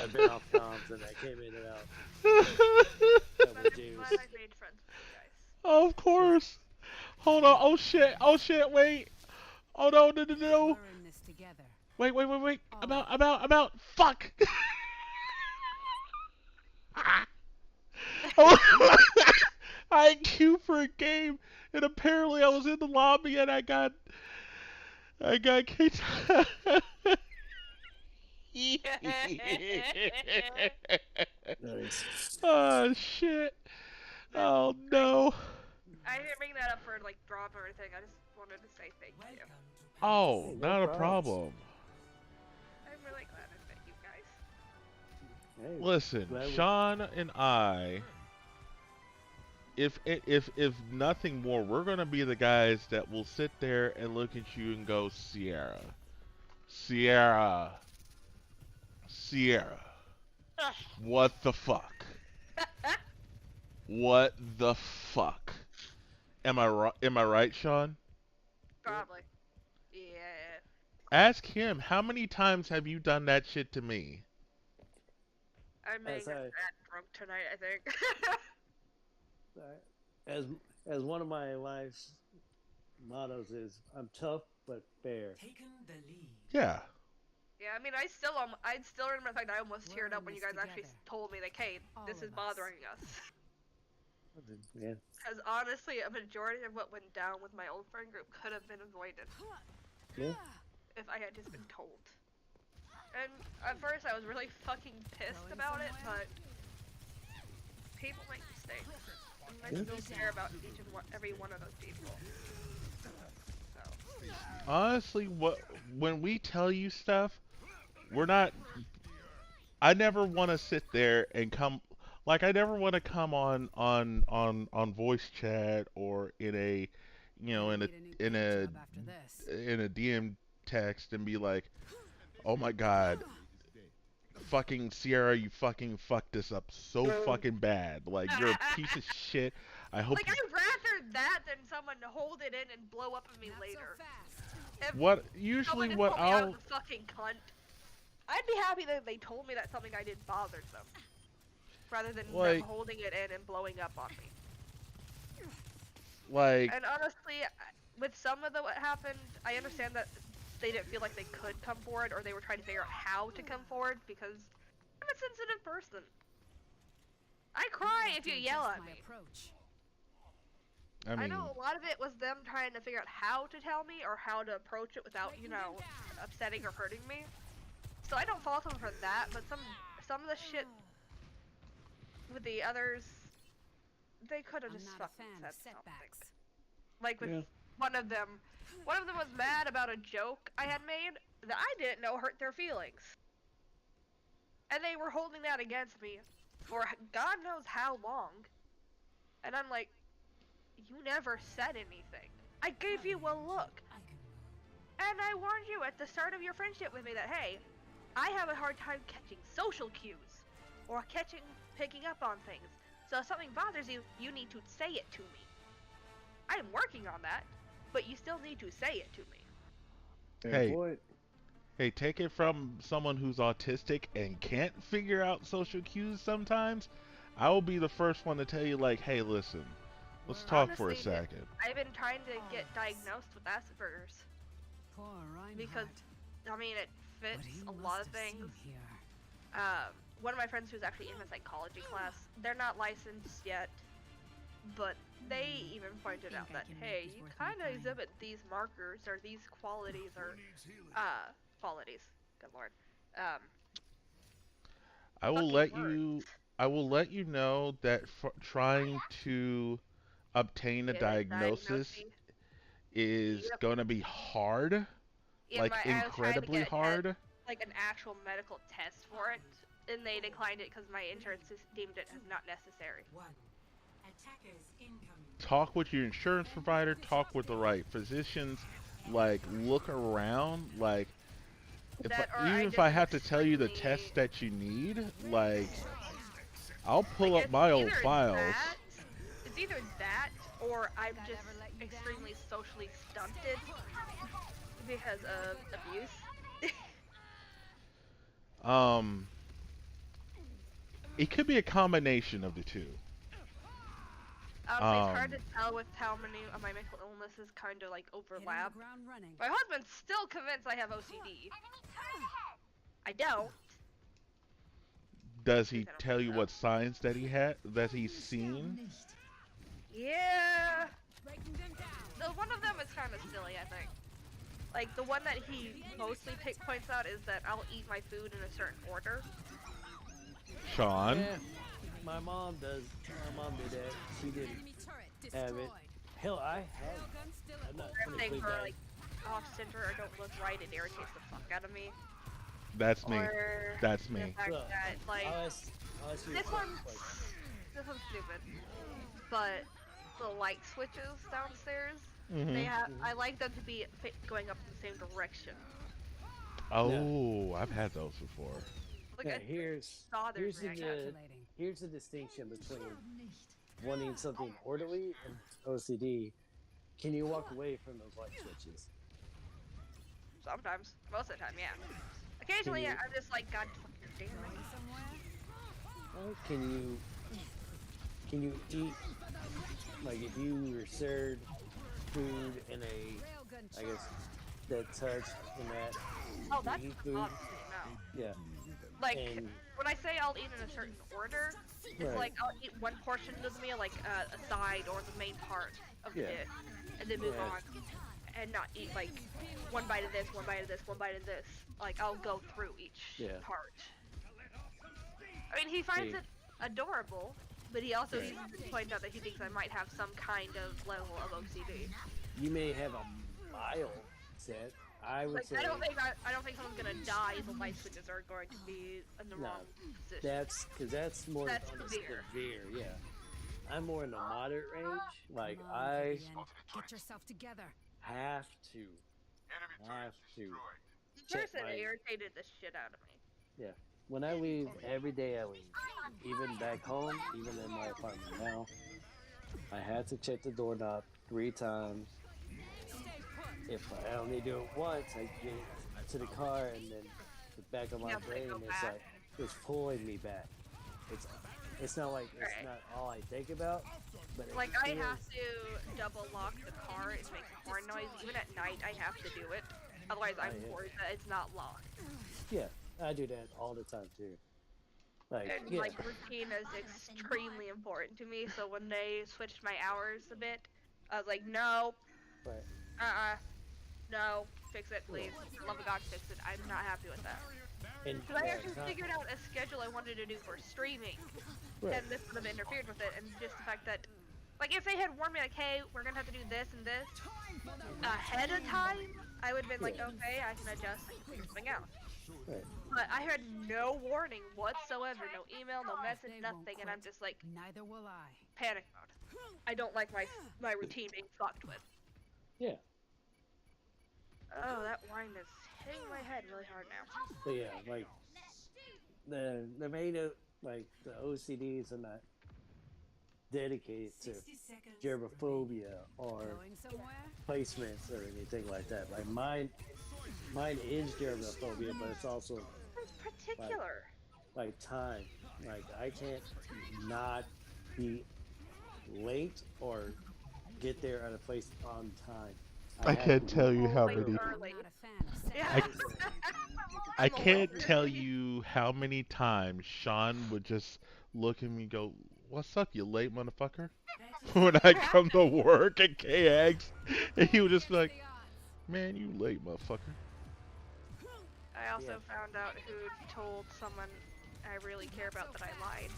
I've been off comms and I came in and out. I'm glad I made friends with you guys. Of course. Hold on. Oh shit. Oh shit. Wait. Oh no. No. Wait. About. Fuck. Oh, I queued for a game, and apparently I was in the lobby, and I got kicked. Nice. Oh shit. Oh no. I didn't bring that up for like drama or anything. I just wanted to say thank you. Oh, Hey, not no a problem. I'm really glad I met you guys. Hey, Listen, glad Sean and I, if nothing more, we're gonna be the guys that will sit there and look at you and go, Sierra, Sierra, Sierra, what the fuck? What the fuck? Am I right? Am I right, Sean? Probably. Yeah. Ask him. How many times have you done that shit to me? I may get I- that drunk tonight, I think. as one of my life's mottos is, I'm tough but fair. Taken the lead. Yeah. Yeah, I mean, I still remember the fact I almost teared up when you guys actually told me that, hey, this is bothering us. Yeah. Because honestly, a majority of what went down with my old friend group could have been avoided. Yeah. If I had just been told. And at first I was really fucking pissed about it, but people make mistakes. And I still care about each and every one of those people. So. Honestly, when we tell you stuff, we're not. I never want to sit there and come. Like, I never want to come on voice chat or in a, you know, in a DM text and be like, oh my god, fucking Sierra, you fucking fucked this up so fucking bad. Like, you're a piece of shit. I hope. Like, I'd rather that than someone to hold it in and blow up at me later. If What usually someone what just told me I I'll was a fucking cunt, I'd be happy that they told me that something I did bothered them, rather than them holding it in and blowing up on me. like. And honestly, with some of what happened, I understand that they didn't feel like they could come forward, or they were trying to figure out how to come forward, because I'm a sensitive person. I cry if you yell at me. I mean, know a lot of it was them trying to figure out how to tell me, or how to approach it without, you know, upsetting or hurting me. So I don't fault them for that, but some of the shit with the others, they could have just fucking said something. Like with one of them was mad about a joke I had made that I didn't know hurt their feelings. And they were holding that against me for God knows how long. And I'm like, you never said anything. I gave you a look. And I warned you at the start of your friendship with me that, hey, I have a hard time catching social cues, or picking up on things. So if something bothers you, you need to say it to me. I am working on that, but you still need to say it to me. Hey, take it from someone who's autistic and can't figure out social cues sometimes. I will be the first one to tell you, like, hey, listen, let's talk for a second. I've been trying to get diagnosed with Asperger's. Because, I mean, it fits a lot of things. One of my friends who's actually in my psychology class, they're not licensed yet, but they even pointed out that, hey, you kind of exhibit these markers, or these qualities, or, qualities, good lord. I will let you know that trying to obtain a diagnosis is gonna be hard, like incredibly hard. Like an actual medical test for it, and they declined it because my insurance deemed it as not necessary. Talk with your insurance provider, talk with the right physicians, like, look around, like, even if I have to tell you the test that you need, like, I'll pull up my old files. It's either that, or I'm just extremely socially stunted because of abuse. It could be a combination of the two. It's hard to tell with how many of my mental illnesses kind of like overlap. My husband's still convinced I have OCD. I don't. Does he tell you what signs that he's seen? Yeah. So one of them is kind of silly, I think. Like, the one that he mostly points out is that I'll eat my food in a certain order. Sean? Yeah, my mom does. My mom did that. She didn't have it. Hell, I have. I'm not Things are like off center or don't look right, it irritates the fuck out of me. That's me. That's me. The fact that, like, this one's stupid. but the light switches downstairs, they have. I like them to be going up in the same direction. Oh, I've had those before. Look Now, at here's the distinction between wanting something orderly and OCD. Can you walk away from those light switches? Sometimes, most of the time, yeah. Occasionally, I'm just like, God fucking damn it. Can you eat, like if you were served food in a, I guess, that touch in that, oh, that's food? no. Yeah. Like, and, when I say I'll eat in a certain order, it's like I'll eat one portion of the meal, like a side or the main part of the dish, and then move on. And not eat like one bite of this, one bite of this, one bite of this. Like I'll go through each part. I mean, he finds it adorable, but he also needs to point out that he thinks I might have some kind of level of OCD. You may have a mild set. I would say. I don't think someone's gonna die if the light switches are going to be in the wrong position. That's more severe. Yeah. I'm more in the moderate range. Like I get yourself together. Have to. The person irritated the shit out of me. Yeah. When I leave, every day I leave. Even back home, even in my apartment now, I had to check the doorknob 3 times. If I only do it once, I get to the car and then the back of my brain is like, it's pulling me back. It's not like, it's not all I think about. But like I have to double lock the car. It makes a horn noise. Even at night, I have to do it. Otherwise, I'm worried that it's not locked. Yeah, I do that all the time too. Like routine is extremely important to me. So when they switched my hours a bit, I was like, no, no, fix it, please. For the love of God, fix it. I'm not happy with that. Because I actually figured out a schedule I wanted to do for streaming, and this would have interfered with it. And just the fact that, like, if they had warned me, like, hey, we're gonna have to do this and this ahead of time, I would have been like, okay, I can adjust something else. But I had no warning whatsoever, no email, no message, nothing, and I'm just like, neither will I. Panic mode. I don't like my routine being fucked with. Yeah. Oh, that wine is hitting my head really hard now. But yeah, like the main like the OCDs are not dedicated to germophobia or placements or anything like that. Like mine is germophobia, but it's also particular. Like time. Like I can't not be late or get there at a place on time. I can't tell you how many. I can't tell you how many times Sean would just look at me and go, "What's up, you late motherfucker?" when I come to work at KX, and he would just be like, "Man, you late motherfucker." I also found out who told someone I really care about that I lied.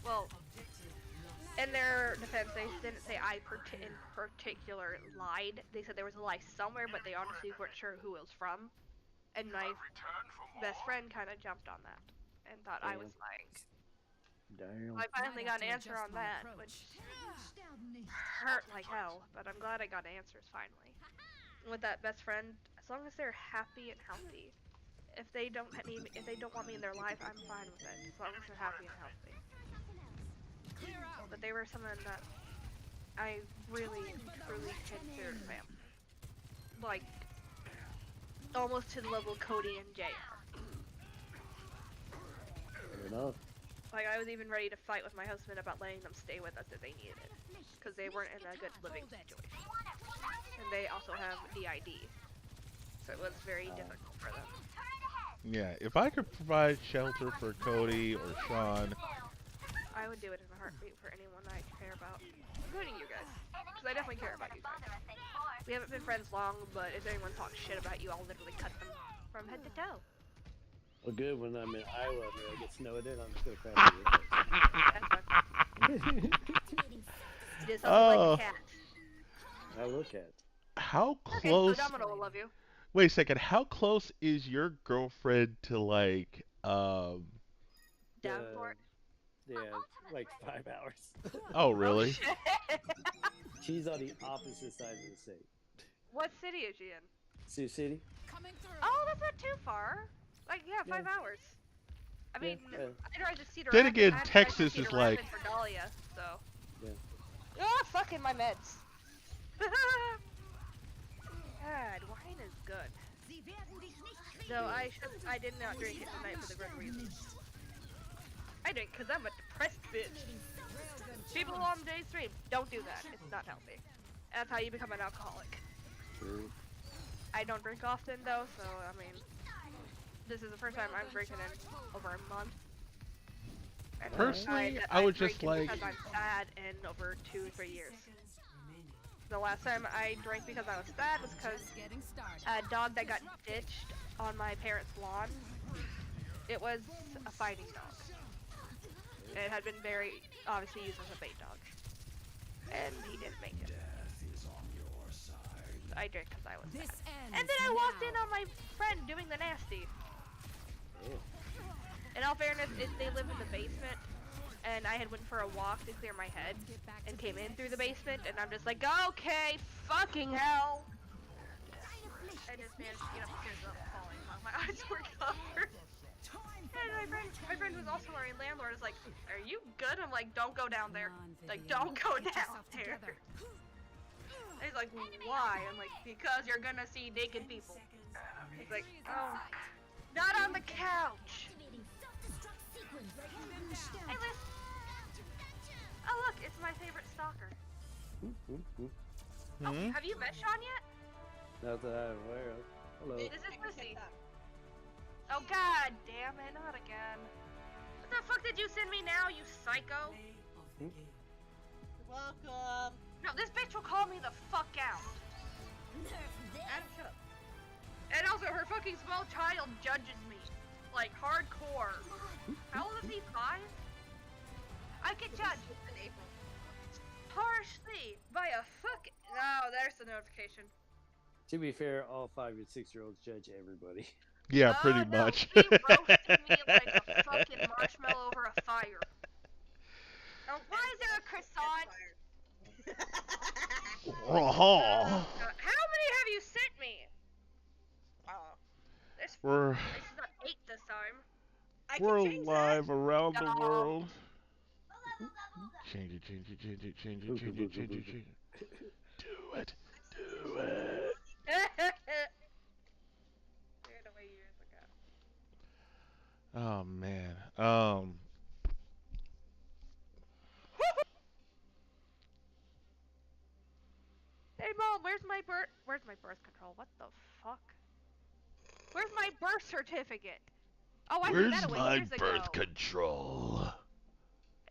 Well, in their defense, they didn't say I in particular lied. They said there was a lie somewhere, but they honestly weren't sure who it was from. And my best friend kind of jumped on that and thought I was lying. Damn. I finally got an answer on that, which hurt like hell, but I'm glad I got answers finally. With that best friend, as long as they're happy and healthy. If they don't want me in their life, I'm fine with it, as long as they're happy and healthy. But they were someone that I really, truly considered family. Like, almost to the level Cody and Jay are. Fair enough. Like, I was even ready to fight with my husband about letting them stay with us if they needed it. Because they weren't in a good living situation. And they also have DID. So it was very difficult for them. Yeah, if I could provide shelter for Cody or Sean, I would do it in a heartbeat for anyone I care about, including you guys, because I definitely care about you guys. We haven't been friends long, but if anyone talks shit about you, I'll literally cut them from head to toe. Well, good, when I'm in Iowa and I get snowed in, I'm still proud of you. You did something like a cat. I look at. How close? Okay, so Domino will love you. Wait a second. How close is your girlfriend to like Davenport? Yeah, like 5 hours. Oh, really? Shit. She's on the opposite side of the state. What city is she in? Sioux City? Coming through. Oh, that's not too far. Like, yeah, 5 Yeah. hours. I mean, I drive to Cedar Then Rapids. again, I had to drive to Texas Cedar is like- Rapids for Dahlia, so. Yeah. Oh, fucking my meds. God, wine is good. No, I did not drink it tonight for the good reason. I drink because I'm a depressed bitch. People on day stream, don't do that. It's not healthy. That's how you become an alcoholic. True. I don't drink often though, so I mean, this is the first time I'm drinking in over a month. And Personally, I would just drink like- because I'm sad in over 2 or 3 years. The last time I drank because I was sad was because Getting started. a dog that got ditched on my parents' lawn. It was a fighting dog. It had been very obviously used as a bait dog, and he didn't make it. I drank because I was This sad. ends And then I walked in now. on my friend doing the nasty. Yeah. In all fairness, they live in the basement, and I had went for a walk to clear my head, and came in through the basement, and I'm just like, okay, fucking hell. I just managed to get upstairs without falling. My eyes were covered. And my friend who's also our landlord is like, are you good? I'm like, don't go down there. Like, don't go down there. And he's like, why? I'm like, because you're gonna see naked people. He's like, oh, not on the couch. Hey, Liz. Oh, look, it's my favorite stalker. Oh, have you met Sean yet? Not that I'm aware of. Hello. This is Lucy. Oh, god damn it, not again. What the fuck did you send me now, you psycho? Welcome. No, this bitch will call me the fuck out. Adam, shut up. And also, her fucking small child judges me. Like, hardcore. How old is he, 5? I get judged In April. harshly by a fucking... Oh, there's the notification. To be fair, all 5 and 6-year-olds judge everybody. Yeah, Oh, pretty no, much. he roasted me like a fucking marshmallow over a fire. Oh, why is there a croissant? Oh, How many have you sent me? There's we're this is not 8 this time. I can we're change live around the No. world. Change it, change it, change it, change it, change it, change it, change it. Do it, do it. Ran away years ago. Oh man. Hey mom, where's my birth control? What the fuck? Where's my birth certificate? Oh, I threw Where's that away my years birth ago. control?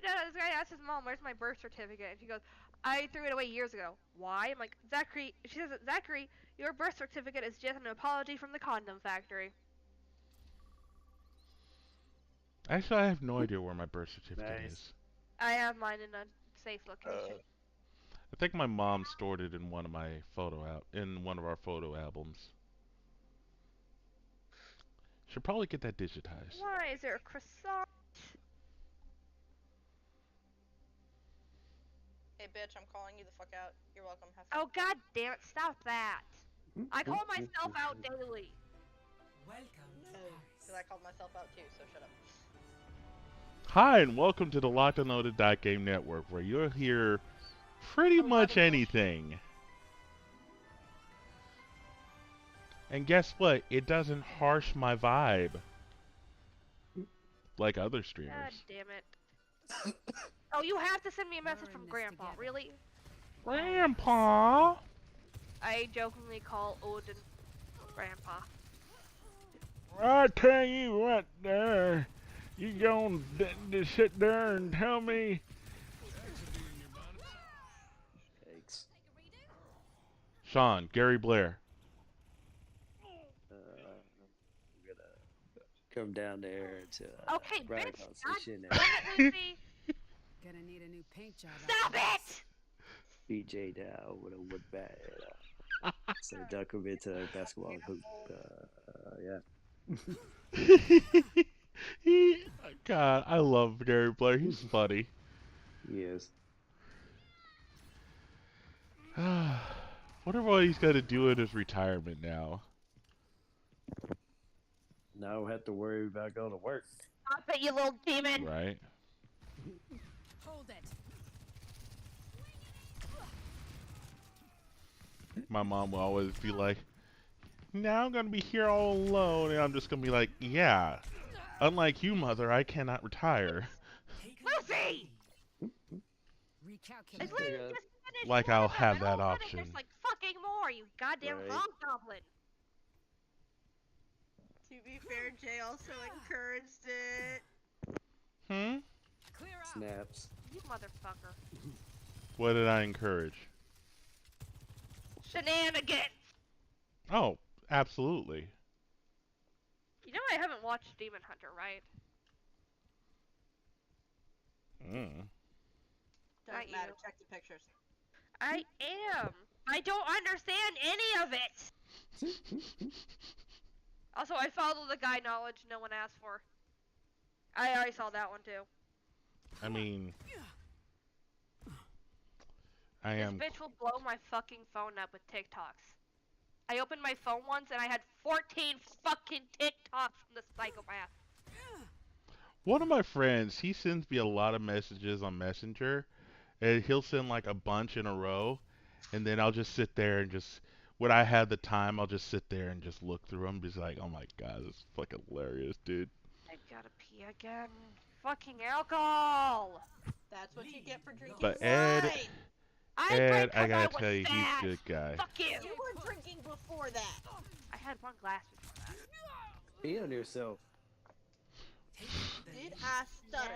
No, this guy asked his mom, "Where's my birth certificate?" And she goes, "I threw it away years ago." Why? I'm like, Zachary. She says, "Zachary, your birth certificate is just an apology from the condom factory." Actually, I have no idea where my birth certificate Nice. is. I have mine in a safe location. I think my mom stored it in one of my in one of our photo albums. Should probably get that digitized. Why is there a croissant? Hey, bitch, I'm calling you the fuck out. You're welcome. Have Oh god damn it! Stop that! I call myself out daily. Because I called myself out too, so shut up. Hi, and welcome to the Locked and Loaded Game Network, where you'll hear pretty much anything. And guess what? It doesn't harsh my vibe like other God streamers. damn it. Oh, you have to send me a message from Grandpa, really? Grandpa! I jokingly call Odin Grandpa. I tell you what, there. You gonna sit there and tell me? Thanks. Sean, Gary Blair. I'm gonna come down there to Okay, brag bitch, on some God shit now. damn it, Lucy. Gonna need a new paint job. Stop it! BJ down with a wood bat. So duck him into a basketball hoop. Yeah. God, I love Gary Blair. He's funny. Yes. Wonder what he's gonna do in his retirement now. Now I don't have to worry about going to work. Stop it, you little demon! Right? Hold it. My mom will always be like, now I'm gonna be here all alone, and I'm just gonna be like, yeah. Unlike you, mother, I cannot retire. Lucy! Recalculate. It's literally just finished Like one I'll of them, have and that all of a sudden option. There's like fucking more, you goddamn Right. hobgoblin. To be fair, Jay also encouraged it. Clear out. Snaps. You motherfucker. What did I encourage? Shenanigans! Oh, absolutely. You know I haven't watched Demon Hunter, right? Doesn't Not matter. you. Check the pictures. I am. I don't understand any of it. Also, I follow the guy knowledge no one asked for. I already saw that one too. I mean, I This am. bitch will blow my fucking phone up with TikToks. I opened my phone once and I had 14 fucking TikToks from the psychopath. One of my friends, he sends me a lot of messages on Messenger, and he'll send like a bunch in a row, and then I'll just sit there and just, when I have the time, I'll just sit there and just look through them, just like, oh my god, this is fucking hilarious, dude. I gotta pee again. Fucking alcohol! That's what you get for drinking But wine. Ed, I I gotta was tell you, he's sad. a good guy. Fuck you! You were drinking before that. I had one glass before that. Be on yourself. Did I stutter?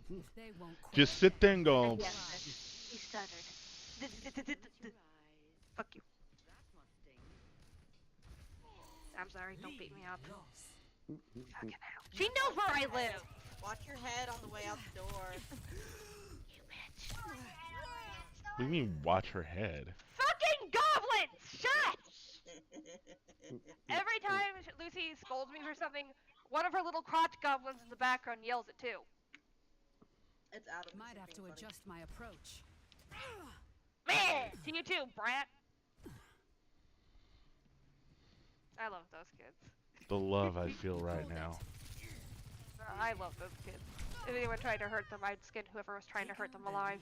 No. They won't quit. Just sit there and go, Yes, he stuttered. Fuck you. I'm sorry, don't beat me up. Fucking hell. She knows where I live! Watch your head on the way out the door. You bitch. what do you mean watch her head? Fucking goblins! Shut! Every time Lucy scolds me for something, one of her little crotch goblins in the background yells it too. It's out of Might have to adjust my approach. Man! To you too, brat! I love those kids. The love I feel right now. I love those kids. If anyone tried to hurt them, I'd skin whoever was trying to hurt them alive.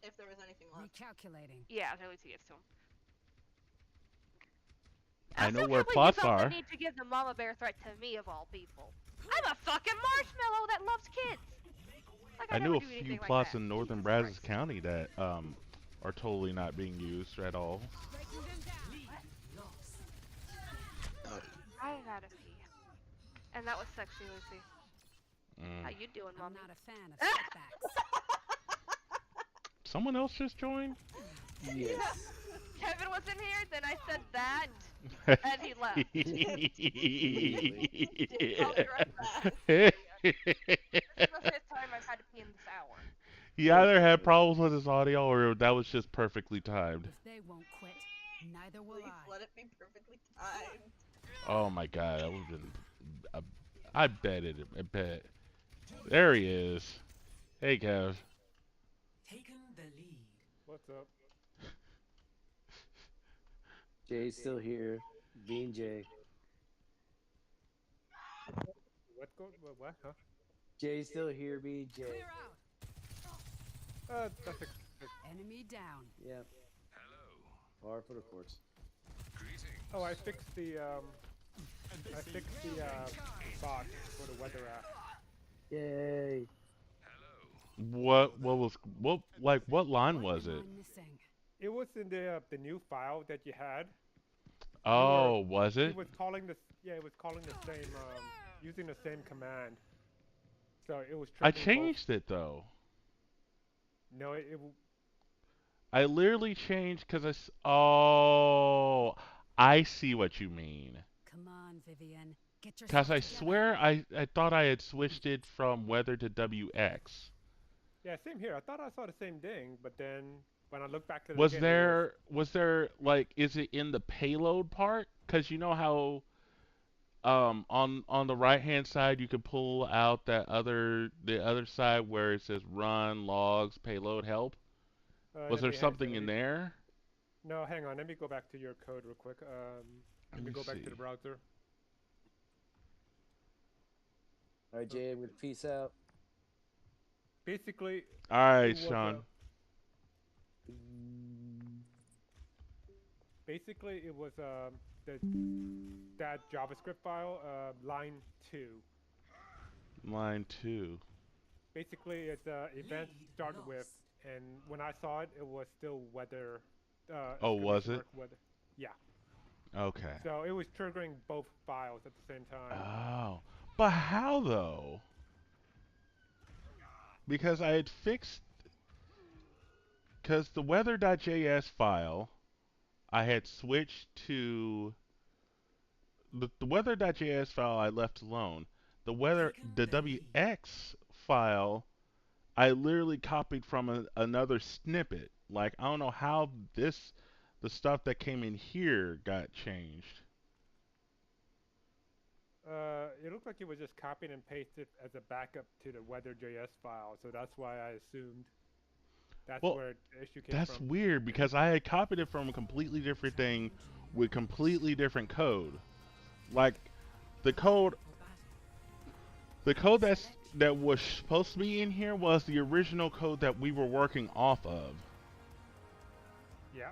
If there was anything left. Recalculating. Yeah, Lucy gets to him. I know still where can't believe you plots felt the are. need to give the mama bear threat to me of all people. I'm a fucking marshmallow that loves kids. Like, I never knew a do few anything like plots that. in northern Brazos County that are totally not being used at all. I gotta pee. And that was sexy, Lucy. How you doing, I'm mommy? not a fan of setbacks. Someone else just joined? Yes. Kevin was in here, then I said that, and he left. I'll be right back. This is the fifth time I've had to pee in this hour. He either had problems with his audio or that was just perfectly timed. If they won't quit, neither will Please I. let it be perfectly timed. Oh my god, that would have been. I bet it. I bet. There he is. Hey, Kev. Taken the lead. What's up? Jay's still here. Being Jay. What? Huh? Jay's still here. Being Jay. Clear out. That's Enemy down. Yep. Par for the course. Oh, I fixed the bot for the weather app. Yay. What line was it? Missing. It was in the new file that you had. Oh, was it? It was calling the it was calling the same using the same command. So it was. I tracking both. changed it though. No, I literally changed because oh, I see what you mean. Come on, Vivian. Get yourself Because I together. swear I thought I had switched it from weather to WX. yeah, same here. I thought I saw the same thing, but then when I look back to the Was beginning, there like, is it in the payload part? Because you know how On the right hand side, you can pull out the other side where it says run logs payload help. Was there something in there? No, hang on. Let me go back to your code real quick. Let me go back to the browser. All right, Jay, I'm gonna peace out. Basically. All right, Sean. Basically, it was that JavaScript file, line 2. Line 2. Basically, it's event started with, and when I saw it, it was still weather. Oh, was it? Weather. Yeah. Okay. So it was triggering both files at the same time. Oh, but how though? Because I had fixed, because the weather.js file, I had switched to the weather.js file I left alone. The WX file, I literally copied from another snippet. Like, I don't know how the stuff that came in here got changed. It looked like it was just copied and pasted as a backup to the weather.js file, so that's why I assumed that's where the issue came from. That's weird because I had copied it from a completely different thing with completely different code. Like the code that was supposed to be in here was the original code that we were working off of. Yeah.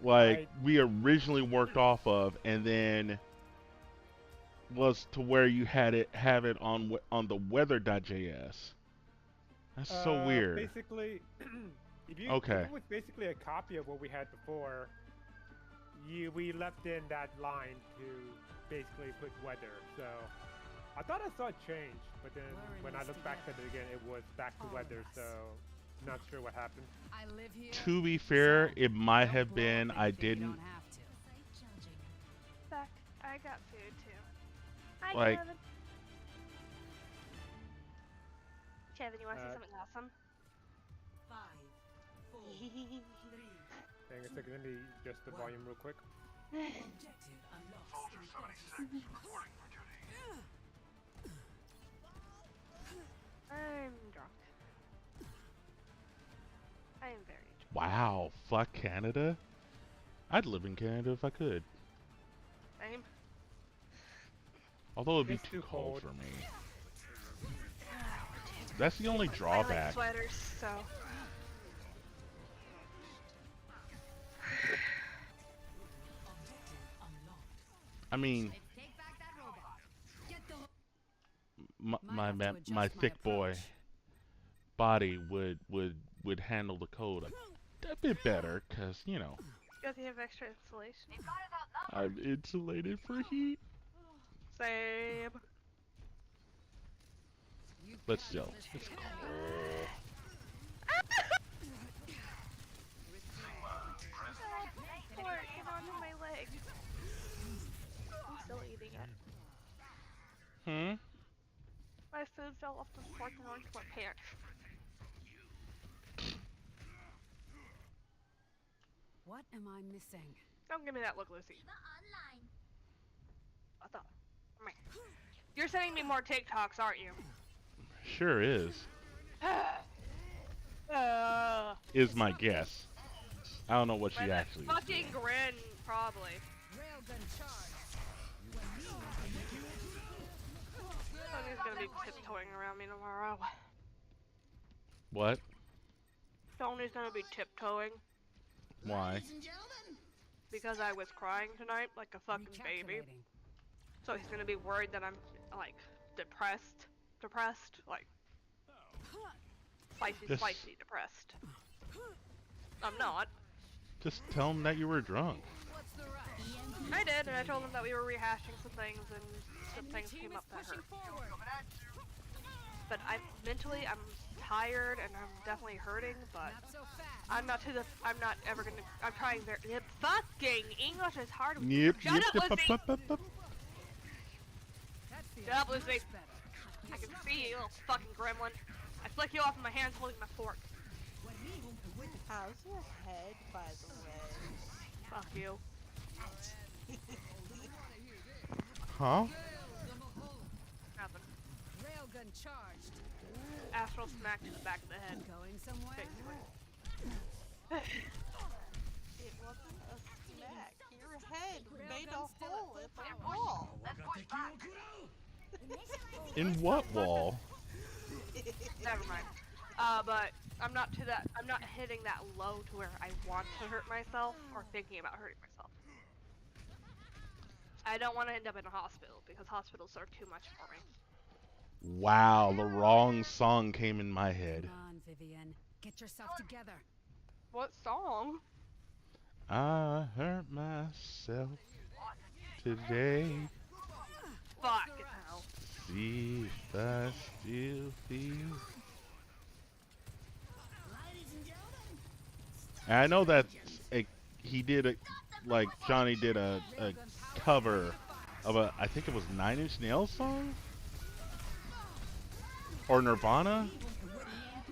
Like we originally worked off of, and then was to where you have it on the weather.js. That's so weird. Basically, if it was basically a copy of what we had before, we left in that line to basically put weather. So I thought I saw it change, but then when I looked back at it again, it was back to weather. So not sure what happened. To be fair, it might have been I didn't. Back, I got food too. Hi, like. Kevin. Kevin, you want to see something awesome? 5, 4, 3. Hang on a second, let me adjust the volume real quick. Objective unlocked. I'm drunk. I am very drunk. Wow, fuck Canada? I'd live in Canada if I could. Same. Although it'd be too cold for me. That's the only drawback. I like sweaters, so. I mean, my thick boy body would handle the cold a bit better, cause you know. Because you have extra insulation. I'm insulated for heat. Same. But still, it's cold. Get onto my leg. I'm still eating it. My food fell off the fork and onto my pants. What am I missing? Don't give me that look, Lucy. I thought. You're sending me more TikToks, aren't you? Sure is. Is my guess. I don't know what she actually. Fucking grin, probably. Tony's gonna be tiptoeing around me tomorrow. What? Tony's gonna be tiptoeing. Why? Because I was crying tonight like a fucking baby. So he's gonna be worried that I'm like depressed, like spicy depressed. I'm not. Just tell him that you were drunk. I did, and I told him that we were rehashing some things, and some things came up that hurt. But I'm tired, and I'm definitely hurting, but I'm not ever gonna, I'm trying very, fucking English is hard. Shut up, Lucy! Shut up, Lucy! I can see you, little fucking gremlin. I flick you off in my hands holding my fork. How's your head, by the way? Fuck you. Huh? Nothing. Railgun charged. Astral smack to the back of the head. Going somewhere? It wasn't a smack. Your head made a hole in the wall. In what wall? Never mind. But I'm not hitting that low to where I want to hurt myself or thinking about hurting myself. I don't want to end up in a hospital because hospitals are too much for me. Wow, the wrong song came in my head. Come on, Vivian. Get yourself together. What song? I hurt myself today. Fuck hell. See if I still feel. And I know that Johnny did a cover of I think it was 9 Inch Nails song? Or Nirvana?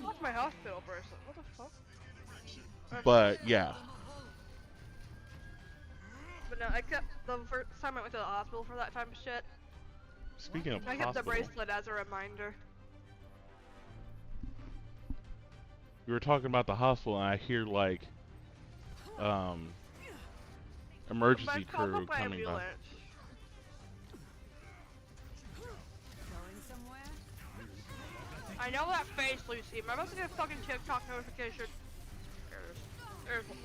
What's my hospital person? What the fuck? But, yeah. But no, except the first time I went to the hospital for that type of shit. Speaking of I kept the hospital, bracelet as a reminder. we were talking about the hospital and I hear like emergency crew coming by. Going somewhere? I know that face, Lucy. Am I supposed to get a fucking TikTok notification?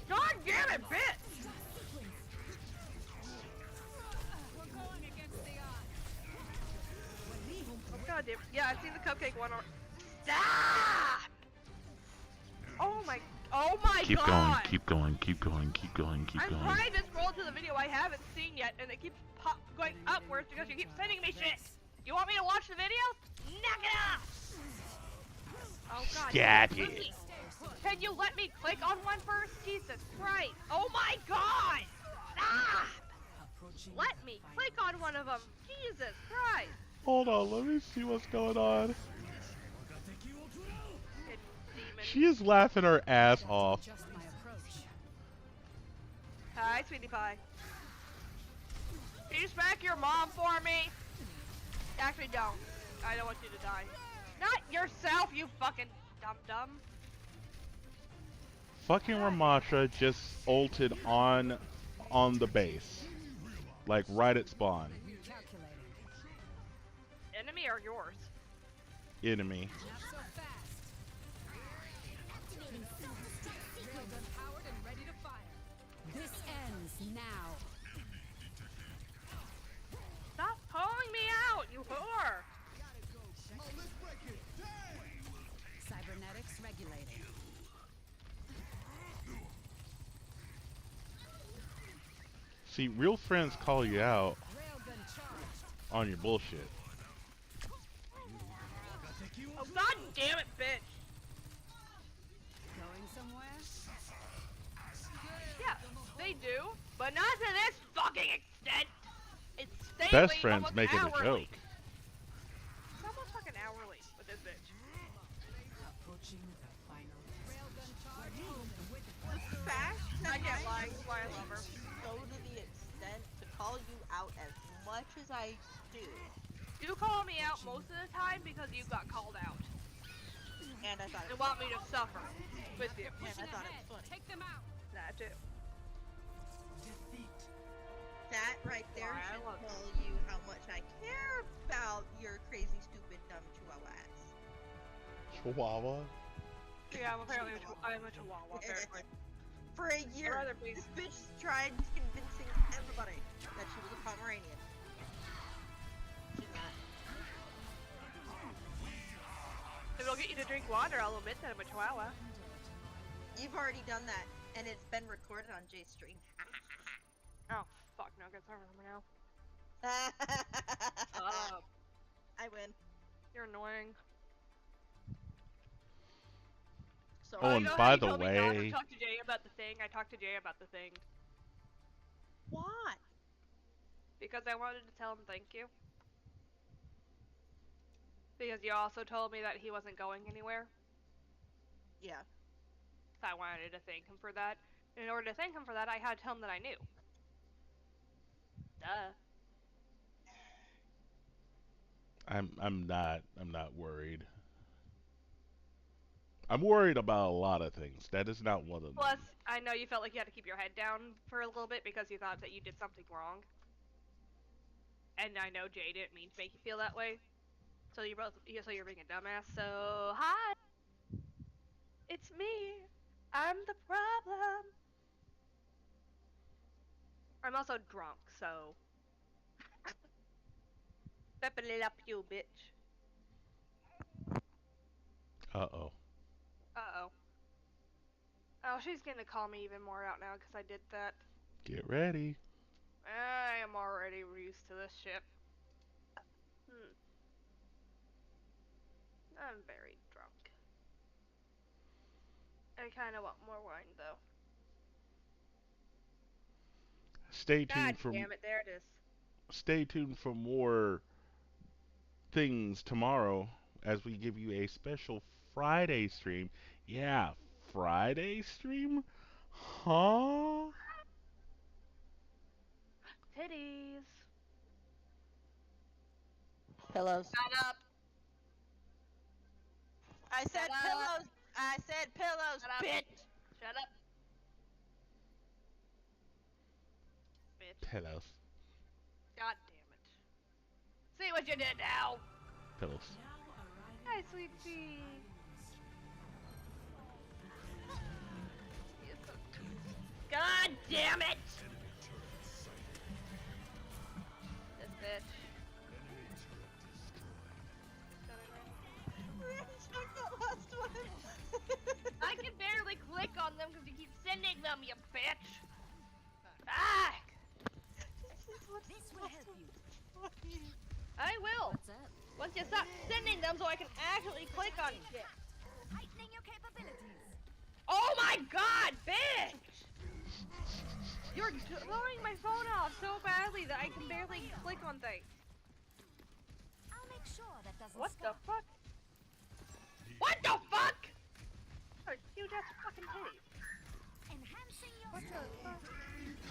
God damn it, bitch! We're going against the odds. Oh, God damn it. Yeah, I've seen the cupcake one. Stop! Oh my Keep god! Keep going, keep going, keep going, keep I'm going. trying to scroll to the video I haven't seen yet, and it keeps going upwards because you keep sending me shit. You want me to watch the video? Knock it off! Oh god. Scatty. Can you let me click on one first? Jesus Christ! Oh my god! Stop! Let me click on one of them. Jesus Christ! Hold on, let me see what's going on. Demon. She is laughing her ass off. Just my approach. Hi, sweetie pie. Can you smack your mom for me? Actually, don't. I don't want you to die. Not yourself, you fucking dum-dum. Fucking Ramasha just ulted on the base. Like right at spawn. Calculating. Enemy or yours? Enemy. Not so fast. Railgun powered and ready to fire. This ends now. Stop calling me out, you whore! Cybernetics regulated. See, real friends call you out Railgun charged. on your bullshit. Oh god damn it, bitch! Going somewhere? Yeah, they do, but not to this fucking extent! It's daily, Best friends almost make it a hourly. joke. It's almost fucking hourly with this bitch. Approaching the final. Railgun charged. The fact that I can't lie, that's why I love her. go to the extent to call you out as much as I do, You call me out most of the time because you got called out. and I thought it And was want me to suffer with you. and I thought it was funny. Take them out. That too. Defeat. That right there Why, I should love tell you how much I care about your crazy, stupid, dumb chihuahua ass. Chihuahua? Yeah, I'm apparently I'm a chihuahua, apparently. For a year, Or other please. this bitch tried convincing everybody that she was a Pomeranian. She's not. If it'll get you to drink water, I'll admit that I'm a chihuahua. You've already done that, and it's been recorded on Jay's stream. Oh, fuck, no, get over now. I win. You're annoying. So Oh, You and know how by you the told me not to way, talk to Jay about the thing? I talked to Jay about the thing. why? Because I wanted to tell him thank you. Because you also told me that he wasn't going anywhere. Yeah. So I wanted to thank him for that. And in order to thank him for that, I had to tell him that I knew. Duh. I'm not worried. I'm worried about a lot of things. That is not one of them. Plus, I know you felt like you had to keep your head down for a little bit because you thought that you did something wrong. And I know Jay didn't mean to make you feel that way. So you're being a dumbass. So, hi! It's me! I'm the problem! I'm also drunk, so... Pepper it up, you bitch. Uh-oh. Uh-oh. Oh, she's gonna call me even more out now because I did that. Get ready. I am already used to this shit. I'm very drunk. I kinda want more wine, though. Stay tuned God for damn it, there it is. Stay tuned for more things tomorrow as we give you a special Friday stream. Yeah, Friday stream? Huh? Titties. Pillows. Shut up. I said Shut pillows. up. I said pillows, Shut up. bitch. Shut up. Bitch. Pillows. God damn it. See what you did now. Pillows. Hi, sweet pea. You're so cute. God damn it! This bitch. I can barely click on them because you keep sending them, you bitch! Ah! This will help you. I will! What's up? Once you stop sending them so I can actually click on shit. Heightening your capabilities. Oh my god, bitch! You're blowing my phone off so badly that I can barely click on things. I'll make sure that doesn't What the stop. fuck? What the fuck? Oh, huge ass fucking titties. Enhancing your What the fuck?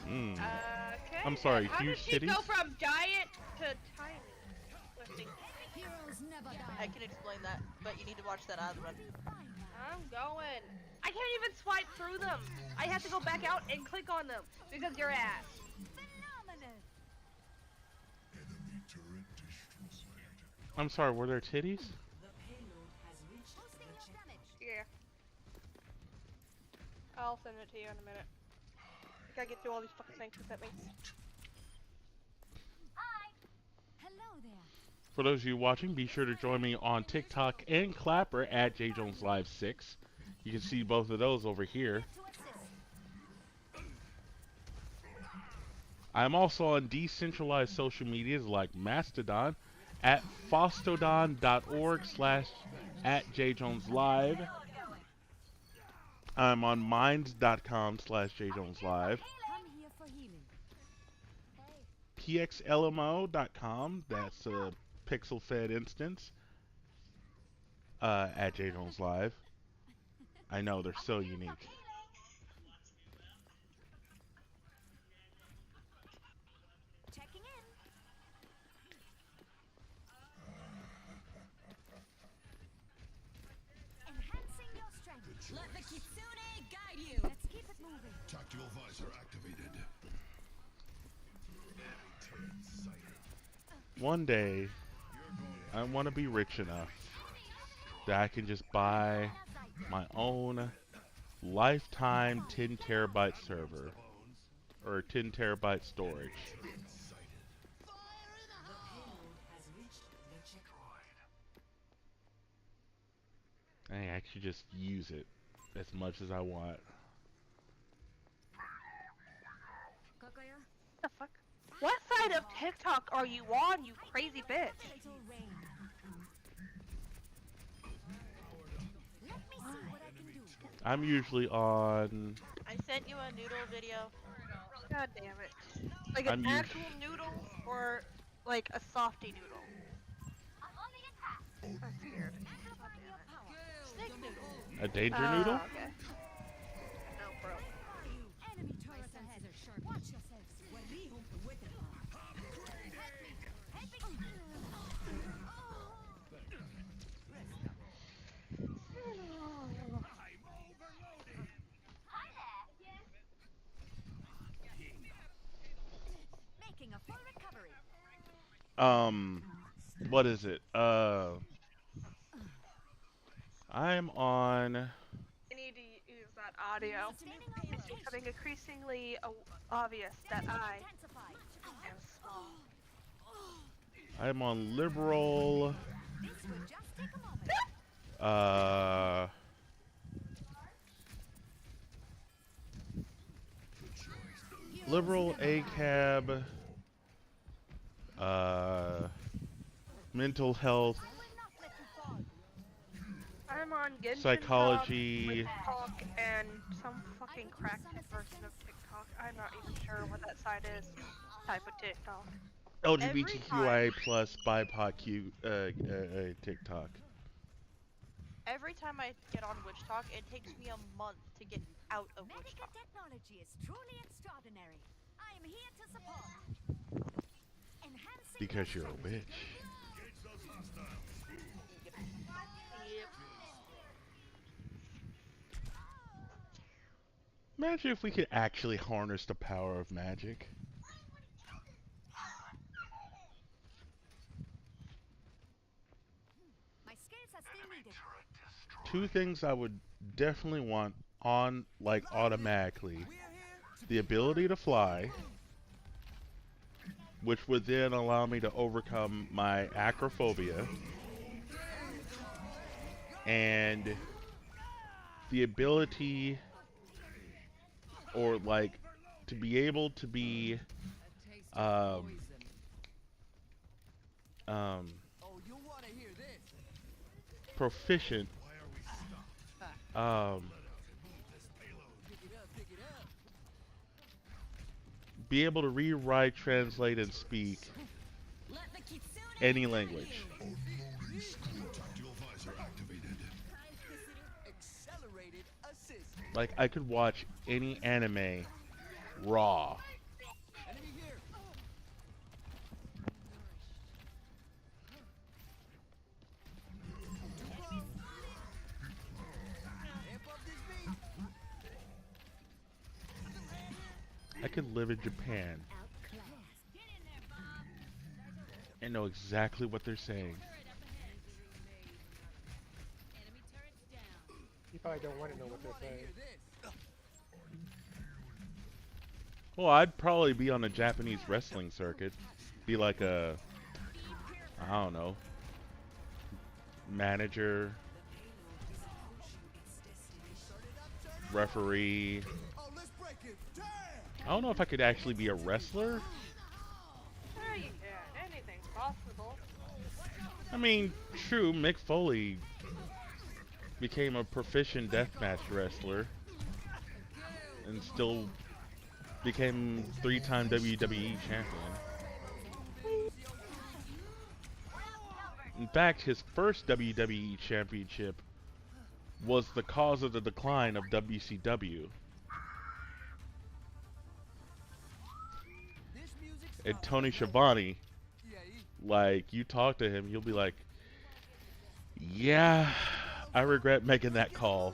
Okay. I'm sorry, How huge does she titties? go from giant to tiny? Lifting. Heroes never die. I can explain that, but you need to watch that other one. I'm going. I can't even swipe through them. I have to go back out and click on them because your ass. Phenomenal. I'm sorry, were there titties? Boosting your damage. Yeah. I'll send it to you in a minute. I gotta get through all these fucking things with that makes. Hi. Hello there. For those of you watching, be sure to join me on TikTok and Clapper at jjlunfiltered. You can see both of those over here. I'm also on decentralized social medias like Mastodon at fostodon.org/@jjoneslive. I'm on minds.com/jjoneslive. Come here for healing. pxlmo.com, that's a pixel fed instance, at jjoneslive. I know, they're so unique. Checking in. Enhancing your strength. Let the Kitsune guide you. Let's keep it moving. Tactical visor activated. One day, I want to be rich enough that I can just buy my own lifetime 10 terabyte server or 10 terabyte storage. And I actually just use it as much as I want. What the fuck? What side of TikTok are you on, you crazy bitch? Little rain. Let me see what I can do. I'm usually on. I sent you a noodle video. God damn it. Like an actual noodle or like a softy noodle? I'm on the attack. I'm scared. Amplifying your power. Snake noodle. A danger noodle? Okay. No, bro. Enemy turret ahead. Watch yourselves. what is it? I'm on. I need to use that audio. It's becoming increasingly obvious that I am small. I'm on liberal. Uh. Liberal ACAB. Mental health. I'm on Genshin Psychology. Talk, and some fucking crackhead version of TikTok. I'm not even sure what that site is. Type of TikTok. LGBTQIA plus BIPOC TikTok. Every time I get on Witch Talk, it takes me a month to get out of Witch Talk. Technology is truly extraordinary. I am here to support. Enhancing Because you're a witch. Imagine if we could actually harness the power of magic. My skills are still needed. Two things I would definitely want on, like, automatically. The ability to fly, which would then allow me to overcome my acrophobia, and the ability, or like, to be able to be proficient, be able to rewrite, translate, and speak any language. Like, I could watch any anime raw. I could live in Japan and know exactly what they're saying. You probably don't want to know what they're saying. Well, I'd probably be on a Japanese wrestling circuit. Be like a, I don't know, manager, referee. I don't know if I could actually be a wrestler. Yeah, you can. Anything's possible. I mean, true, Mick Foley became a proficient deathmatch wrestler and still became 3-time WWE champion. In fact, his first WWE championship was the cause of the decline of WCW. And Tony Schiavone, like, you talk to him, you'll be like, yeah, I regret making that call.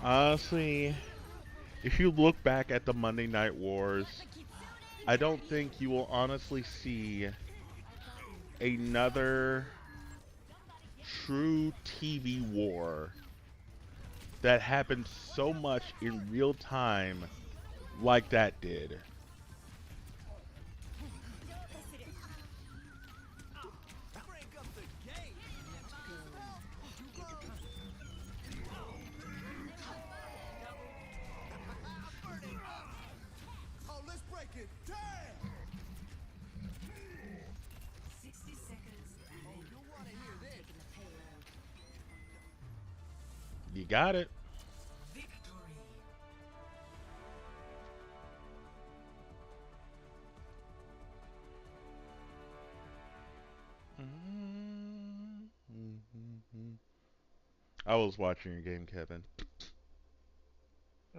Honestly, if you look back at the Monday Night Wars, I don't think you will honestly see another true TV war that happened so much in real time like that did. You got it. I was watching your game, Kevin.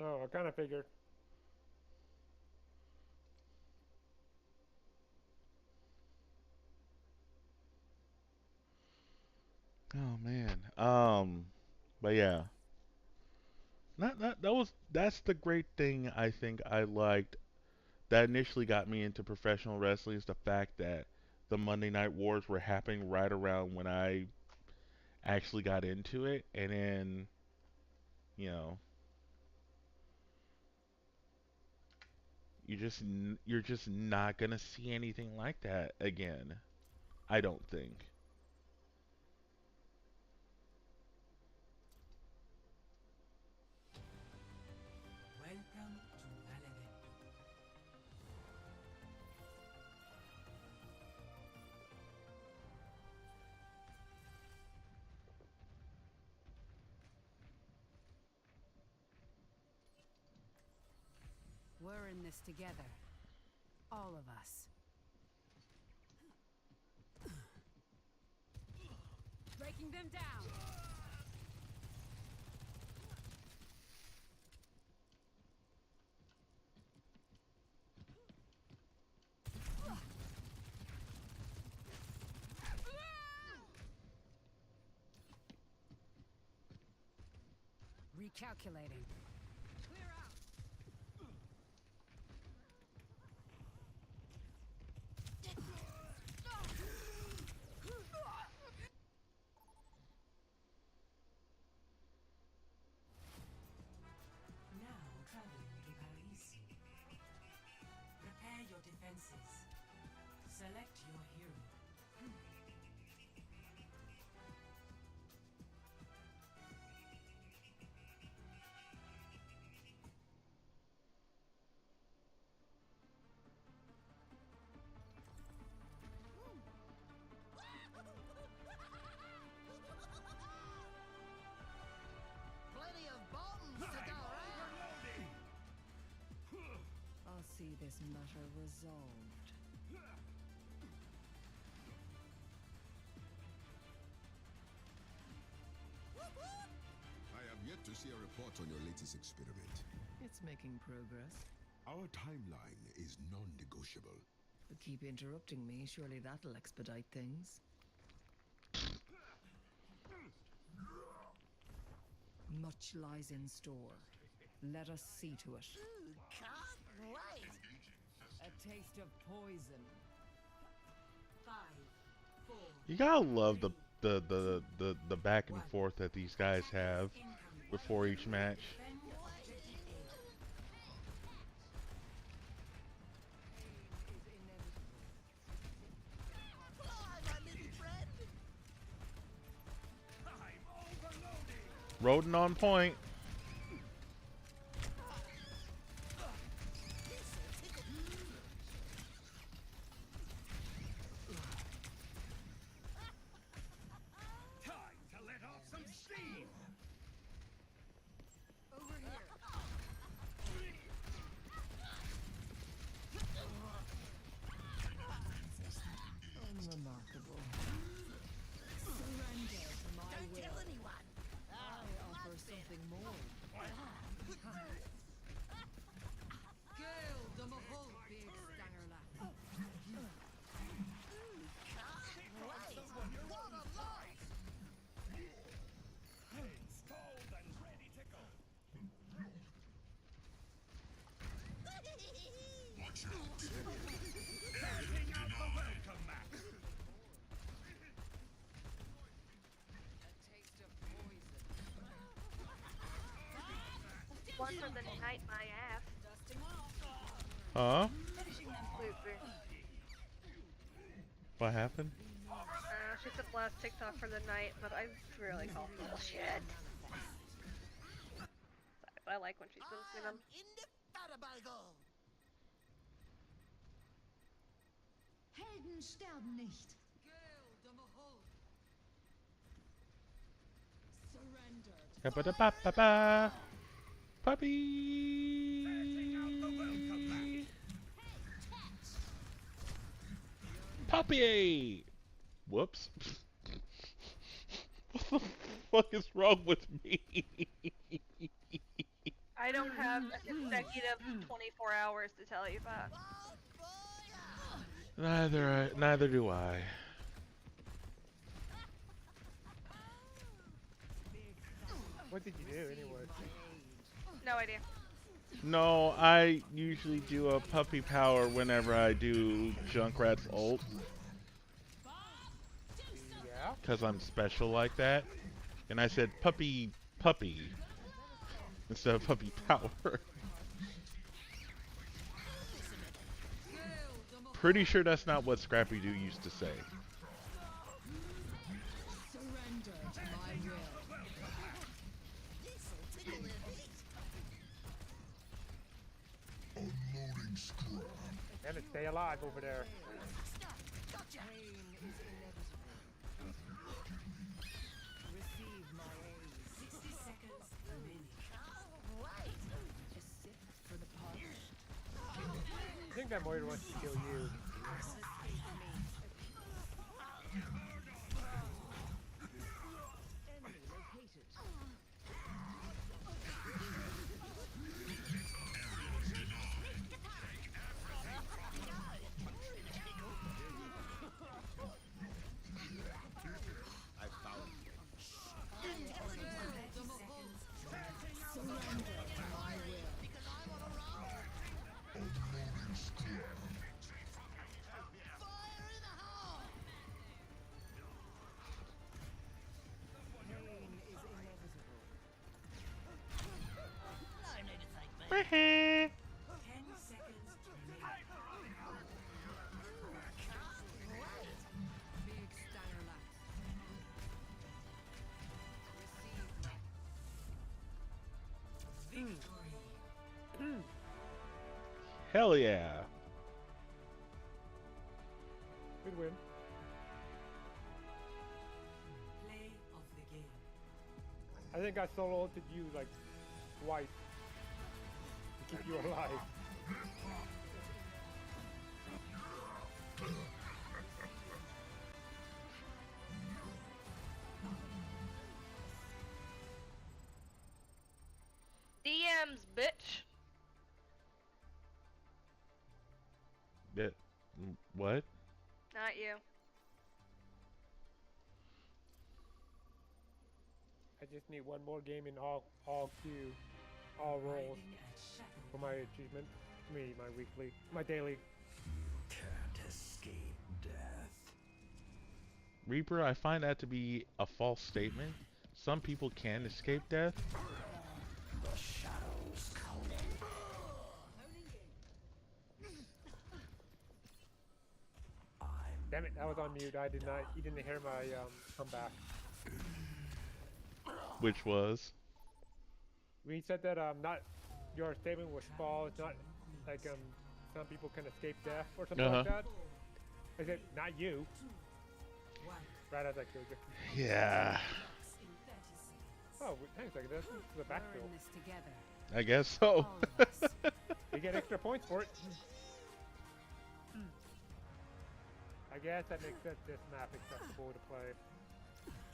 Oh, I kind of figured. Oh man. But yeah. That's the great thing I think I liked that initially got me into professional wrestling is the fact that the Monday Night Wars were happening right around when I actually got into it, and then you know you're just not gonna see anything like that again. I don't think. Welcome to Valevento. We're in this together. All of us. Breaking them down. Recalculating. Clear out. Now traveling to Paris. Prepare your defenses. Select your hero. Plenty of bombs to go around. I'll see this matter resolved. I have yet to see a report on your latest experiment. It's making progress. Our timeline is non-negotiable. But keep interrupting me, surely that'll expedite things. Much lies in store. Let us see to it. Can't wait. A taste of poison. 5, 4. You gotta love the back and forth that these guys have before each match. Rodin on point. Time to let off some steam. Over here. Unremarkable. Surrender to my Don't will. tell anyone. I offer something more. Gale the Mahol, big stangerla. Installed and ready to go. Watch out! Setting out the welcome mat. A taste of poison. One for the night, my ass. Dusting off. Huh? Looper. What happened? She said last TikTok for the night, but I really call bullshit. But I like when she's posting them. Indefatigable. Helden sterben nicht. Gale the Mahol. Surrender. Ba-ba-da-ba-ba-ba. Puppy. Puppy. Whoops. What the fuck is wrong with me? I don't have a consecutive 24 hours to tell you that. Neither do I. What did you do anyway? No idea. No, I usually do a puppy power whenever I do Junkrat's ult. Yeah? Because I'm special like that. And I said puppy instead of puppy power. Pretty sure that's not what Scrappy Doo used to say. Surrender to my will. Unloading scrap. Damn it, stay alive over there. Receive my aid. 60 seconds remaining. Just sit for the punch. I think that Moira wants to kill you. Enemy located. I found you. Surrender to my will. Unloading scrap. Pain is inevitable. 10 seconds remaining. Big Steyerlack. Receive Victory. Hell yeah. Good win. Play of the game. I think I solo ulted you like twice to keep you alive. DMs, bitch. What? Not you. I just need one more game in all queue, all roles Arriving at Shadow. for my achievement. My weekly, my daily. Can't escape death. Reaper, I find that to be a false statement. Some people can escape death. The shadows come. Damn it, I was on mute. I did not. You didn't hear my comeback. Which was? We said that not your statement was false. Not like some people can escape death or something like that. I said not you. Right as I killed you. Yeah. Oh, thanks. I guess this is a backfill. Learn this together. I guess so. All of us. We get extra points for it. I guess that makes this map acceptable to play.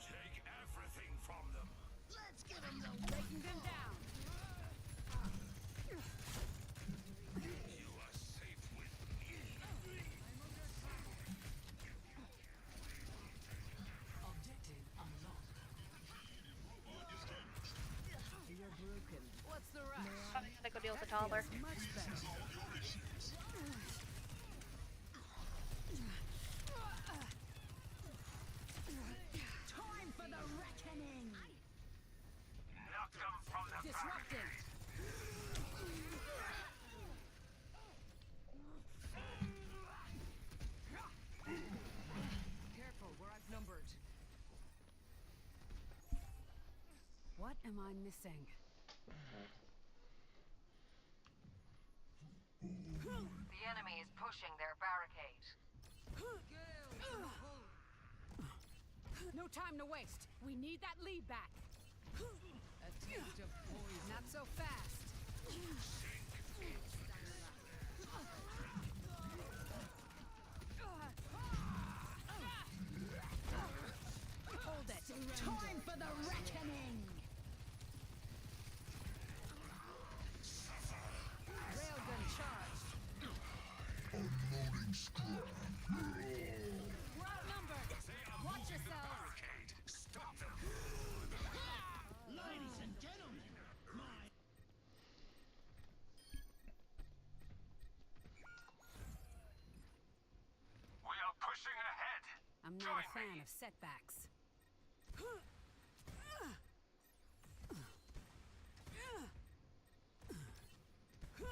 Take everything from them. Let's get them taking them down. You are safe with me. Objective unlocked. You're broken. What's the rush? I'm gonna go deal with the toddler. Much better. Time for the reckoning. Knock them from the Disrupting. Careful, we're outnumbered. What am I missing? The enemy is pushing their barricade. No time to waste. We need that lead back. A taste of poison. Not so fast. Hold it. Time for the reckoning. not a fan of setbacks.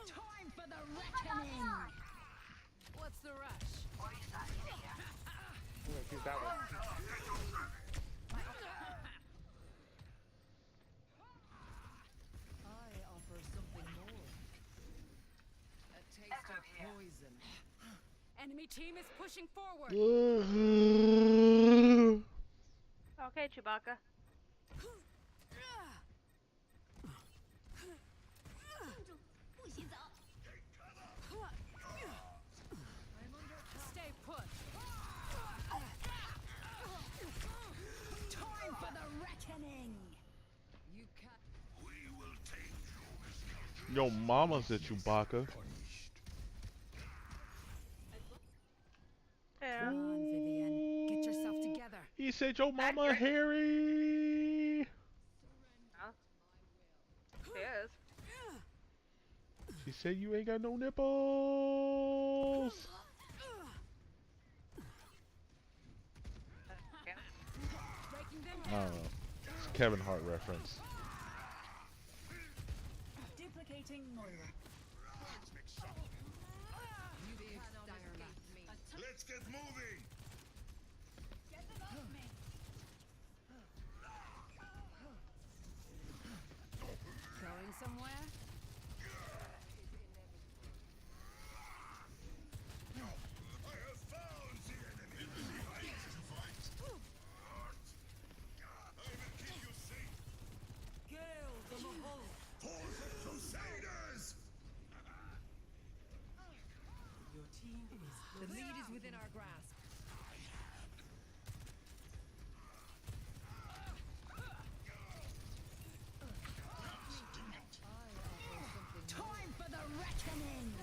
Time for the reckoning! What's the rush? I'm gonna choose that one. I offer something more. A taste of poison. Enemy team is pushing forward. Okay, Chewbacca. Stay put. Time for the reckoning. You can't. Yo, mama's a Chewbacca. Yeah. Come on, Vivian. Get yourself together. He said your mama hairy. Huh? She is. She said you ain't got no nipples. Breaking them I don't know. It's a Kevin Hart reference. Duplicating Moira. Let's get moving. Get them off me. Going somewhere? I have found the enemy. To fight. I will keep you safe. Gale the Mahal. For the Crusaders. Your team is The lead is within our grasp. Time for the reckoning.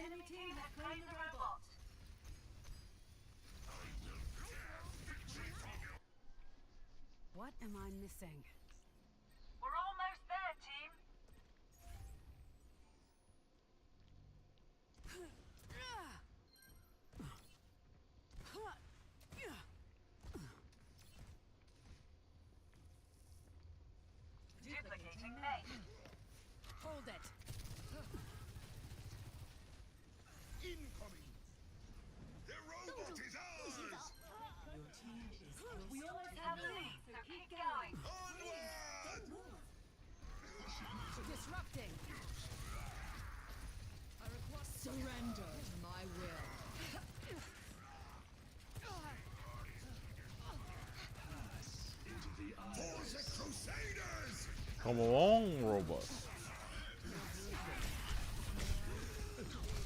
enemy team has claimed the robot. What am I missing? We're almost there, team. Duplicating main. Hold it. Incoming. The robot is ours. Your team is close. We almost have the lead, so keep going. Onward. Disrupting. I request surrender to my will. For the Crusaders. Come along, robot.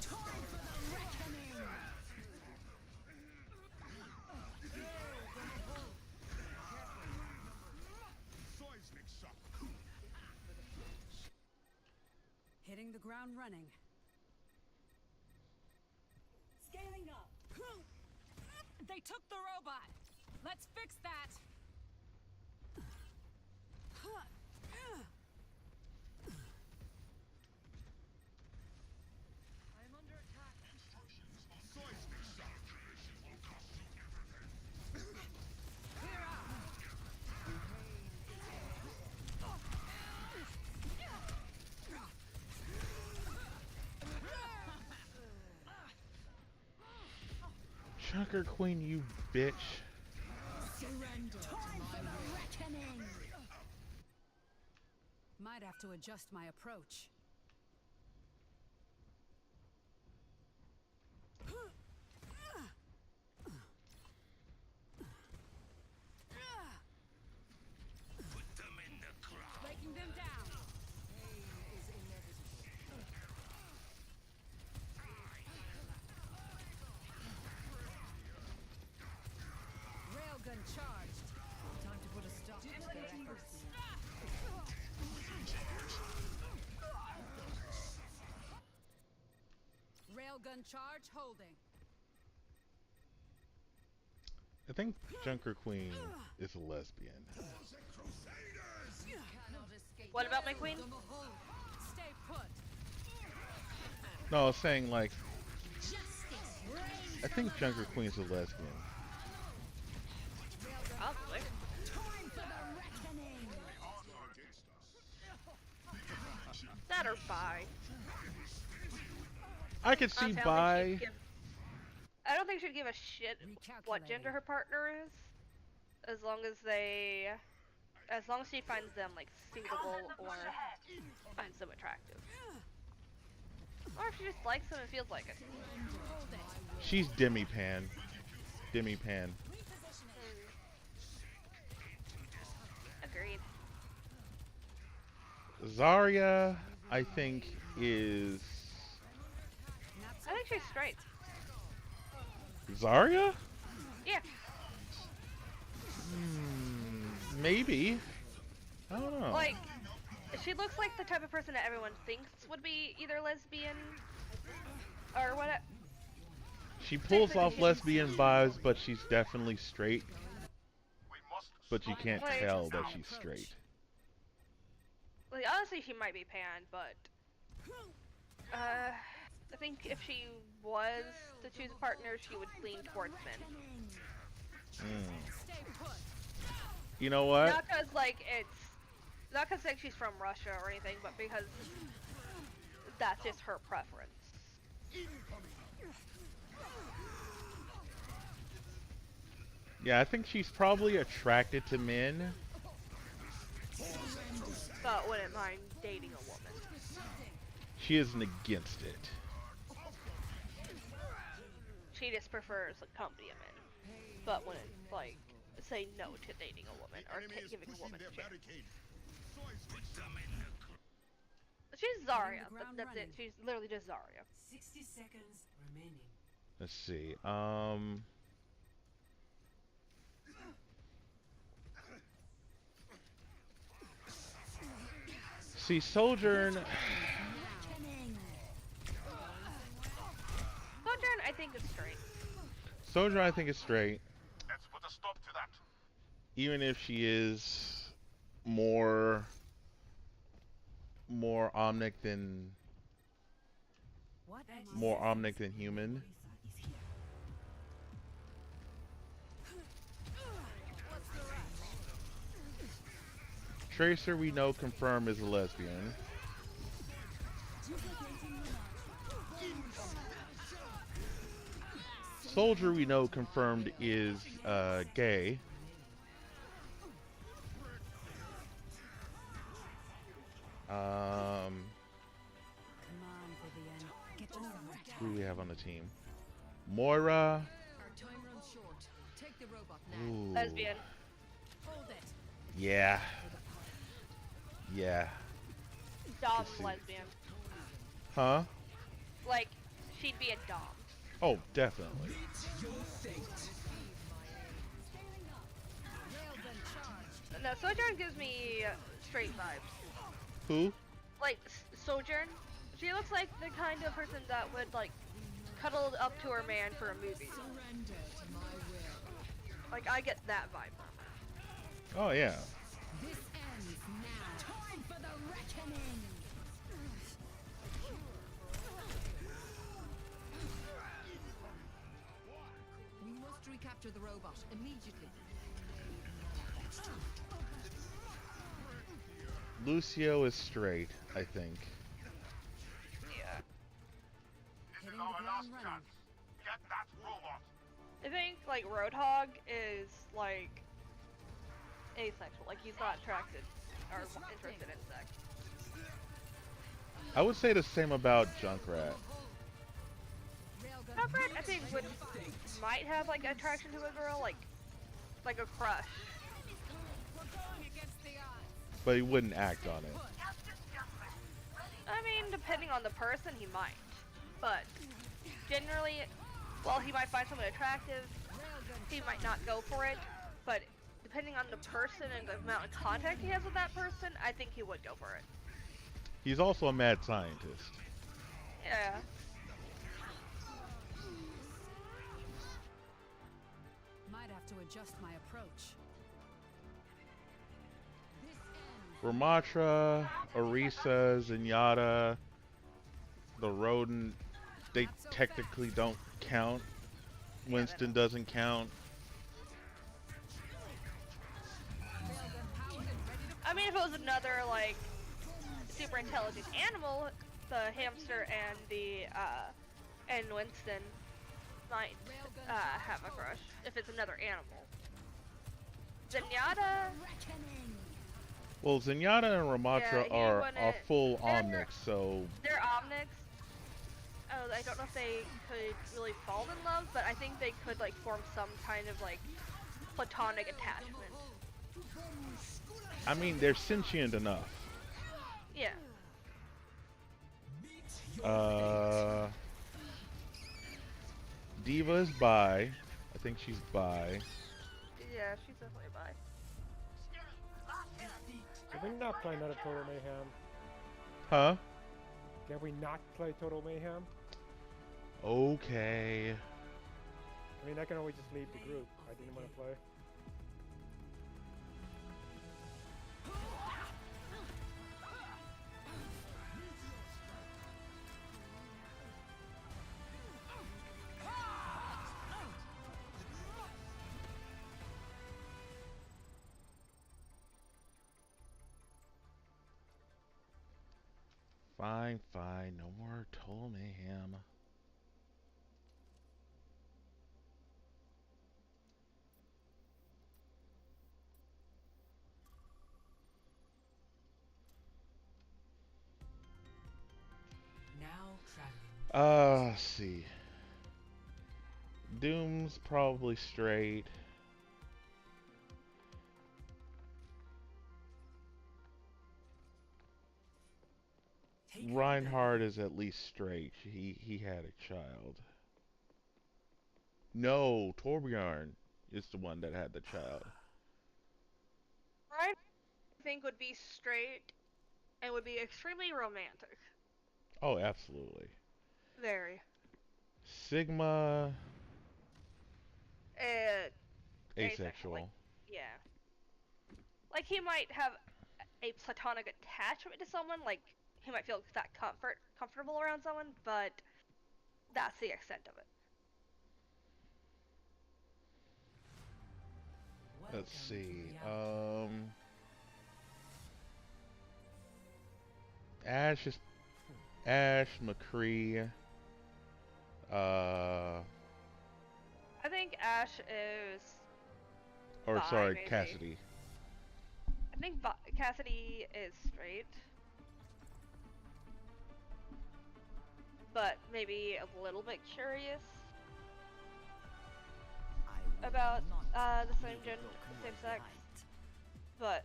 Time for the reckoning. Seismic shock. Hitting the ground running. Scaling up. They took the robot. Let's fix that. I'm under attack. Seismic shock. Clear out. Chunker Queen, you bitch. Surrender to Time my for the will. reckoning. Might have to adjust my approach. Put them in the ground. Breaking them down. Railgun charged. Time to put a stop to their efforts. Railgun charge holding. I think Junker Queen is a lesbian. For the Crusaders. Cannot escape. What about my queen? Stay put. No, I was saying like, I think Junker Queen's a lesbian. Probably. That or bi. I could see Honestly, bi. I don't think she'd give a shit what gender her partner is, as long as she finds them like suitable or finds them attractive, or if she just likes them and feels like it. She's demi-pan. Demi-pan. Agreed. Zarya, I think, is... I think she's straight. Zarya? Yeah. Maybe. I don't know. Like, she looks like the type of person that everyone thinks would be either lesbian or what. She pulls off lesbian vibes, but she's definitely straight. But you can't tell that she's straight. Like, honestly, she might be pan, but I think if she was to choose a partner, she would lean towards men. You know what? Not because not because she's from Russia or anything, but because that's just her preference. Yeah, I think she's probably attracted to men. But wouldn't mind dating a woman. She isn't against it. She just prefers the company of men, but wouldn't like say no to dating a woman or giving a woman a chance. She's Zarya. That's it. She's literally just Zarya. 60 seconds remaining. Let's see. See, Sojourn. Sojourn, I think is straight. Sojourn, I think is straight. Let's put a stop to that. Even if she is more omnic than human. Tracer, we know, confirmed is a lesbian. Soldier, we know, confirmed is gay. Who do we have on the team? Moira. Ooh. Lesbian. Yeah. Yeah. Dom lesbian. Huh? Like, she'd be a dom. Oh, definitely. No, Sojourn gives me straight vibes. Who? Like, Sojourn. She looks like the kind of person that would, like, cuddle up to her man for a movie. Like, I get that vibe from her. Oh, yeah. This ends now. Time for the reckoning. We must recapture the robot immediately. Lucio is straight, I think. Yeah. This is our last chance. Get that robot. I think, like, Roadhog is, like, asexual. Like, he's not attracted or interested in sex. I would say the same about Junkrat. Junkrat, I think, might have, like, attraction to a girl, like a crush. But he wouldn't act on it. I mean, depending on the person, he might. But, generally, while he might find someone attractive, he might not go for it. But, depending on the person and the amount of contact he has with that person, I think he would go for it. He's also a mad scientist. Yeah. Might have to adjust my approach. Ramatra, Orisa, Zenyatta. The rodent, they technically don't count. Winston doesn't count. I mean, if it was another, like, super intelligent animal, the hamster and and Winston might, have a crush, if it's another animal. Zenyatta... Well, Zenyatta and Ramatra are full Omnics, so... They're Omnics. Oh, I don't know if they could really fall in love, but I think they could, like, form some kind of, like, platonic attachment. I mean, they're sentient enough. Yeah. Diva is bi. I think she's bi. Yeah, she's definitely bi. Can we not play another Total Mayhem? Huh? Can we not play Total Mayhem? Okay. I mean, I can always just leave the group. I didn't want to play. Fine, fine. No more Total Mayhem. Now traveling. Let's see. Doom's probably straight. Reinhardt is at least straight. He had a child. No, Torbjorn is the one that had the child. Reinhardt, I think, would be straight and would be extremely romantic. Oh, absolutely. Very. Sigma. Asexual. Like, yeah. Like, he might have a platonic attachment to someone, like, he might feel that comfortable around someone, but that's the extent of it. Let's see. Ash, McCree. I think Ash is. Or sorry, maybe. Cassidy. I think Cassidy is straight. But maybe a little bit curious about the same sex. But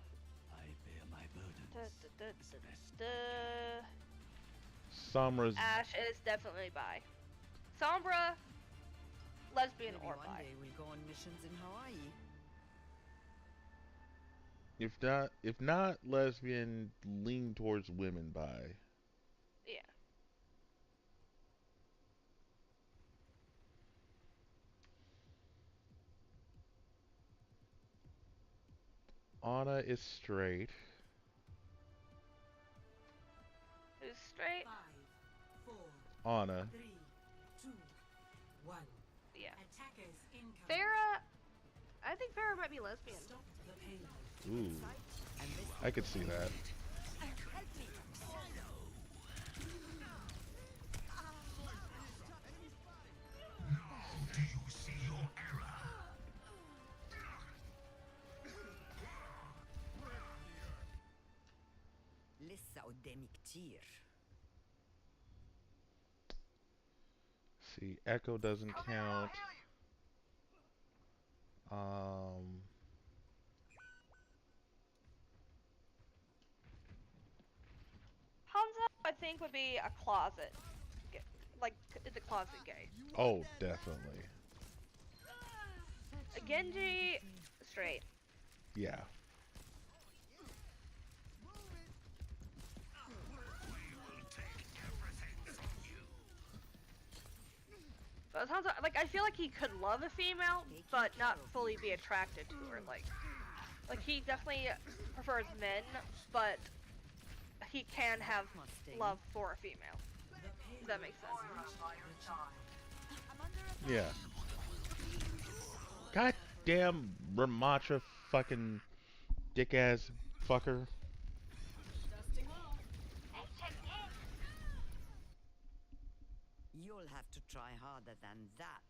Sombra's Ash is definitely bi. Sombra, lesbian or bi. One day we'll go on missions in Hawaii. If not lesbian, lean towards women bi. Yeah. Anna is straight. Who's straight? 5, 4, Anna. 3, 2, 1. Yeah. Attackers incoming. Farrah, I think Farrah might be lesbian. Stop the pain. Ooh. I could see that. See, Echo doesn't count. Hanzo, I think, would be a closet. Like, is a closet gay. Oh, definitely. Genji, straight. Yeah. But Hanzo, like, I feel like he could love a female, but not fully be attracted to her. Like he definitely prefers men, but he can have love for a female. If that makes sense. Yeah. Goddamn Ramacha fucking dick ass fucker. You'll have to try harder than that.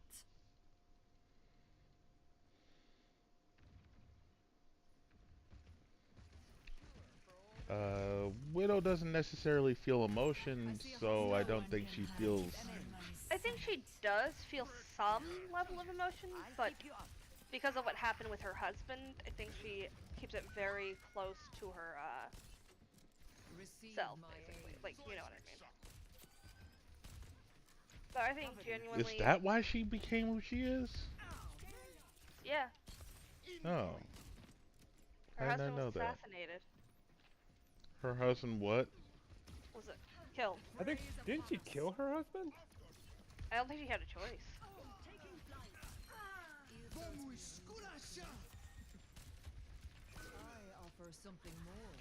Widow doesn't necessarily feel emotion, so I don't think she feels. I think she does feel some level of emotion, but because of what happened with her husband, I think she keeps it very close to her self, basically. Like, you know what I mean. But I think genuinely... Is that why she became who she is? Yeah. Oh. Her I did husband not know was that. assassinated. Her husband what? Was it killed? I think, didn't she kill her husband? I don't think she had a choice. I offer something more.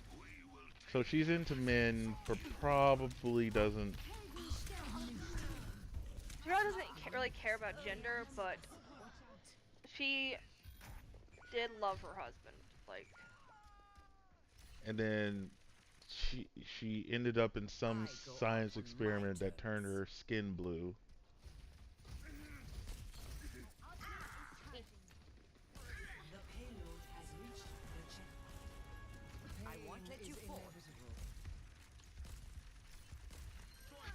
So she's into men, but probably doesn't. She probably doesn't really care about gender, but she did love her husband. Like. And then she ended up in some science experiment that turned her skin blue. The payload has reached the checkpoint. I won't let you fall. This will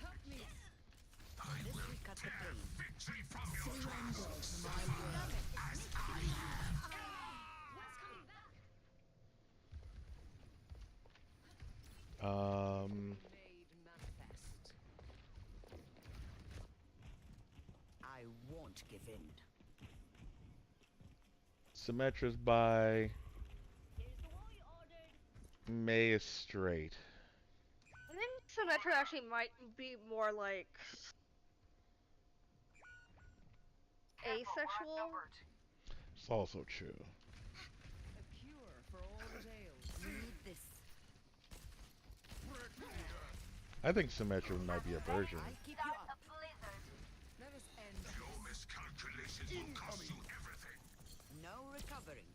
cut the pain. Victory from your trust. As I have. I won't give in. Symmetra's by. May is straight. I think Symmetra actually might be more like asexual. It's also true. A cure for all the tales. Need this. I think Symmetra might be a virgin. I'll keep you up. Let us end. Your miscalculations will cost you everything. No recovering.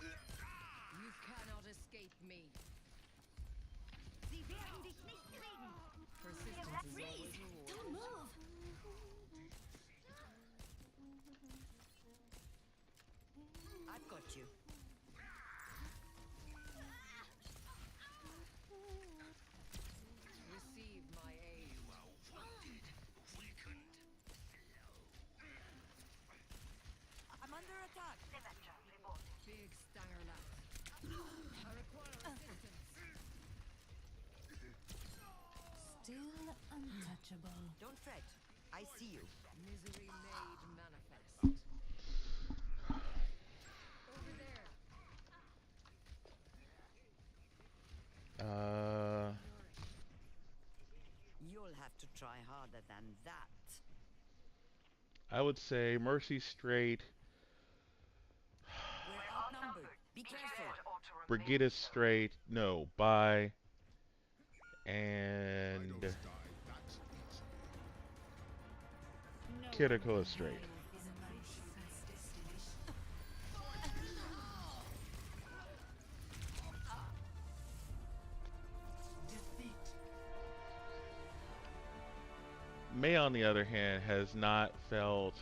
You cannot escape me. Sie werden dich nicht kriegen. Persistence is always rewarded. Don't move. I've got you. Receive my aid. I'm under attack. Big stanger lap. I require assistance. Still untouchable. Don't fret. I see you. Misery made manifest. Over there. You'll have to try harder than that. I would say Mercy straight, We're outnumbered. Be careful. Brigitte straight, no, bi, and Kiriko is straight. May, on the other hand, has not felt,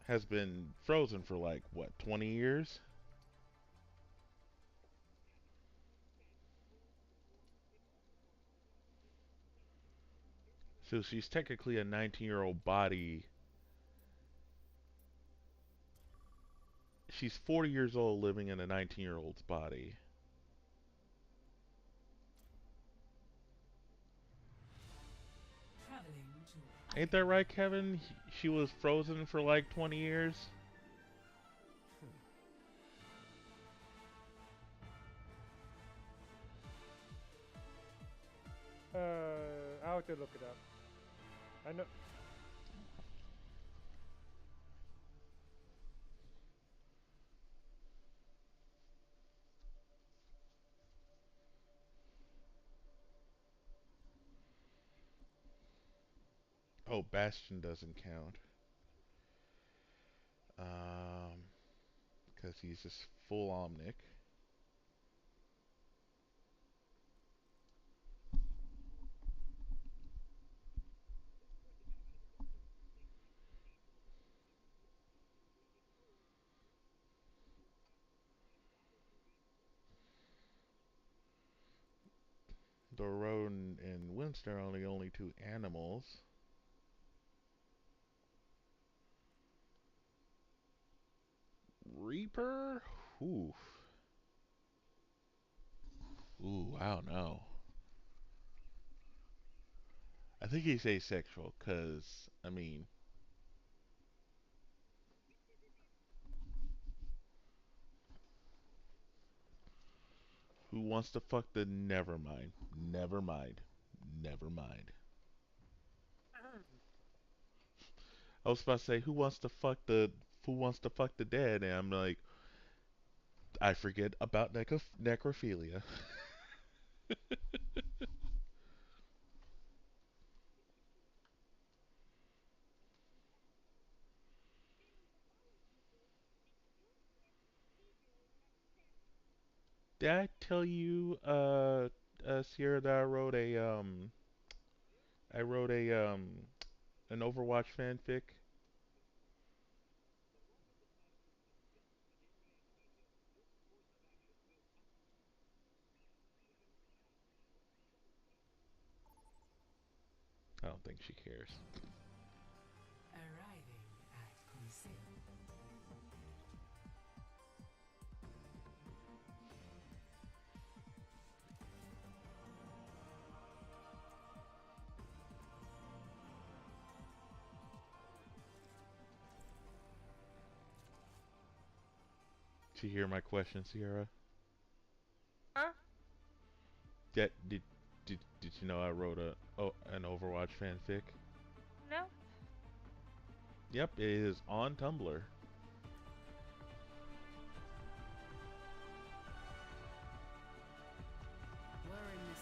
has been frozen for like, what, 20 years? So she's technically a 19-year-old body. She's 40 years old living in a 19-year-old's body. Ain't that right, Kevin? She was frozen for like 20 years? I'll have to look it up. I know. Oh, Bastion doesn't count. Because he's just full Omnic. The Rodent and Winston are only two animals. Reaper? Oof. Ooh, I don't know. I think he's asexual, because, I mean, who wants to fuck the... Never mind. Never mind. Never mind. I was about to say, who wants to fuck the... Who wants to fuck the dead? And I'm like, I forget about necrophilia. Did I tell you, Sierra, that I wrote an Overwatch fanfic? I don't think she cares. Arriving at Conseil. Did you hear my question, Sierra? Huh? Did you know I wrote an Overwatch fanfic? No. Yep, it is on Tumblr.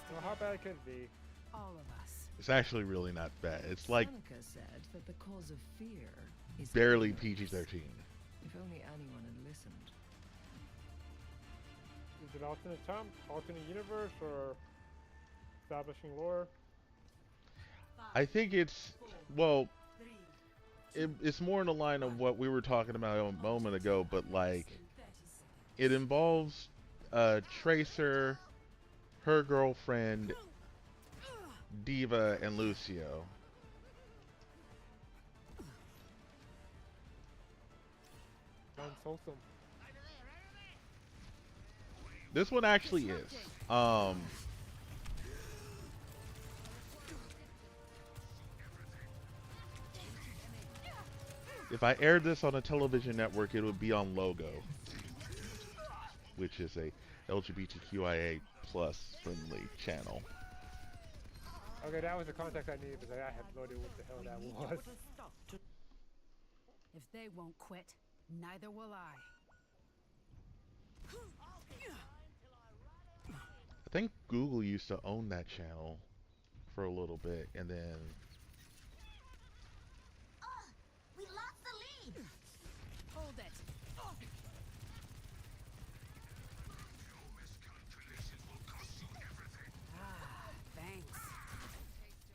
So how bad could it be? All of us. It's actually really not bad. It's like Seneca said that the cause of fear is barely ignorance. PG-13. If only anyone had listened. Is it alternate time, alternate universe, or establishing lore? I think it's, well, it's more in the line of what we were talking about a moment ago, but like, it involves Tracer, her girlfriend, Diva, and Lucio. Sounds wholesome. This one actually is. If I aired this on a television network, it would be on Logo, which is a LGBTQIA plus friendly channel. Okay, that was the context I needed because I had no idea what the hell that was. If they won't quit, neither will I. I think Google used to own that channel for a little bit, and then We lost the lead. Hold it. Ah, thanks.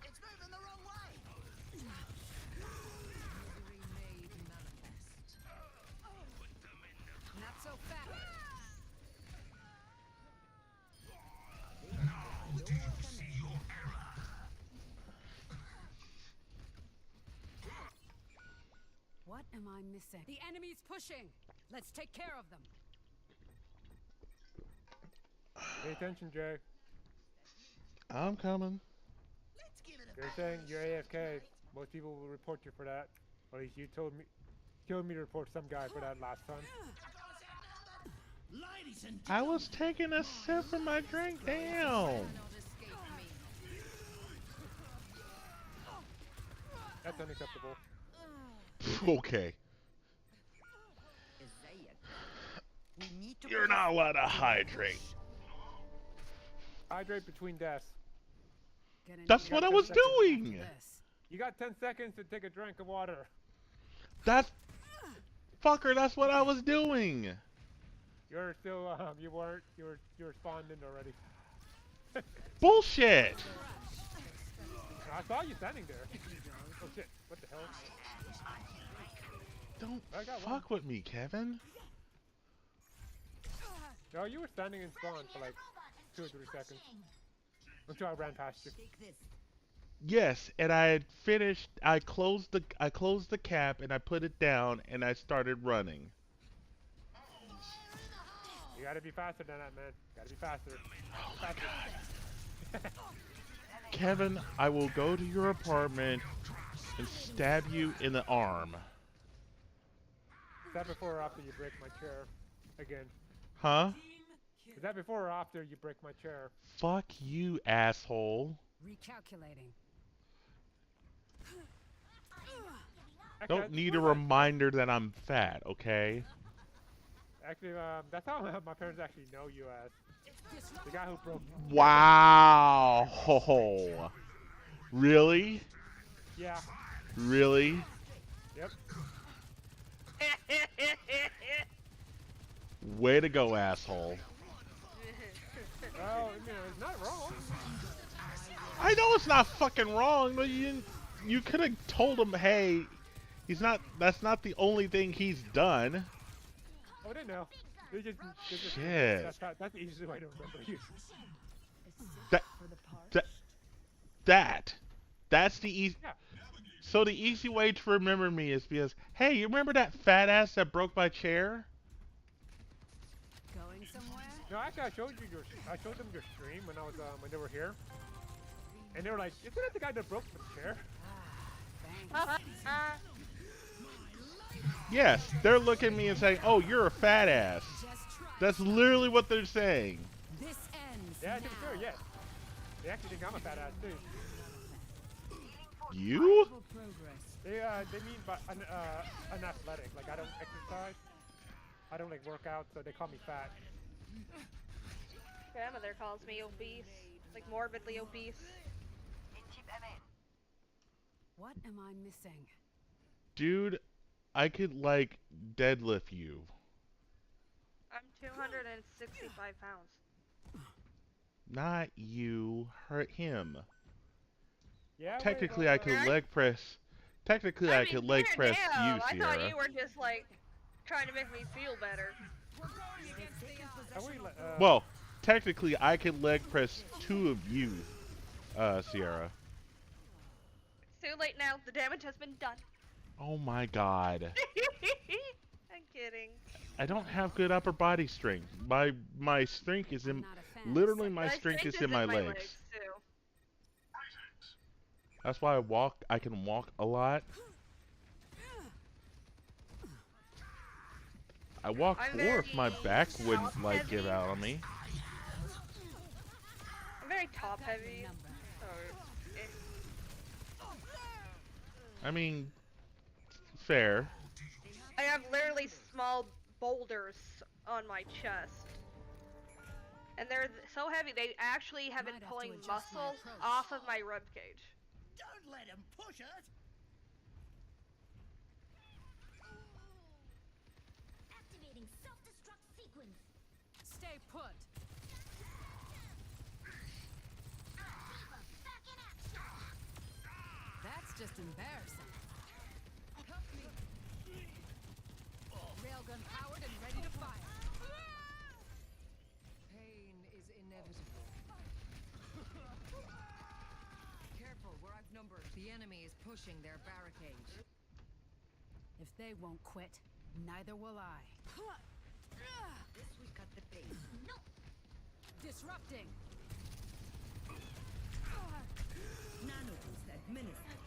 It's moving the wrong way. Misery made manifest. Not so fast. What am I missing? The enemy's pushing. Let's take care of them. Pay attention, Jay. I'm coming. You're saying you're AFK. Most people will report you for that. Or at least you told me to report some guy for that last time. I was taking a sip from my drink. Damn. That's unacceptable. Okay. You're not allowed to hydrate. Hydrate between deaths. That's what I was doing. You got 10 seconds to take a drink of water. That's fucker. That's what I was doing. You're still you were spawned in already. Bullshit. I saw you standing there. Oh shit! What the hell? Don't fuck with me, Kevin. No, you were standing in spawn for like 2 or 3 seconds until I ran past you. Yes, and I had finished. I closed the cap and I put it down and I started running. You gotta be faster than that, man. Gotta be faster. Oh my god. Kevin, I will go to your apartment and stab you in the arm. Is that before or after you break my chair again? Huh? Is that before or after you break my chair? Fuck you, asshole. Recalculating. Don't need a reminder that I'm fat, okay? Actually, that's how my parents actually know you as. The guy who broke. Wow. Really? Yeah. Really? Yep. Way to go, asshole. Well, you know, it's not wrong. I know it's not fucking wrong, but you could have told him, hey, that's not the only thing he's done. Oh, they know. Shit. That's the easiest way to remember you. That's the easy. Yeah. So the easy way to remember me is because, hey, you remember that fat ass that broke my chair? Going somewhere? No, actually, I showed them your stream when I was when they were here, and they were like, "Isn't that the guy that broke the chair?" Yes, they're looking at me and saying, "Oh, you're a fat ass." That's literally what they're saying. This ends. Yeah, to be fair, yes. They actually think I'm a fat ass too. You? They mean by unathletic. Like I don't exercise. I don't like work out, so they call me fat. Grandmother calls me obese, like morbidly obese. What am I missing? Dude, I could like deadlift you. I'm 265 pounds. Not you, hurt him. Yeah. Technically, I could leg press. Technically, I could leg press you, I Sierra. thought you were just like trying to make me feel better. Well, technically, I could leg press 2 of you, Sierra. It's too late now. The damage has been done. Oh my god. I'm kidding. I don't have good upper body strength. My strength is in literally my strength is in my legs. Too. That's why I can walk a lot. I walk more if my back wouldn't like give out on me. I'm very top heavy. I mean, fair. I have literally small boulders on my chest. And they're so heavy, they actually have been pulling muscle off of my ribcage. Don't let him push it! Activating self-destruct sequence. Stay put. That's just embarrassing. Help me. Railgun powered and ready to fire. Pain is inevitable. Careful, we're outnumbered. The enemy is pushing their barricade. If they won't quit, neither will I. This will cut the pace. Disrupting. Nanoboost administered.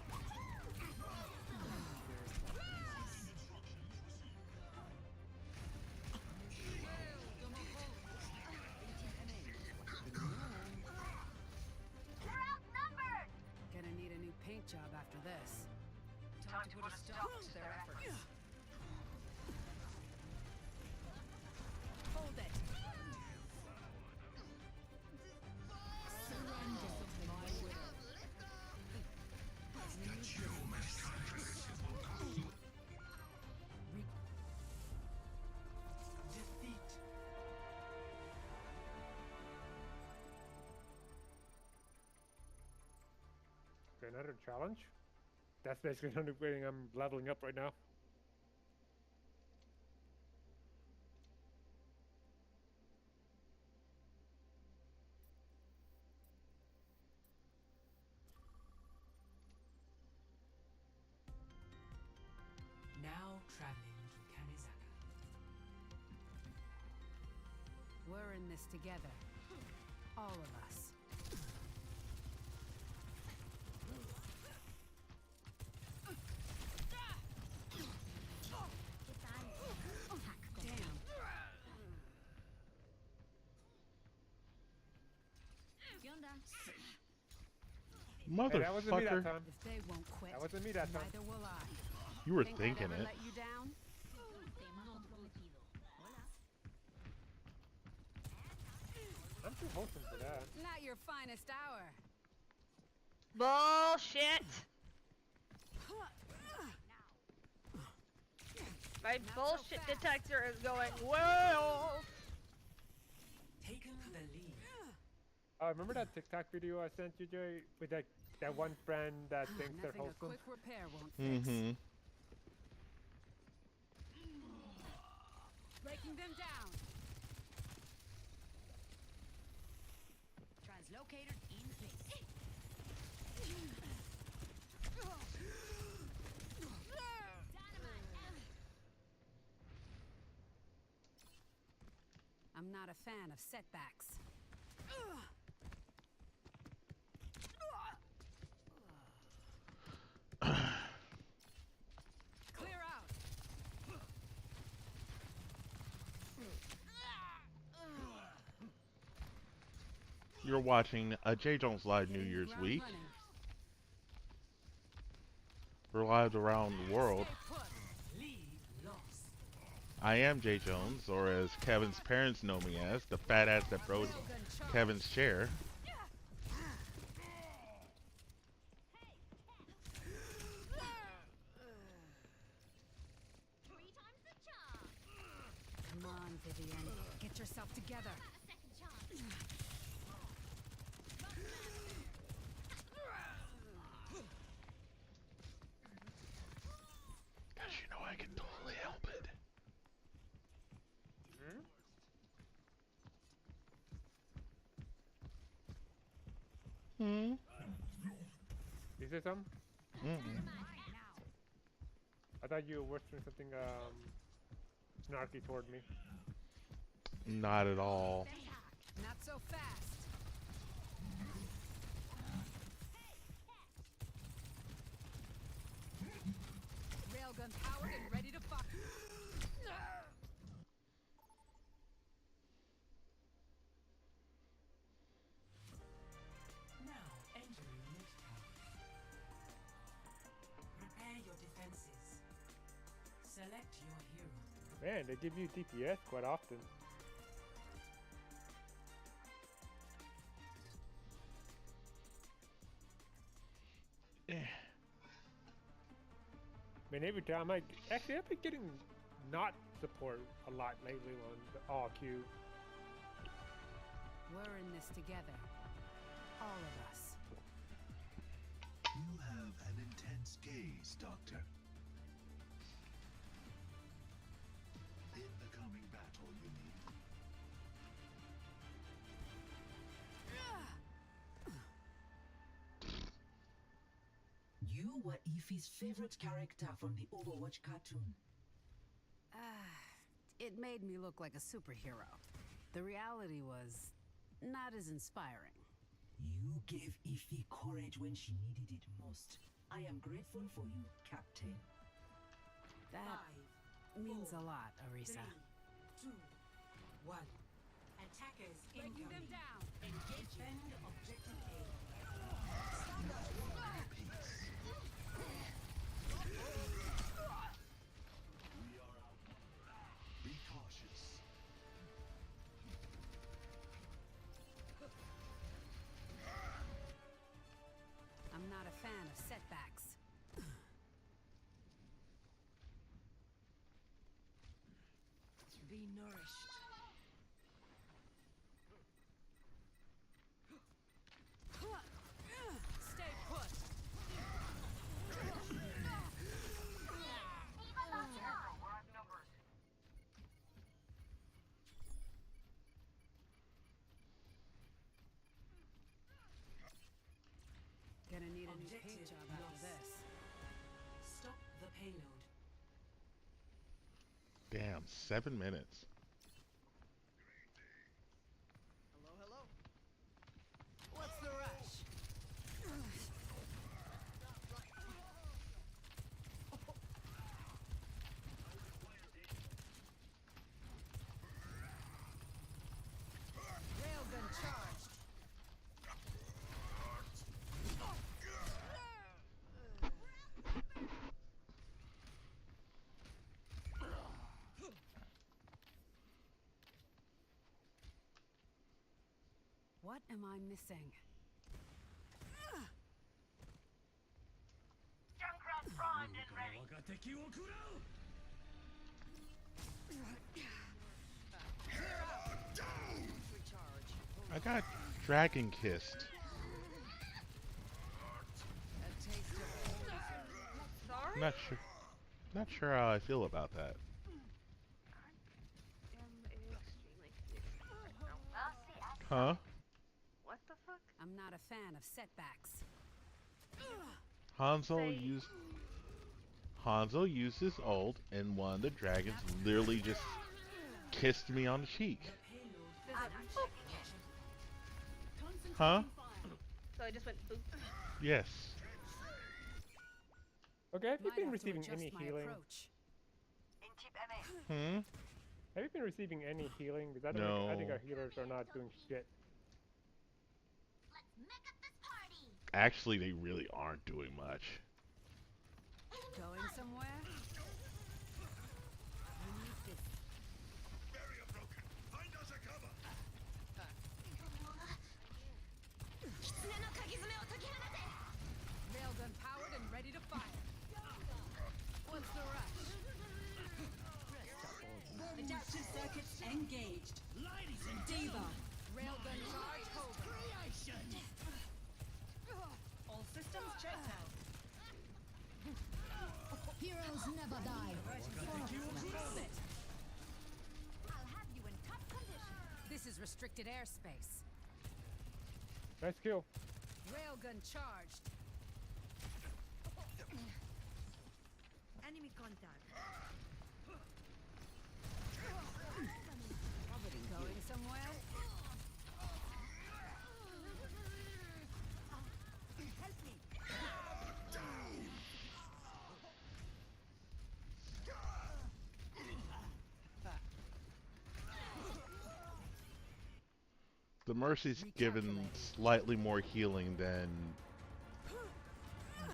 Gonna need a new paint job after this. Time to put a stop to their efforts. Hold it. another challenge. That's basically the only thing I'm leveling up right now. Now traveling to Kamizaka. We're in this together. All of us. Motherfucker. Hey, that wasn't me that time. If they won't quit, That wasn't me that time. neither will I. You were Think thinking I'd ever it. let you down? I'm too wholesome for that. Not your finest hour. Bullshit! My bullshit detector is going well. Taken the lead. Remember that TikTok video I sent you, Jay, with that one friend that thinks they're Nothing a wholesome? quick repair won't fix. Mm-hmm. Breaking them down. Translocator in place. I'm not a fan of setbacks. Clear out. You're watching a J Jones Live New Year's Week. We're live around the world. I am J Jones, or as Kevin's parents know me as, the fat ass that broke Kevin's chair. Come on, Vivian. Get yourself together. Cause you know I can totally help it. Hmm? You say something? Mm-mm. I thought you were whispering something snarky toward me. Not at all. Not so fast. Railgun powered and ready to fire. Now entering mid tower. Prepare your defenses. Select your hero. Man, they give you DPS quite often. I mean, every time actually I've been getting not support a lot lately on the AllQ. We're in this together. All of us. You have an intense gaze, Doctor. In the coming battle, you mean? You were Ife's favorite character from the Overwatch cartoon. It made me look like a superhero. The reality was not as inspiring. You gave Ife courage when she needed it most. I am grateful for you, Captain. That means a lot, Arisa. 3, 2, 1. Attackers Breaking them incoming. down. Engage. Defend objective A. Be cautious. I'm not a fan of setbacks. Be nourished. Stay put. paint job after this. Stop the payload. Damn, 7 minutes. Hello, hello. What's the rush? Railgun charged. What am I missing? Junkrat primed and ready. I got dragon kissed. Sorry? Not sure how I feel about that. Huh? What the fuck? I'm not a fan of setbacks. Hanzo used his ult, and one of the dragons literally just kissed me on the cheek. Huh? So I just went boop. Yes. Okay, have you Might been have to receiving adjust any my healing? approach. Hmm? Have you been receiving any healing? Because I think No. our healers are not doing shit. Actually, they really aren't doing much. Going somewhere? You need this. Barrier broken. Find us a cover. Railgun powered and ready to fire. What's the rush? Adaptive circuits engaged. Ladies and Diva. Railgun charge over. all systems checked out. Heroes never die. Hold it. I'll have you in top condition. This is restricted airspace. Nice kill. Railgun charged. Enemy contact. Going somewhere? Help me. The Mercy's given slightly more healing than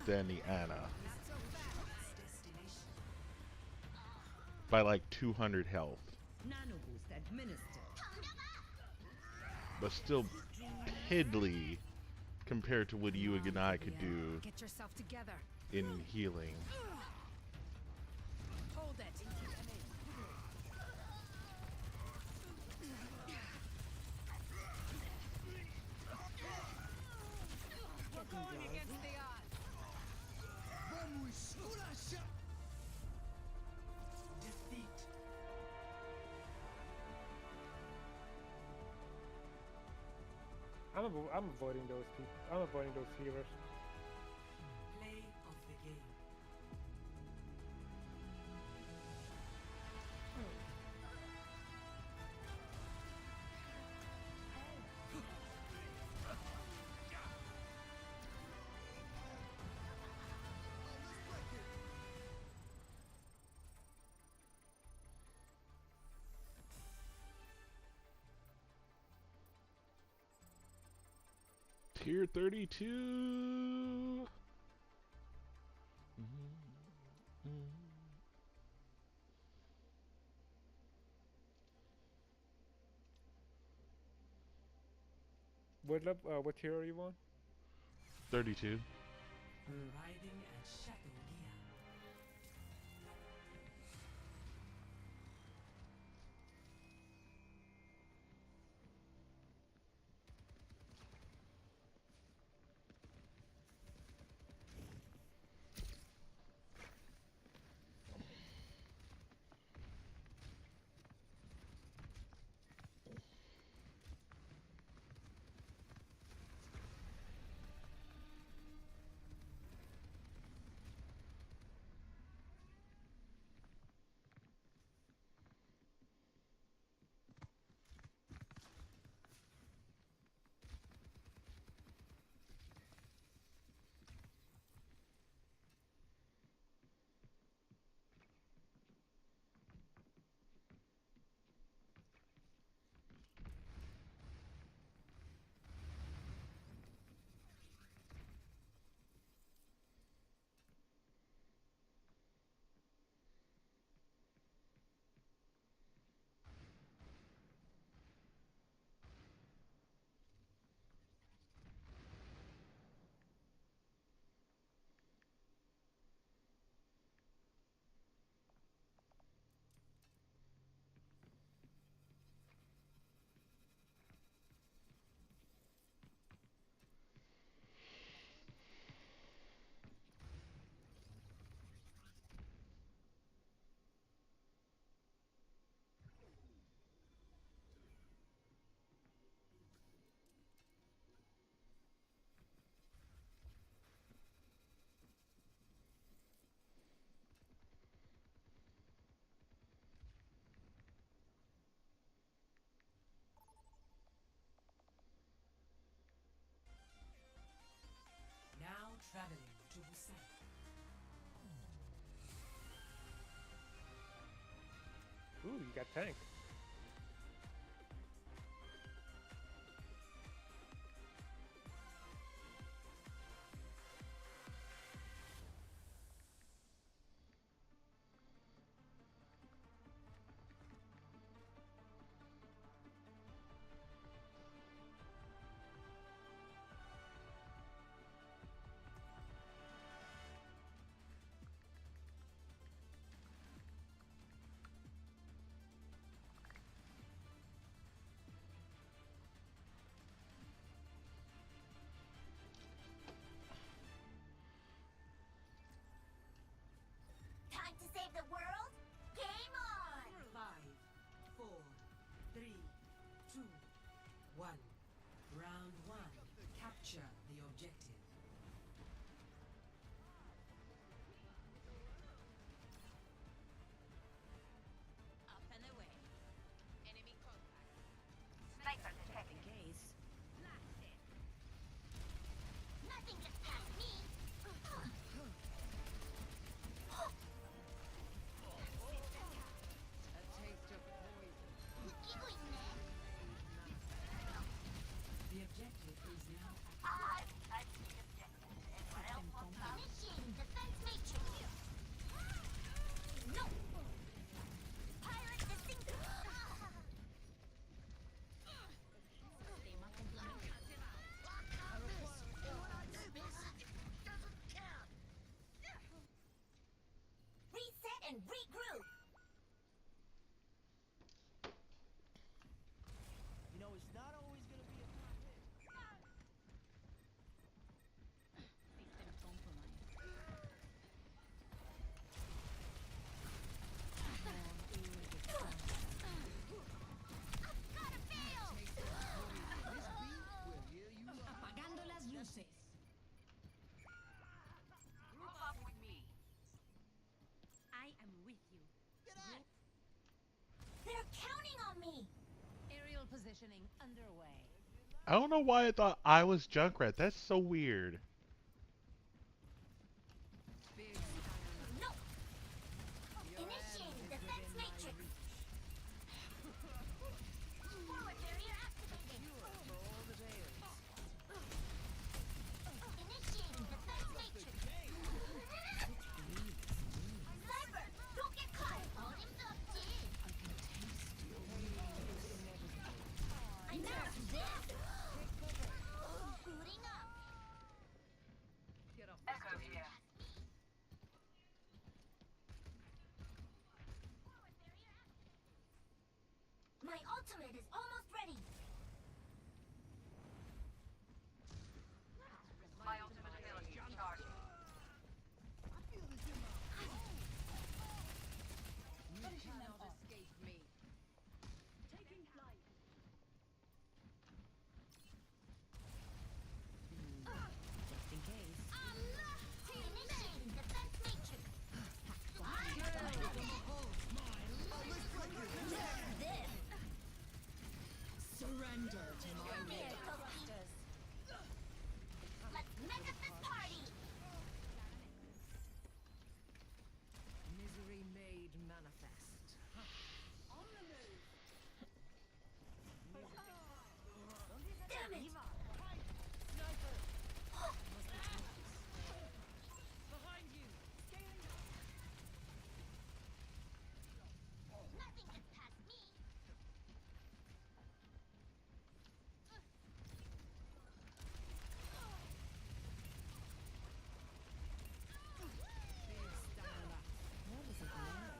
the Ana. By like 200 health. Nanoboost administered. But still piddly compared to what you and I could do Get yourself together. in healing. Hold it. Going against the odds. Defeat. I'm avoiding those people. I'm avoiding those healers. Play of the game. Tier 32. What tier are you on? 32. Arriving at Shadow Gear. Traveling to Busan. Ooh, you got tank. Time to save the world? Game on! 5, 4, 3, 2, 1. Round 1. Capture the objective. Up and away. Enemy contact. Sniper Just detected. in case. Blasted. Nothing gets past me. A taste of poison. The objective is now I see objectives. Anyone else want some? Initiating defense matrix. No. Pirate distinct. Sistema Reset and regroup. You know, it's not always gonna be a fun day. System compromised. I've gotta fail. Apagando las luces. Group up with me. I am with you. They're counting on me. Aerial positioning underway. I don't know why I thought I was Junkrat. That's so weird. No. Initiating defense matrix. Forward barrier activated. Initiating defense matrix. Sniper, don't get caught. All him up, dude. I know this. Booting up. Get off Echo here. My ultimate is almost ready. My ultimate ability charging. You cannot escape me. Taking flight. Just in case. Initiating defense matrix. This. Surrender to my There, will. Toasters. Let's make up this party. Misery made manifest. On the move. Damn it. Behind you. Nothing gets past me. Big stamina. What is it now?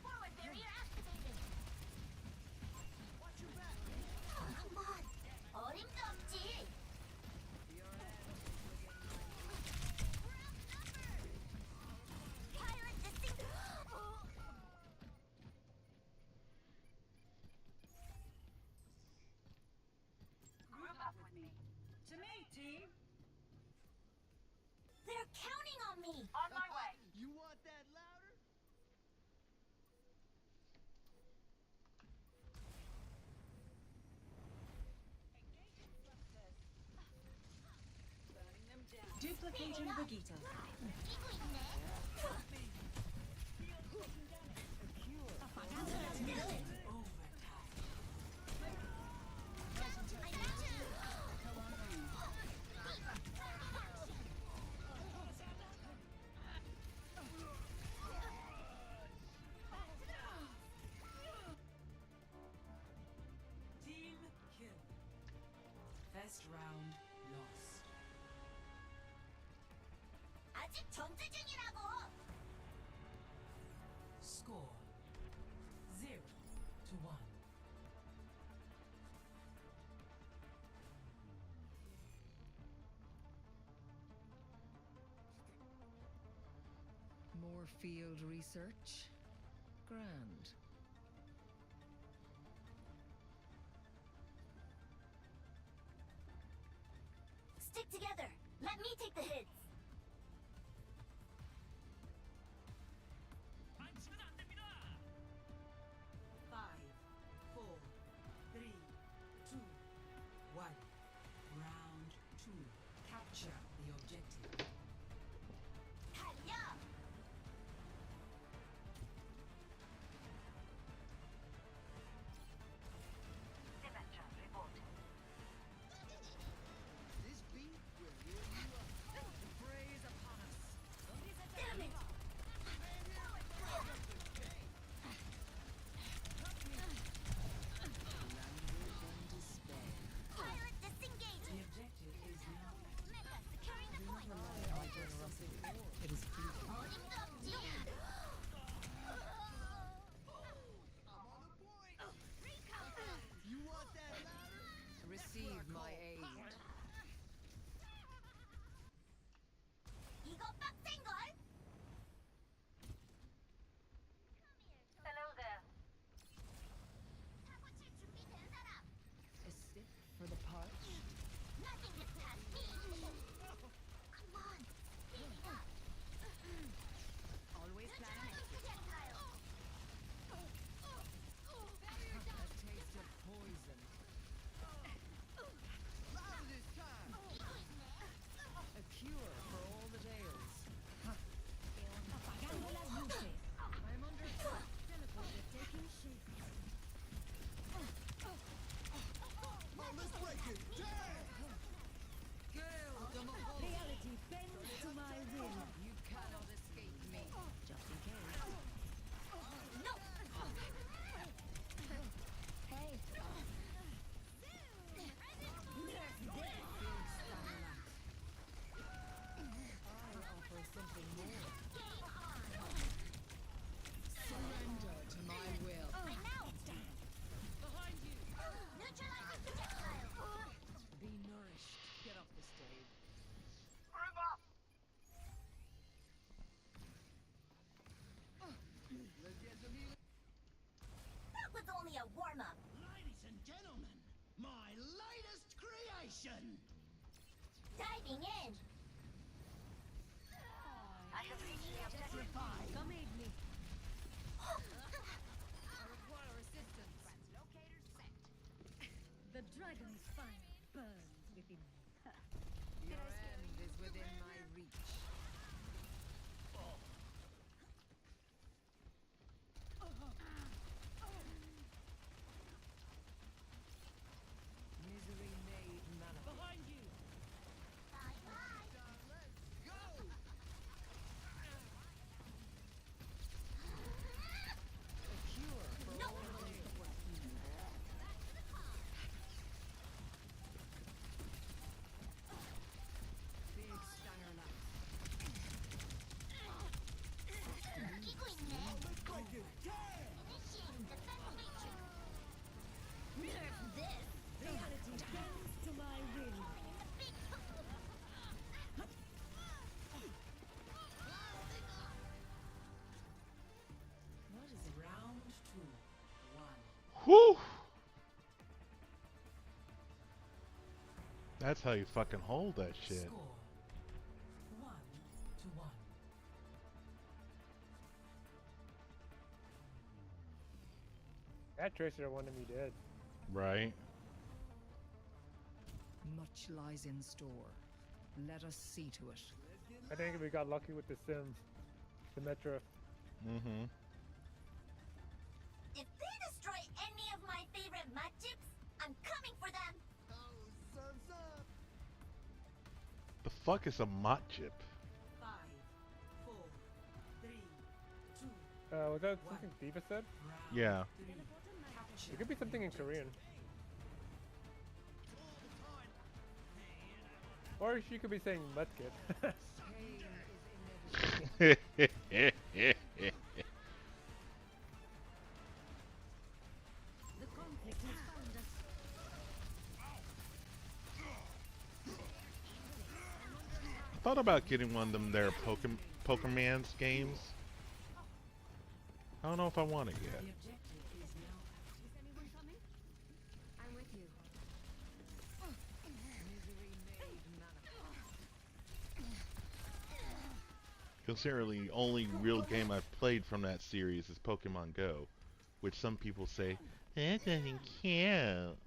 Forward barrier activated. Watch your back. Come on. All him up, dude. Pirate distinct. Group up with me. to me, team. They're counting on me. On my way. You want that louder? Dislocating Vegeta. Team kill. First round lost. 아직 전투 중이라고. Score 0-1. More field research? Grand. Stick together. Let me take the hits. Five, four, three, two, one. Round 2. Capture the objective. 달려. This beat will heal you up. The fray is upon us. Damn it. Language and despair. Pilot The disengaging. objective is now Mecha securing the point. Rely on my generosity. It is fleeting. 어림도 없지. I'm on the point. You want that ladder? Receive my aid. 이거 빡센걸? Hello there. 사고 칠 준비된 사람. A stick for the parch? Nothing gets past me. Come on, speed it up. Always planning. Neutralizing projectile. A taste of poison. Louder this time. A cure for all the tales. Apagando las luces. I'm under threat. Teleporter taking shape. Oh, let's break it. Damn! Kill the Mahal. Reality bends to my will. You cannot escape me. Just in case. No. Hey. I offer something more. Game on. Surrender to my will. And now it's time. Behind you. Neutralizing projectile. Be nourished. Get off the stage. Group up! That was only a warm-up. Ladies and gentlemen, my latest creation. Diving in. I have reached the objective. Come aid me. I require assistance. Translocator set. The dragon's fire burns within me. Your end is within my reach. Misery made manifest. Behind you. Bye-bye. Let's go! A cure for No. all the tales. Big stanger knife. 끼고 있네. Let's break it. Damn! Initiating defense matrix. Nerf this. Reality bends to my will. Calling in the big What is it? round 2. 1. Whew! That's how you fucking hold that shit. Score 1-1. That Tracer wanted me dead. Right? Much lies in store. Let us see to it. I think we got lucky with the Sims. The Metro. Mm-hmm. If they destroy any of my favorite mud chips, I'm coming for them. Oh, surf's up. The fuck is a mott chip? 5, 4, 3, 2. Was that something Diva said? Yeah. It could be something in Korean. Or she could be saying mudkip. I thought about getting one of them there Pokemon's games. I don't know if I want it yet. Is anyone coming? I'm with you. Considering the only real game I've played from that series is Pokemon Go, which some people say, that doesn't count.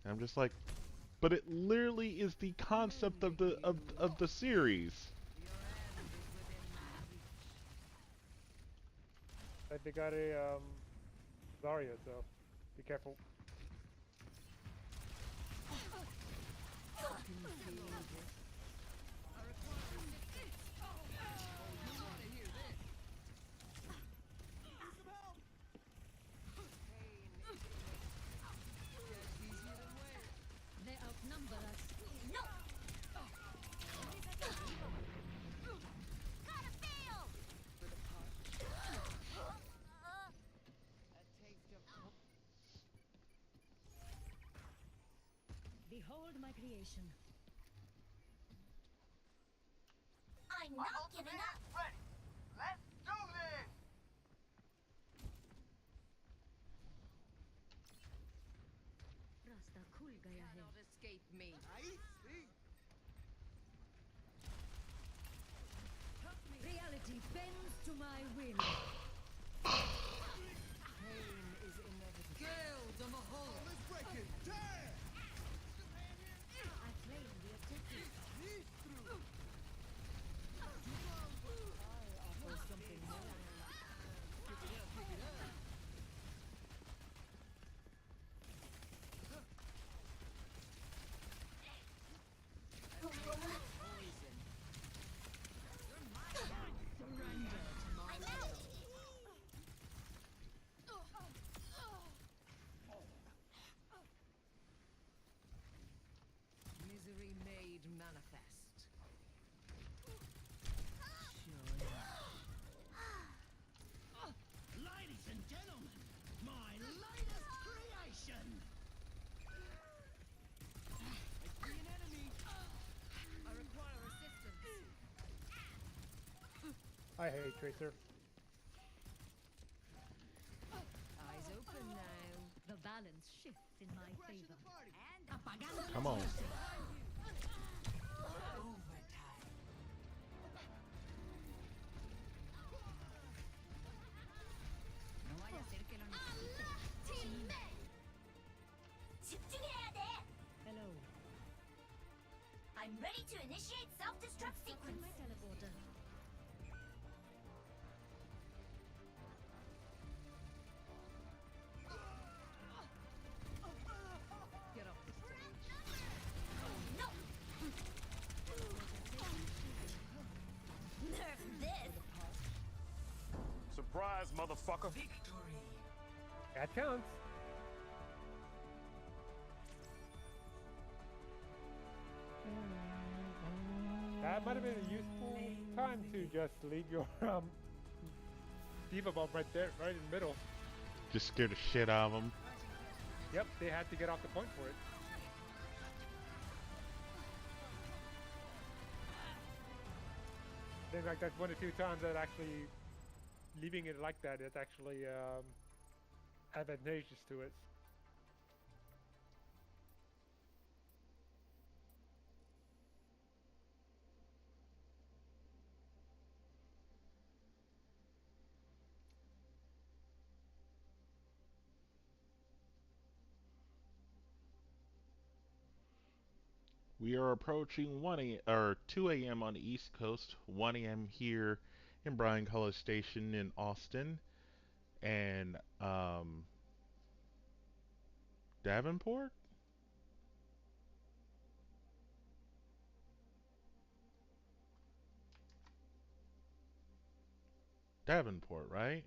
I'm just like, but it literally is the concept of the series. They got a Zarya, so be careful. They outnumber us. No. Gotta fail. Behold my creation. I'm not giving up. Ready. Let's do this. Rasta cool guy ahead. Cannot escape me. I see. Reality bends to my will. Pain is inevitable. Gale to Mahal. Let's break it. Damn. I claim the objective. Sneak through. I offer something more. Pick it up. Pick it up. Poison. Surrender to my will. Misery made manifest. Ladies and gentlemen, my latest creation. I see an enemy. I require assistance. I hate Tracer. Eyes open now. The balance shifts in my favor. Come on. No vaya a ser que lo necesite. 집중해야 돼. Hello. I'm ready to initiate self-destruct In sequence. my teleporter. Get off the stage. No. Nerf this. Surprise, motherfucker. Victory. That counts. That might have been a useful time to just leave your Diva bomb right there, right in the middle. Just scared the shit out of them. Yep, they had to get off the point for it. Then like that's one or two times that actually leaving it like that is actually advantageous to it. We are approaching 2 a.m. on the East Coast, 1 a.m. here in Bryan College Station in Austin, and Davenport. Davenport, right?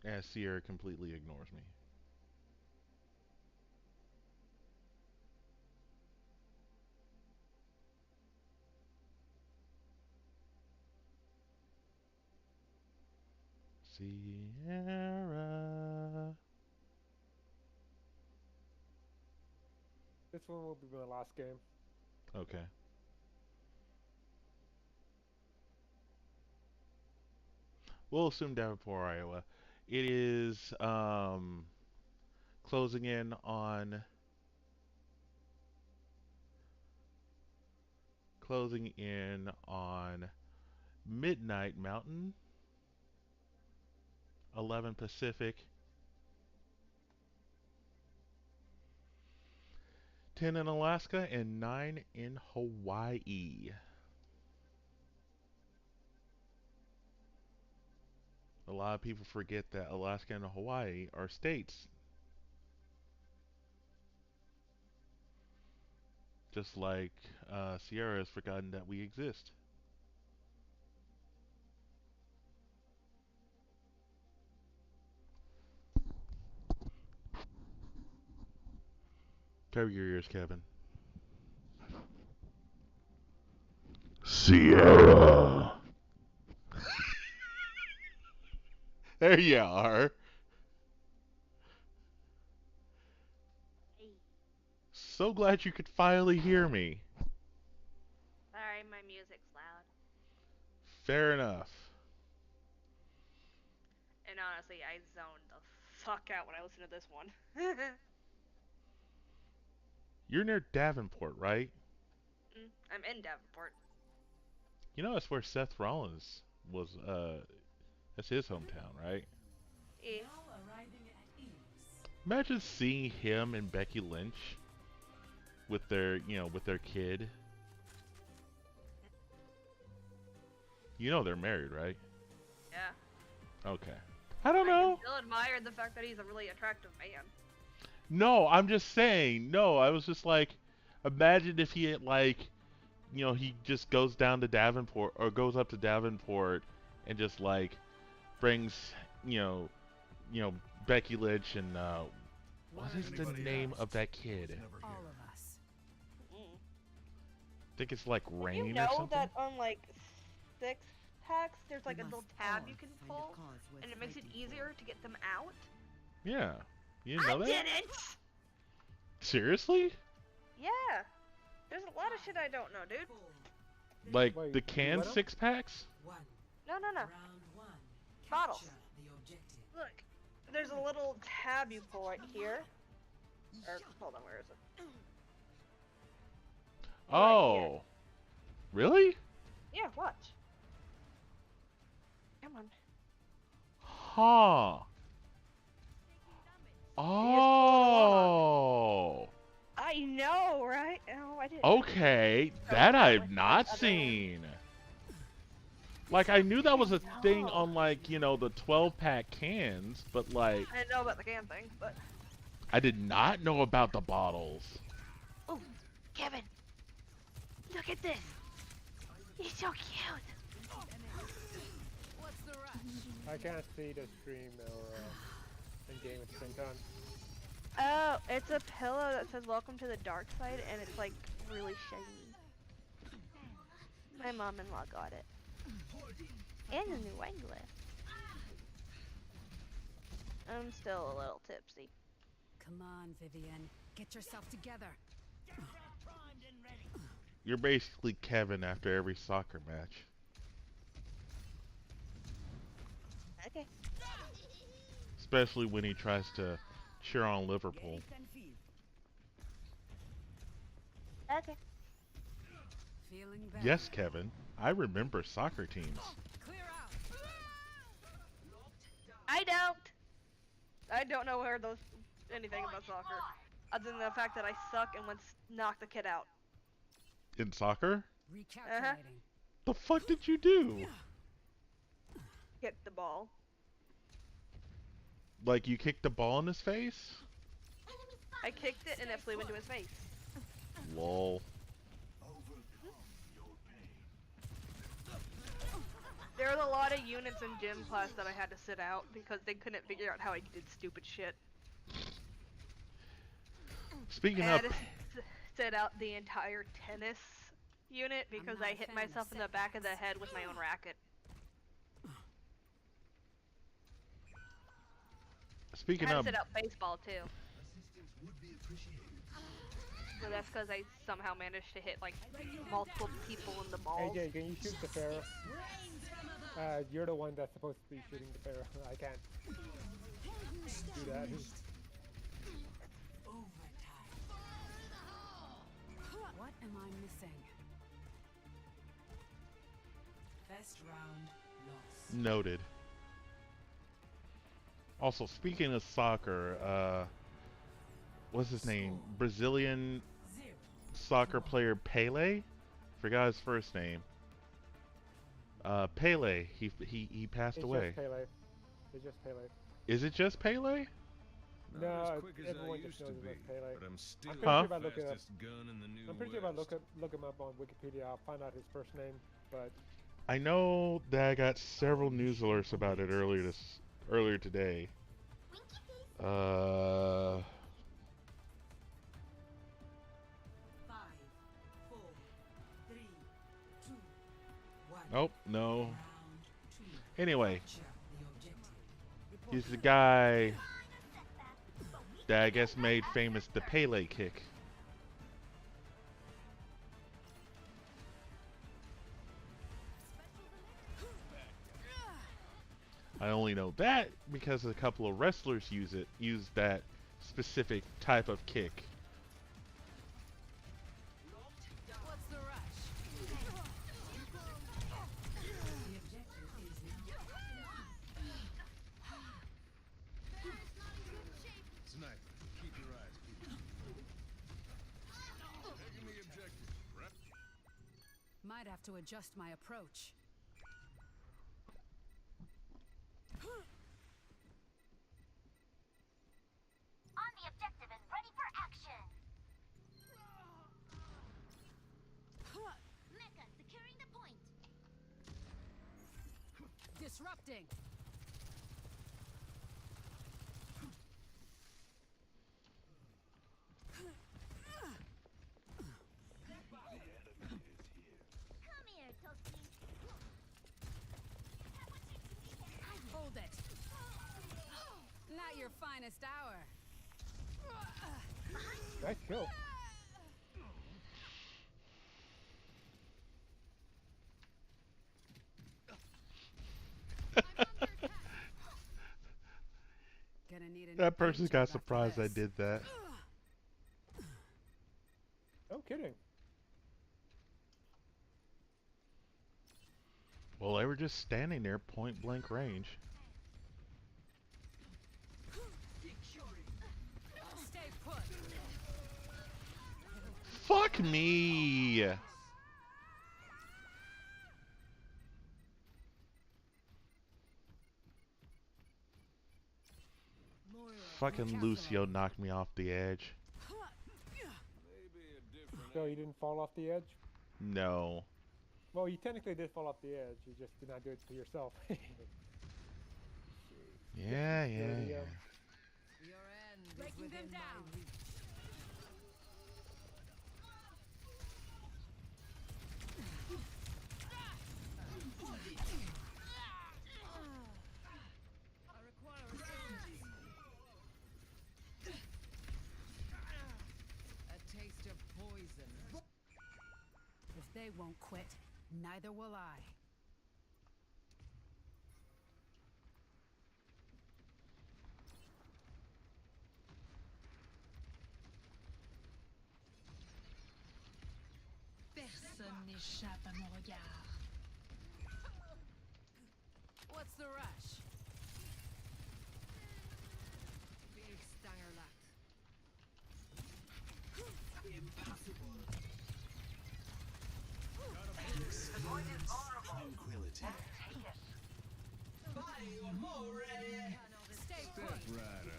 As Sierra completely ignores me. Sierra. This one will be my last game. Okay. We'll assume Davenport, Iowa. It is closing in on midnight Mountain, 11 Pacific, 10 in Alaska, and 9 in Hawaii. A lot of people forget that Alaska and Hawaii are states. Just like Sierra has forgotten that we exist. Cover your ears, Kevin. Sierra. There you are. So glad you could finally hear me. Sorry, my music's loud. Fair enough. And honestly, I zoned the fuck out when I listened to this one. You're near Davenport, right? I'm in Davenport. You know that's where Seth Rollins was, that's his hometown, right? Yeah. Imagine seeing him and Becky Lynch with their kid. You know they're married, right? Yeah. Okay. I don't know. I still admire the fact that he's a really attractive man. No, I'm just saying. No, I was just like, imagine if he had he just goes down to Davenport or goes up to Davenport and just brings, Becky Lynch and what is the name of that kid? All of us. I think it's like RAINN You know or something. that on 6 packs, there's a little tab you can pull, and it makes it easier to get them out. Yeah, you didn't know that? I didn't. Seriously? Yeah. There's a lot of shit I don't know, dude. Like the canned 6-packs? No. Bottles. Look, there's a little tab you pull right here. Or, hold on, where is it? Oh. Really? Yeah, watch. Come on. Huh. Oh. I know, right? Oh, I didn't. Okay, that I've not seen. Like, I knew that was a thing on, the 12-pack cans, but, I didn't know about the can thing, but... I did not know about the bottles. Oh, Kevin! Look at this! He's so cute! What's the rush? I can't see the stream or in-game at the same time. Oh, it's a pillow that says "Welcome to the Dark Side," and it's really shiny. My mom-in-law got it, and a new wine glass. I'm still a little tipsy. Come on, Vivian. Get yourself together. You're basically Kevin after every soccer match. Okay. Especially when he tries to cheer on Liverpool. Okay. Feeling better. Yes, Kevin. I remember soccer teams. Clear out. I don't know where those anything about soccer, other than the fact that I suck and once knocked the kid out. In soccer? Recalculating. The fuck did you do? Hit the ball. Like you kicked the ball in his face? I kicked it and it flew into his face. Lol. There was a lot of units in gym class that I had to sit out because they couldn't figure out how I did stupid shit. Speaking I of... had to sit out the entire tennis unit because I hit myself in the back of the head with my own racket. Speaking I had of... to sit out baseball too. So that's because I somehow managed to hit like multiple people in the balls. AJ, can you shoot the Pharaoh? You're the one that's supposed to be shooting the Pharaoh. I can't do that. What am I missing? First round lost. Noted. Also, speaking of soccer, what's his name? Brazilian soccer player Pele? Forgot his first name. Pele. He passed away. Just Pele. It's just Pele. Is it just Pele? No, everyone just knows it as Pele. But I'm still I'm pretty sure if I look it up. fastest gun in the New I'm pretty sure if I West. look him up on Wikipedia, I'll find out his first name. But I know that I got several news alerts about it earlier today. 5, 4, 3, 2, 1. Nope, no. Round 2. Anyway, Capture the objective. he's the guy that I guess made famous the Pele kick. I only know that because a couple of wrestlers use that specific type of kick. What's the rush? The objective is Sniper, keep your eyes peeled. Taking the objective. Might have to adjust my approach. On the objective and ready for action. Mecha securing the point. Disrupting. Come here, Toki. Hold it. Not your finest hour. nice kill. Gonna need a That person got surprised I did that. No kidding. Well, they were just standing there point blank range. Stay put. Fuck me! Fucking Lucio knocked me off the edge. So you didn't fall off the edge? No. Well, you technically did fall off the edge. You just did not do it to yourself. Yeah. Your end is Breaking them within my down. reach. I require assistance. A taste of poison. If they won't quit, neither will I. Personne n'échappe à mon regard. What's the rush? Big Stanger Lux. Stay Step put. rider.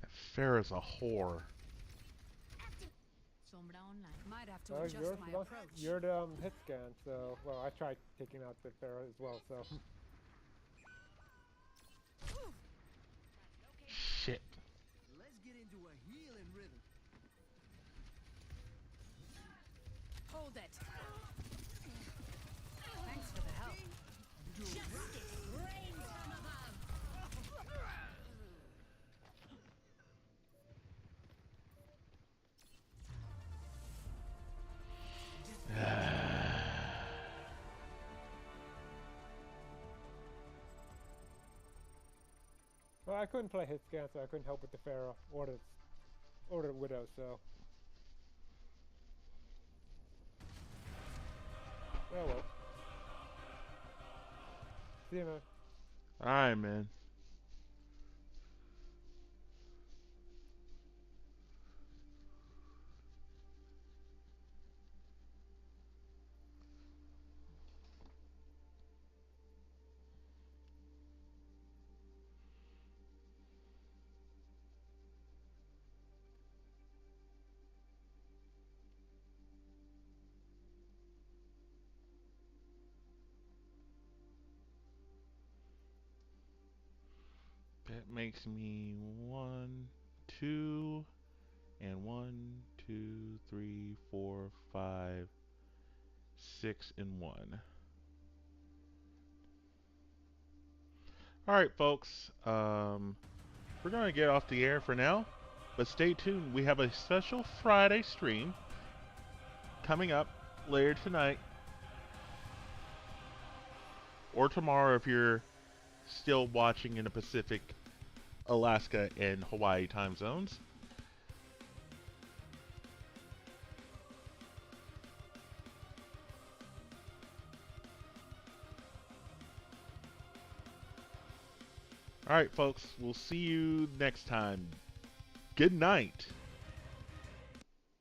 That Farrah's a whore. Sombra online. Might have to Well, adjust my approach. you're the hit scan, so well, I tried taking out the Pharaoh as well, so. Shit. Let's get into a healing rhythm. Hold it. Thanks for the help. Justice reigns from above. Well, I couldn't play hit scan, so I couldn't help with the Pharaoh or the Widow, so. Oh well. See you, man. Alright, man. That makes me 1, 2, and 1, 2, 3, 4, 5, 6, and 1. Alright, folks. We're going to get off the air for now. But stay tuned. We have a special Friday stream coming up later tonight. Or tomorrow if you're still watching in the Pacific, Alaska, and Hawaii time zones. Alright, folks. We'll see you next time. Good night.